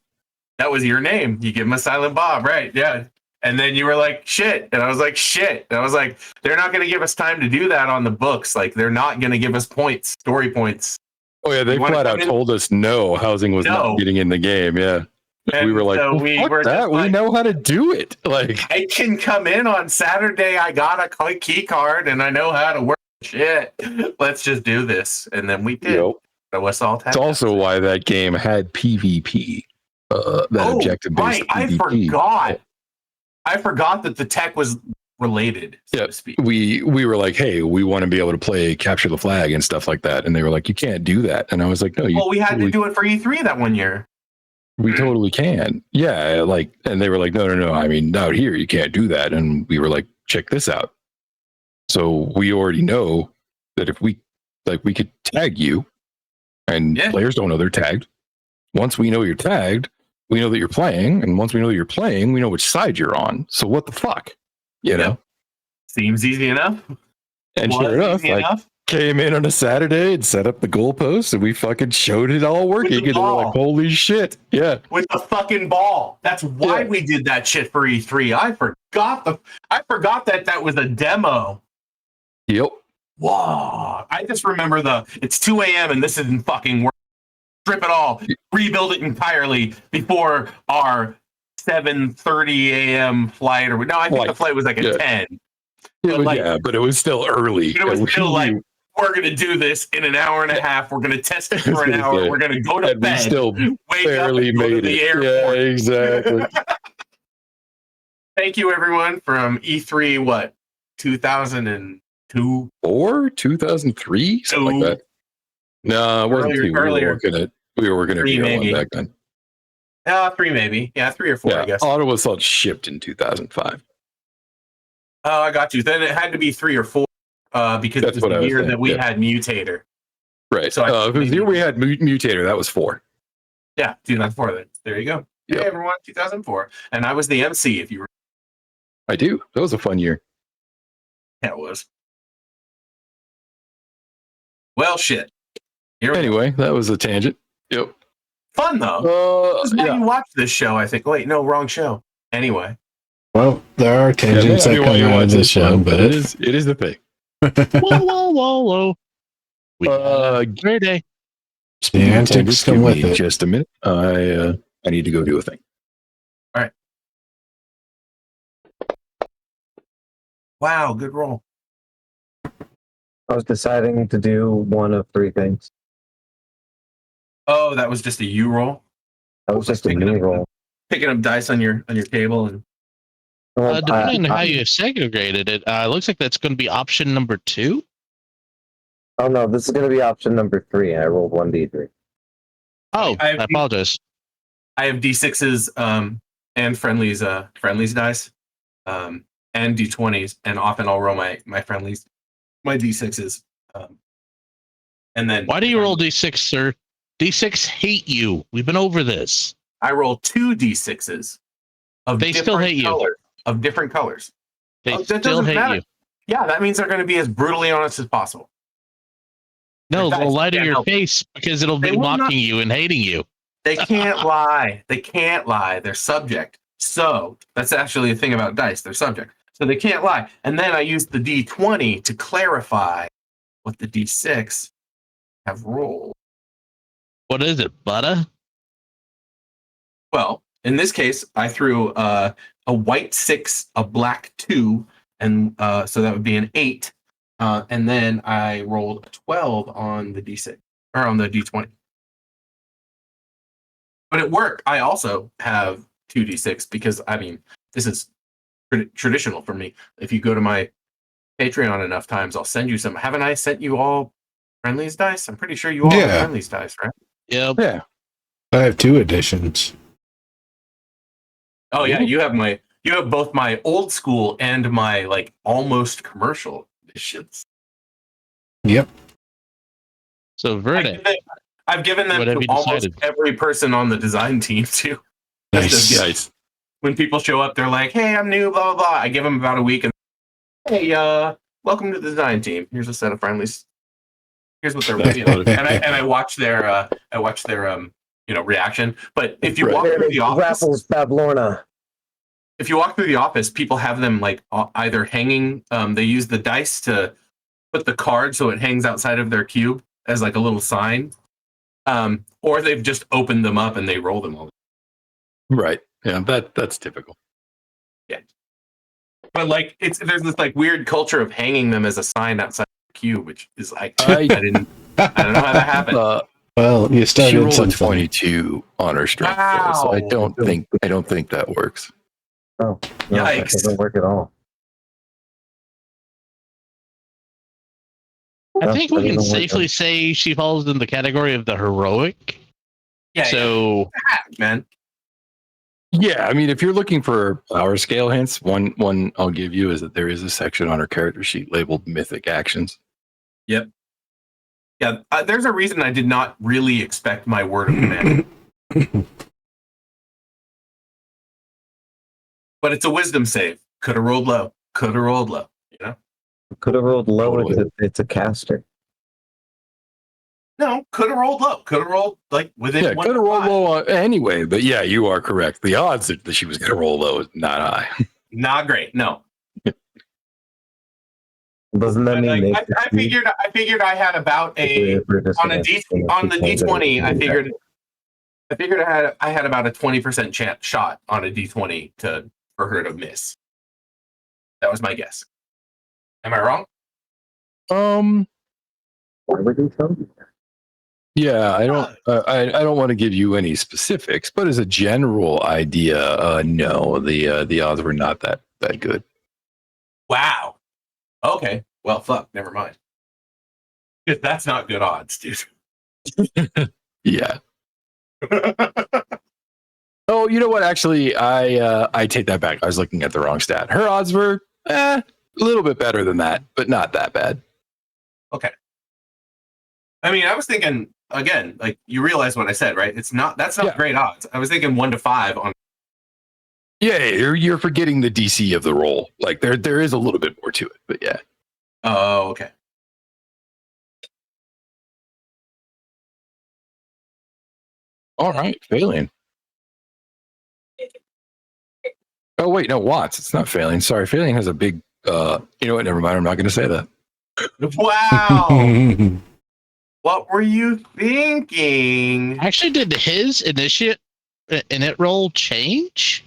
That was your name. You give him a silent Bob, right? Yeah. And then you were like, shit. And I was like, shit. And I was like, they're not going to give us time to do that on the books. Like, they're not going to give us points, story points. Oh, yeah. They flat out told us no, housing was not getting in the game. Yeah. And we were like, so we know how to do it. Like, I can come in on Saturday. I got a key card and I know how to work. Shit. Let's just do this. And then we did. It's also why that game had PvP. Objective based PvP. I forgot that the tech was related, so to speak. We were like, hey, we want to be able to play capture the flag and stuff like that, and they were like, you can't do that, and I was like, no, you. Well, we had to do it for E3 that one year. We totally can, yeah. Like, and they were like, no. I mean, out here you can't do that, and we were like, check this out. So we already know that if we could tag you, and players don't know they're tagged. Once we know you're tagged, we know that you're playing, and once we know that you're playing, we know which side you're on. So what the fuck, you know? Seems easy enough. And sure enough, came in on a Saturday and set up the goalposts, and we fucking showed it all working, and we were like, holy shit, yeah, with the fucking ball. That's why we did that shit for E3. I forgot that was a demo. Yep. Whoa! I just remember it's 2 a.m. and this isn't fucking working. Strip it all, rebuild it entirely before our 7:30 a.m. flight. I think the flight was like at 10. But it was still early. It was still like, we're going to do this in an hour and a half. We're going to test it for an hour. We're going to go to bed. Still wake up and go to the airport. Yeah, exactly. Thank you, everyone, from E3, 2002? 2003? Something like that. No, it wasn't earlier. We were working at maybe. back then. 3 maybe. Yeah, 3 or 4, I guess. Auto Assault shipped in 2005. Oh, I got you. Then it had to be 3 or 4 because it was the year that we had Mutator. Right. So if it was the year we had Mutator, that was 4. Yeah, 2004 then. There you go. Yep. Hey, everyone, 2004. And I was the MC, if you were. I do. That was a fun year. Yeah, it was. Well, shit. Anyway, that was a tangent. Yep. Fun, though. This is why you watch this show, I think. Wait, no, wrong show. Anyway. Well, there are tangents that come out of this show, but it is the thing. Whoa. We had a great day. The antics come with it. Just a minute. I need to go do a thing. Wow, good roll. I was deciding to do one of three things. Oh, that was just a U roll. That was just a me roll. Picking up dice on your table and Well, Depending on how you segregated it, looks like that's going to be option number 2. oh no, this is going to be option number 3. I rolled 1d3. Oh, I have apologize. I have D6s and friendlies dice and D20s, and often I'll roll my friendlies, my D6s. And then Why do you roll D6, sir? D6 hate you. We've been over this. I roll 2 D6s of They still hate you. Of different colors. They that still doesn't hate matter. you. Yeah, that means they're going to be as brutally honest as possible. No, Guys, they'll lie to can't your help it. face because it'll They be will mocking not- you and hating you. They can't lie. They can't lie. They're subject. So that's actually the thing about dice. They're subject. So they can't lie. And then I use the D20 to clarify what the D6 have rolled. What is it, butter? Well, in this case, I threw a white 6, a black 2, and so that would be an 8. And then I rolled a 12 on the D6 or on the D20. But at work, I also have 2d6 because I mean this is traditional for me. If you go to my Patreon enough times, I'll send you some. Haven't I sent you all friendlies dice? I'm pretty sure you all have Yeah. friendlies dice, right? Yep. Yeah. I have 2 editions. Oh yeah, you have both my old school and my like almost commercial editions. Yep. So Verde, I've given them What have to you almost decided? every person on the design team too. Just as Nice. gifts. When people show up, they're like, "Hey, I'm new, blah blah blah." I give them about a week, and hey, welcome to the design team. Here's a set of friendlies. Here's what they're and I watch their reaction. But if you walk through the office, Raffles Bablorna. if you walk through the office, people have them like either hanging. They use the dice to put the card so it hangs outside of their cube as like a little sign, or they've just opened them up and they roll them all. Right. Yeah, that's typical. But like there's this like weird culture of hanging them as a sign outside the cube, which is like I I don't know how that happened. Well, you She started rolled a something. 22 on her strength, though, so I don't think that works. Oh, no, that Yikes. doesn't work at all. I think we can don't work safely say she falls in the category of the heroic. Yeah, So man. Yeah, I mean, if you're looking for power scale hints, one I'll give you is that there is a section on her character sheet labeled mythic actions. Yep. Yeah, there's a reason I did not really expect my word of command. But it's a wisdom save. Could have rolled low. Could have rolled low. You know? Could have rolled low. Totally. It's a caster. No, could have rolled low. Could have rolled like within Yeah, one. could have rolled low anyway, but yeah, you are correct. The odds that she was going to roll low is not high. Not great. No. Doesn't that But, mean like, I figured I had about a on the D20. I figured I had about a 20% shot on a D20 for her to miss. That was my guess. Am I wrong? Why would you tell me that? Yeah, I don't want to give you any specifics, but as a general idea, no, the odds were not that good. Wow. Okay. Well, fuck. Never mind. Because that's not good odds, dude. Yeah. Oh, you know what? Actually, I take that back. I was looking at the wrong stat. Her odds were a little bit better than that, but not that bad. Okay. I mean, I was thinking again, like you realize what I said, right? That's not great odds. I was thinking 1 to 5 on. Yeah, you're forgetting the DC of the roll. Like there is a little bit more to it, but yeah. Oh, okay. All right, Faerly. Oh wait, no, Watts. It's not Faerly. Sorry, Faerly has a big. You know what? Never mind. I'm not going to say that. Wow. What were you thinking? actually, did his init roll change?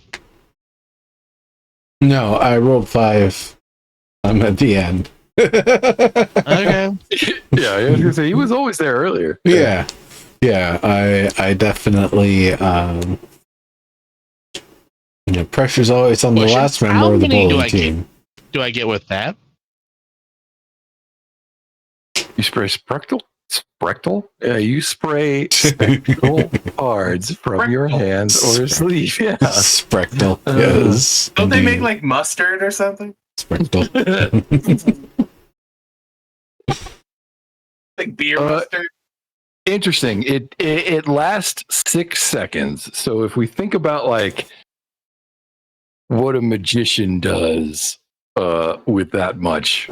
No, I rolled 5. I'm at the end. Okay. Yeah, I was gonna say he was always there earlier. Yeah. I definitely pressure's always on the Question, last how member of the many do bowling I get? team. Do I get with that? You spray Sprectle? Yeah, you spray spectral cards from your hand or sleeve. Yeah. Sprectle. Yes. Don't they make indeed. like mustard or something? Sprectle? Like beer mustard? Interesting. It lasts 6 seconds. So if we think about like what a magician does with that much,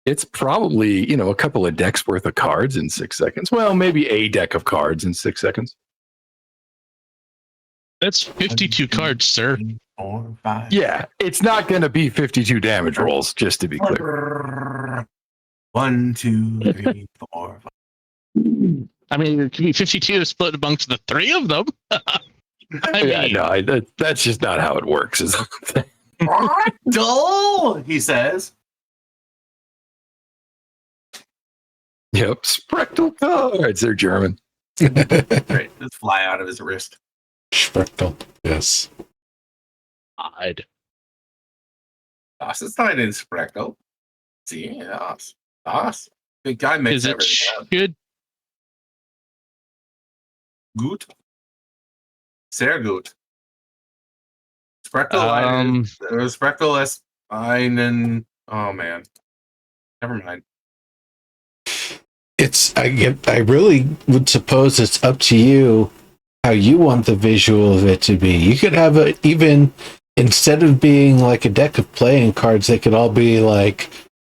it's probably a couple of decks worth of cards in 6 seconds. Well, maybe a deck of cards in 6 seconds. That's 52 cards, sir. 3, 4, 5. Yeah, it's not going to be 52 damage rolls, just to be clear. 1, 2, 3, 4, 5. I mean, it could be 52 split amongst the three of them. I mean, That's just not how it works. Dull, he says. Yep, Sprectle cards. They're German. Right, just fly out of his wrist. Sprectle. Yes. odd. Das ist not in Spreckle. See, das. Big guy makes Is it everything up. should Gut. Sehr gut. Spreckle ist einen. Oh man. Never mind. I really would suppose it's up to you how you want the visual of it to be. You could have it even instead of being like a deck of playing cards, they could all be like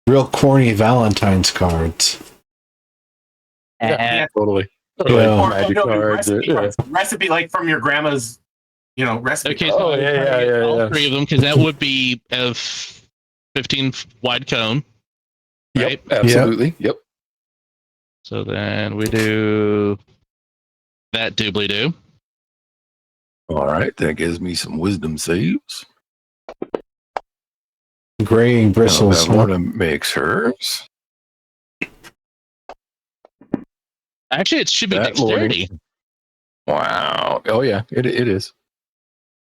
real corny Valentine's cards. Yeah, totally. Yeah. Magic cards. Recipe like from your grandma's, recipe. okay. So yeah. all three of them because that would be a 15 wide cone. Right? Yep, absolutely. Yep. So then we do that doobly doo. All right, that gives me some wisdom saves. Graying bristles. Lorna makes hers. Actually, it should be That dexterity. Wow. Oh yeah, it is.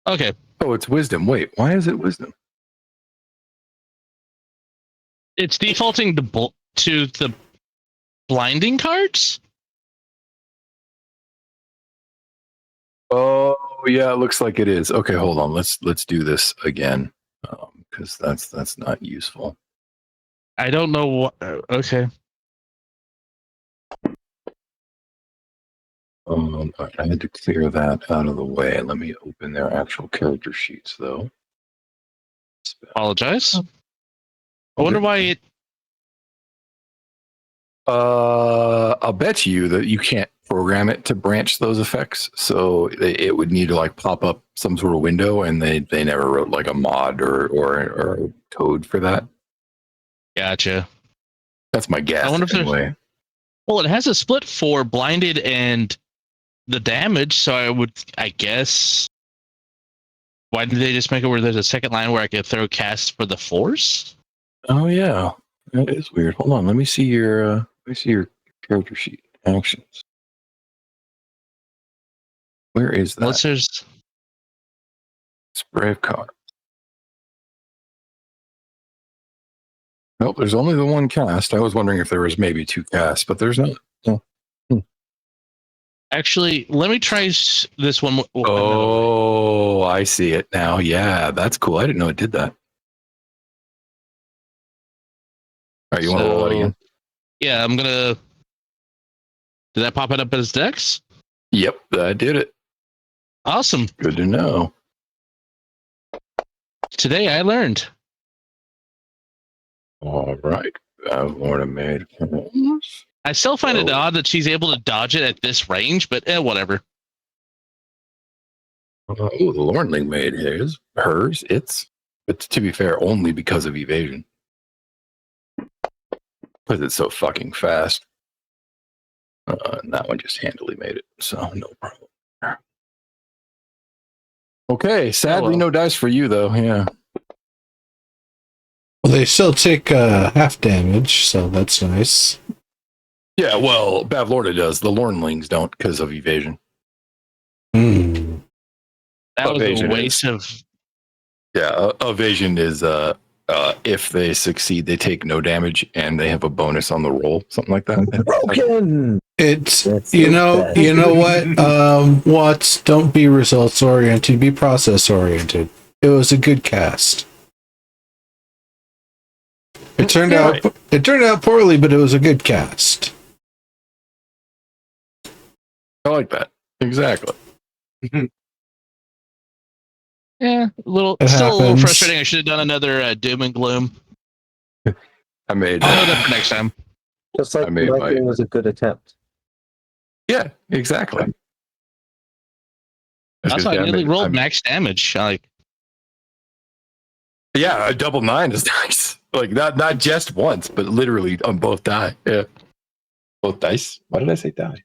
Okay. Oh, it's wisdom. Wait, why is it wisdom? It's defaulting to the blinding cards. Oh yeah, it looks like it is. Okay, hold on. Let's do this again because that's not useful. I don't know what. Okay. I had to clear that out of the way. Let me open their actual character sheets, though. Apologize. I wonder why it. I'll bet you that you can't program it to branch those effects, so it would need to like pop up some sort of window, and they never wrote like a mod or a code for that. Gotcha. That's my guess. I wonder if anyway. Well, it has a split for blinded and the damage, so I guess. Why didn't they just make it where there's a second line where I could throw cast for the force? Oh yeah, that is weird. Hold on, let me see your character sheet actions. Where is that? Unless there's. Spray of card. Nope, there's only the one cast. I was wondering if there was maybe two casts, but there's not. No. Actually, let me try this one. Oh, I see it now. Yeah, that's cool. I didn't know it did that. All right, you want to roll it again? Yeah, I'm gonna. Did that pop it up as Dex? Yep, that did it. Awesome. Good to know. Today I learned. All right, Lorna made. I still find it odd that she's able to dodge it at this range, but whatever. Oh, the Lornling made hers. But to be fair, only because of evasion. Because it's so fucking fast. And that one just handily made it, so no problem. Okay, sadly, no dice for you, though. Yeah. Well, they still take half damage, so that's nice. Yeah, well, Bavlorna does. The Lornlings don't because of evasion. Hmm. That was a Evasion waste of. Yeah, evasion is if they succeed, they take no damage and they have a bonus on the roll, something like that. Broken. It's That's you the know best. you know what Watts, don't be results oriented, be process oriented. It was a good cast. It turned Yeah. out poorly, but it was a good cast. I like that. Exactly. Yeah, a little, It still a little happens. frustrating. I should have done another doom and gloom. I made. I'll know that for next time. Just like I made my my- thing was a good attempt. Yeah, exactly. Also, I nearly rolled I'm- max damage. Like, Yeah, a double 9 is nice. Like not just once, but literally on both die. Yeah, both dice. Why did I say die?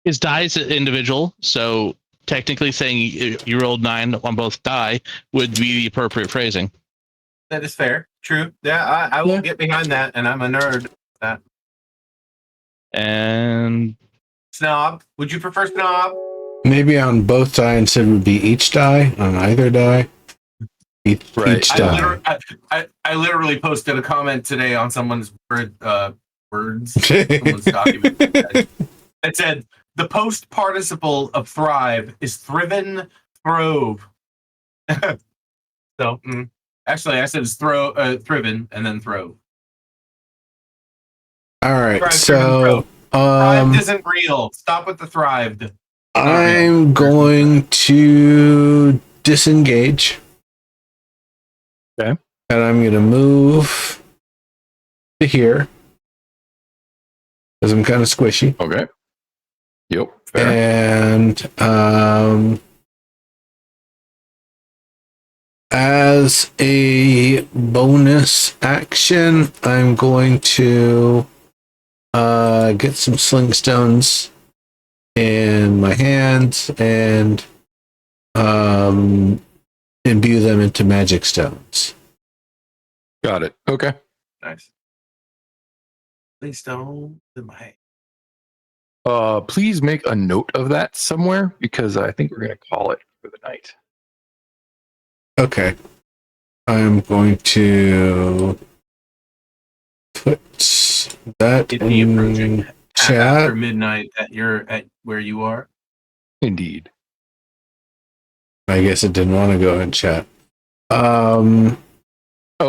his die is individual, so technically saying you rolled 9 on both die would be the appropriate phrasing. That is fair. True. Yeah, I will get behind that, and I'm a nerd. And Snob. Would you prefer snob? Maybe on both die instead would be each die on either die. Right. Each die. I literally posted a comment today on someone's someone's document. It said the post participle of thrive is thriven, throve. So actually, I said it's thriven and then throve. All right, Thrive, so Thrived isn't real. Stop with the thrived. I'm going to disengage. Okay. And I'm going to move to here because I'm kind of squishy. Okay. Yep. Fair. And as a bonus action, I'm going to get some sling stones in my hands and imbue them into magic stones. Got it. Okay. Nice. Please don't in my hand. Please make a note of that somewhere because I think we're gonna call it for the night. Okay. I'm going to put that It'd be approaching in chat. after midnight at where you are. Indeed. I guess it didn't want to go in chat. Oh,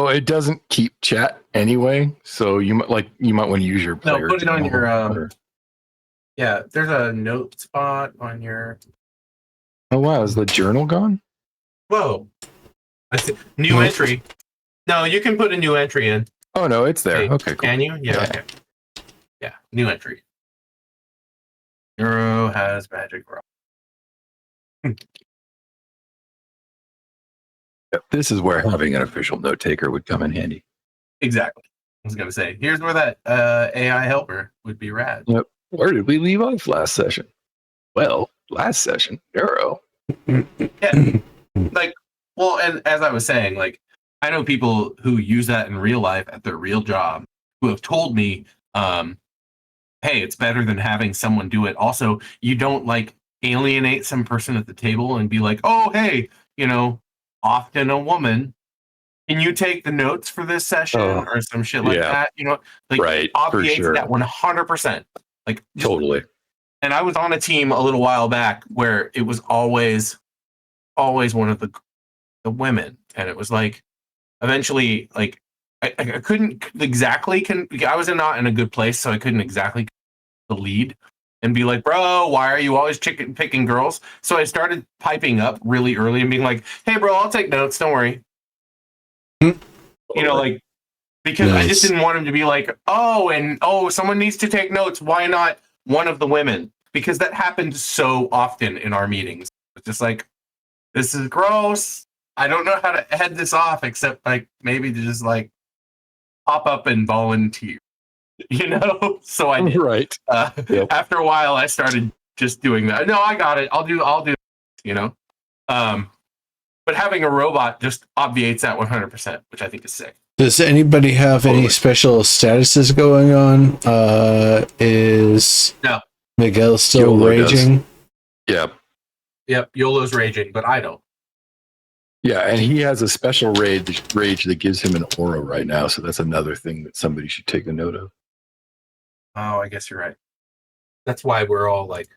it doesn't keep chat anyway, so you might want to use your No, player. put it on your or- Yeah, there's a note spot on your. Oh wow, is the journal gone? Whoa! I see. New Nope. entry. No, you can put a new entry in. Oh no, it's there. Hey, Okay, cool. Can you? Yeah. Yeah. Okay. Yeah. New entry. Neuro has magic rock. Yep, this is where having an official note taker would come in handy. Exactly. I was gonna say. Here's where that AI helper would be rad. Where did we leave off last session? Well, last session, Neuro. Yeah. Like, well, and as I was saying, like, I know people who use that in real life at their real job who have told me, hey, it's better than having someone do it. Also, you don't like alienate some person at the table and be like, oh, hey, often a woman. Can you take the notes for this session or some shit like yeah. that? Like Right, for obviates sure. that 100%. Like just Totally. and I was on a team a little while back where it was always one of the women, and it was like eventually like I couldn't exactly I was not in a good place, so I couldn't exactly the lead and be like, bro, why are you always picking girls? So I started piping up really early and being like, hey, bro, I'll take notes, don't worry. Like because I just Nice. didn't want him to be like, someone needs to take notes. Why not one of the women? Because that happened so often in our meetings. It's just like, this is gross. I don't know how to head this off except like maybe to just like pop up and volunteer, So I did. Right. Yep. After a while, I started just doing that. No, I got it. I'll do. But having a robot just obviates that 100%, which I think is sick. Does anybody have any Totally. special statuses going on? Is No. Miguel still YOLO does. raging? Yeah. Yep, YOLO's raging, but I don't. Yeah, and he has a special rage that gives him an aura right now. So that's another thing that somebody should take a note of. Oh, I guess you're right. That's why we're all like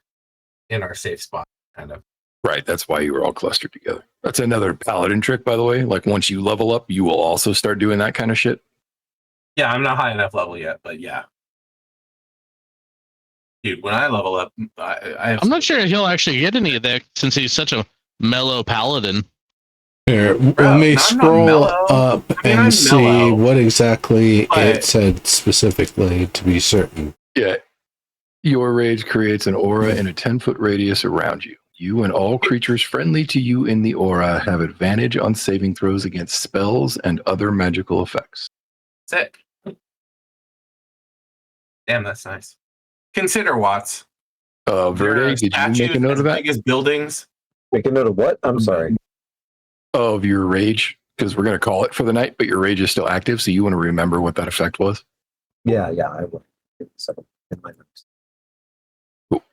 in our safe spot, kind of. Right, that's why you were all clustered together. That's another paladin trick, by the way. Like once you level up, you will also start doing that kind of shit. Yeah, I'm not high enough level yet, but yeah. Dude, when I level up, I have. I'm not sure he'll actually get any of that since he's such a mellow paladin. Here, let me I'm not scroll mellow. up I mean, I'm and see mellow, what exactly but- it said specifically to be certain. Yeah. Your rage creates an aura in a 10-foot radius around you. You and all creatures friendly to you in the aura have advantage on saving throws against spells and other magical effects. Sick. Damn, that's nice. Consider, Watts. Verde, did you make a note of that? Big as buildings. Make a note of what? I'm sorry. Of your rage, because we're going to call it for the night, but your rage is still active, so you want to remember what that effect was? Yeah, I will. So, in my notes. Cool.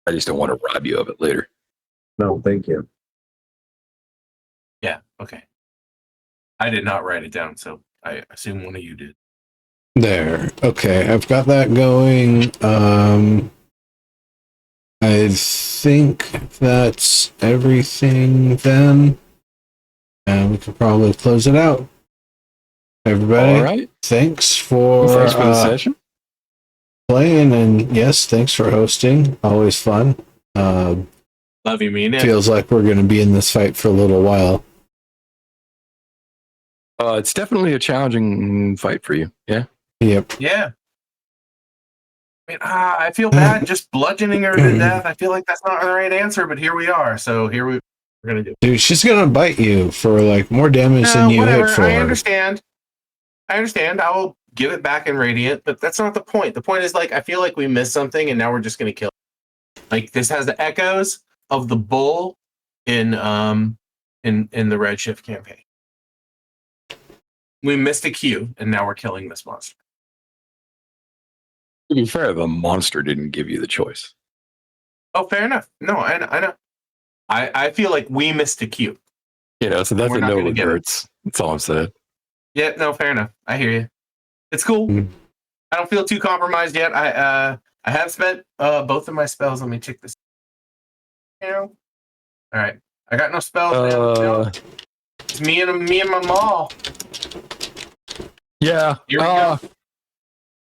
I just don't want to rob you of it later. No, thank you. Yeah, okay. I did not write it down, so I assume one of you did. There. Okay, I've got that going. I think that's everything then. And we can probably close it out. Everybody, All right. thanks for Thanks for the session. playing, and yes, thanks for hosting. Always fun. Love you, mean it. Feels like we're going to be in this fight for a little while. It's definitely a challenging fight for you. Yeah. Yep. Yeah. I mean, I feel bad just bludgeoning her to death. I feel like that's not the right answer, but here we are. So we're gonna do it. Dude, she's going to bite you for like more damage than you whatever. hit for. I understand. I will give it back in Radiant, but that's not the point. The point is, like, I feel like we missed something, and now we're just gonna kill it. Like, this has the echoes of the bull in the Redshift campaign. We missed a cue, and now we're killing this monster. To be fair, the monster didn't give you the choice. Oh, fair enough. No, I know. I feel like we missed a cue. You know, so that's We're a not no gonna get it. regrets. That's all I'm saying. Yeah, no, fair enough. I hear you. It's cool. Mm. I don't feel too compromised yet. I have spent both of my spells. Let me check this. All right. I got no spells. Man. It's me and my mall. Yeah. Here we go.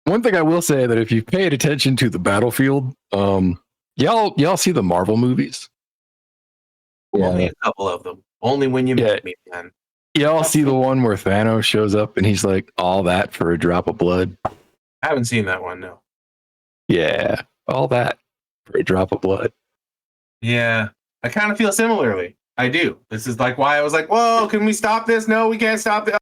One thing I will say that if you've paid attention to the battlefield, y'all see the Marvel movies. Only a couple of them. Only when you make me, man. Y'all see the one where Thanos shows up and he's like, all that for a drop of blood? I haven't seen that one, no. Yeah, all that for a drop of blood. Yeah, I kind of feel similarly. I do. This is like why I was like, whoa, can we stop this? No, we can't stop it.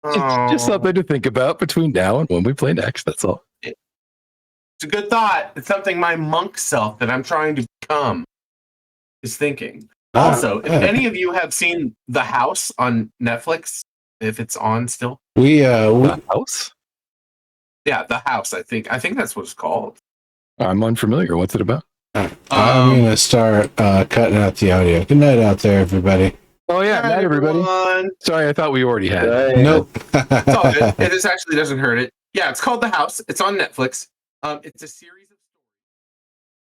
It's just something to think about between now and when we play next. That's all. It's a good thought. It's something my monk self that I'm trying to become is thinking. Also, if any of you have seen The House on Netflix, if it's on still. The House? Yeah, The House, I think that's what it's called. I'm unfamiliar. What's it about? I'm going to start cutting out the audio. Good night out there, everybody. Oh, yeah. Night, everybody. Everyone. Sorry, I thought we already had it. Nope. It's all good. It just actually doesn't hurt it. Yeah, it's called The House. It's on Netflix. It's a series.